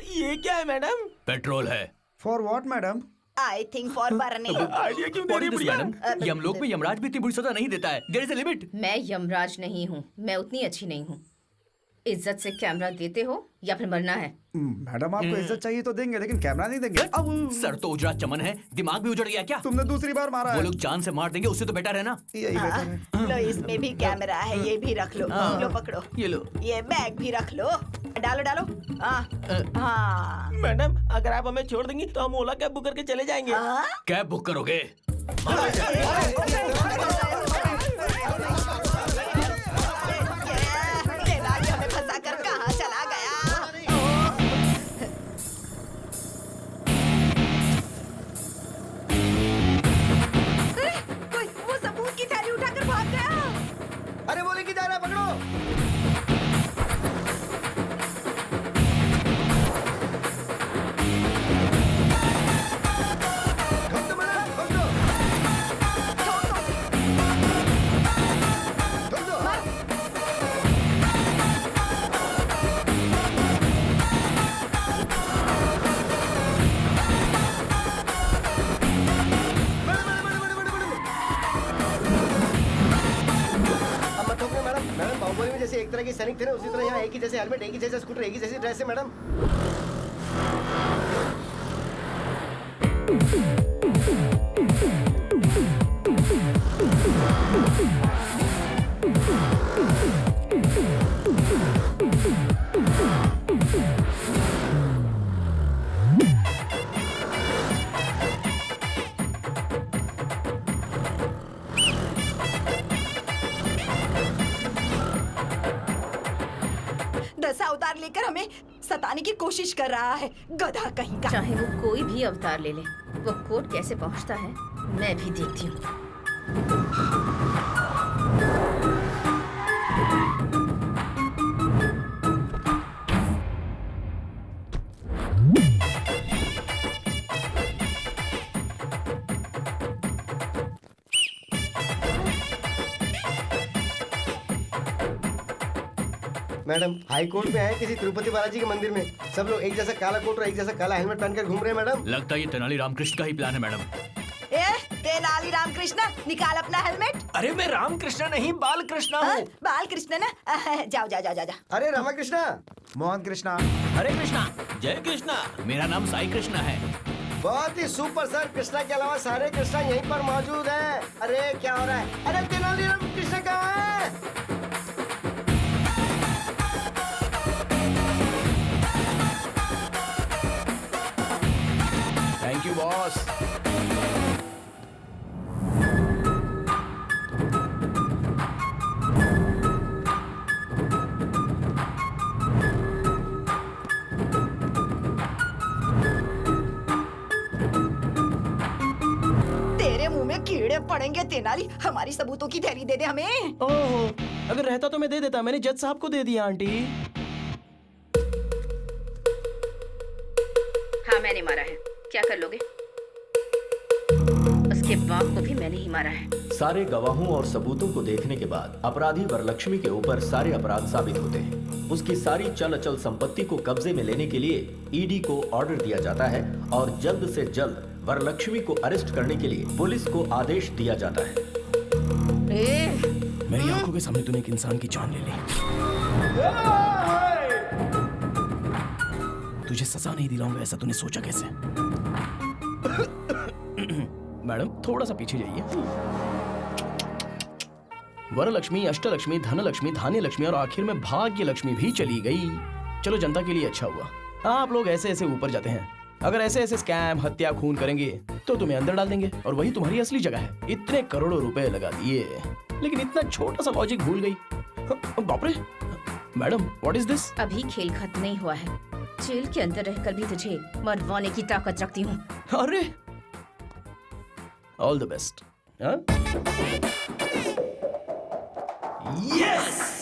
ये क्या है मैडम? पेट्रोल है। For what madam? I think for burning. Idea क्यों दे रही है मैडम? यमलोक में यमराज भी इतनी बुरी सजा नहीं देता है। There is a limit. मैं यमराज नहीं हूँ, मैं उतनी अच्छी नहीं हूँ। इज्जत से कैमरा देते हो या फिर मरना है। मैडम आपको इज्जत चाहिए तो देंगे, लेकिन कैमरा नहीं देंगे। सर तो उजड़ा चमन है, दिमाग भी उजड़ गया क्या? तुमने दूसरी बार मारा वो है। लोग जान से मार देंगे, उससे तो बेटर है ना। यही बेटर है। लो इसमें भी कैमरा है, ये भी रख लो। लो पकड़ो, ये लो। ये बैग भी रख लो। डालो डालो। हाँ मैडम, अगर आप हमें छोड़ देंगी तो हम ओला कैब बुक करके चले जाएंगे। कैब बुक करोगे? हमें फंसा कर कहाँ चला गया? कोई वो सबूत की थैली उठाकर भाग गया। अरे वो लेके जा रहा है, पकड़ो। बाहुबली में जैसे एक तरह के सैनिक थे ना, उसी तरह यहाँ एक ही जैसे हेलमेट, एक ही जैसे स्कूटर, एक ही जैसी ड्रेस है मैडम। अवतार लेकर हमें सताने की कोशिश कर रहा है, गधा कहीं का। चाहे वो कोई भी अवतार ले ले, वो कोर्ट कैसे पहुंचता है मैं भी देखती हूँ। मैडम हाई कोर्ट में है किसी तिरुपति बालाजी के मंदिर में, सब लोग एक जैसा काला कोट और एक जैसा काला हेलमेट पहनकर घूम रहे हैं मैडम। लगता है ये तेनाली रामकृष्ण का ही प्लान है मैडम। तेनाली रामकृष्ण, निकाल अपना हेलमेट। अरे मैं रामकृष्ण नहीं, बालकृष्ण हूँ। बालकृष्ण ना? जाओ जाओ जाओ जाओ। अरे रामाकृष्ण, मोहन कृष्णा, हरे कृष्णा, जय कृष्णा। मेरा नाम साई कृष्णा है। बहुत ही सुपर सर। कृष्णा के अलावा सारे कृष्णा यहीं पर मौजूद हैं। अरे क्या हो रहा है? अरे तेनालीराम कृष्णा कहाँ है? Thank you boss. तेरे मुंह में कीड़े पड़ेंगे तेनाली। हमारी सबूतों की थैली दे दे हमें। ओहो, अगर रहता तो मैं दे देता। मैंने जज साहब को दे दिया आंटी। हाँ मैंने मारा है। क्या कर लोगे? उसके बाप को भी मैंने ही मारा है। सारे गवाहों और सबूतों को देखने के बाद अपराधी वरलक्ष्मी के ऊपर सारे अपराध साबित होते हैं। उसकी सारी चल अचल संपत्ति को कब्जे में लेने के लिए ईडी को ऑर्डर दिया जाता है और जल्द से जल्द वरलक्ष्मी को अरेस्ट करने के लिए पुलिस को आदेश दिया जाता है। मेरी आंखों के सामने तूने एक इंसान की जान ले ली। तुझे सजा नहीं दिलाऊंगा ऐसा तूने सोचा कैसे? मैडम थोड़ा सा पीछे जाइए। वरलक्ष्मी, अष्टलक्ष्मी, धनलक्ष्मी, धान्य लक्ष्मी और आखिर में भाग्य लक्ष्मी भी चली गई। चलो जनता के लिए अच्छा हुआ। आप लोग ऐसे ऐसे ऊपर जाते हैं। अगर ऐसे ऐसे स्कैम, हत्या, खून करेंगे तो तुम्हें अंदर डाल देंगे और वही तुम्हारी असली जगह है। इतने करोड़ों रुपए लगा दिए लेकिन इतना छोटा सा लॉजिक भूल गई। बाप रे मैडम, व्हाट इज दिस? अभी खेल खत्म नहीं हुआ है। जेल के अंदर रहकर भी तुझे मरवाने की ताकत रखती हूँ। अरे ऑल द बेस्ट। यस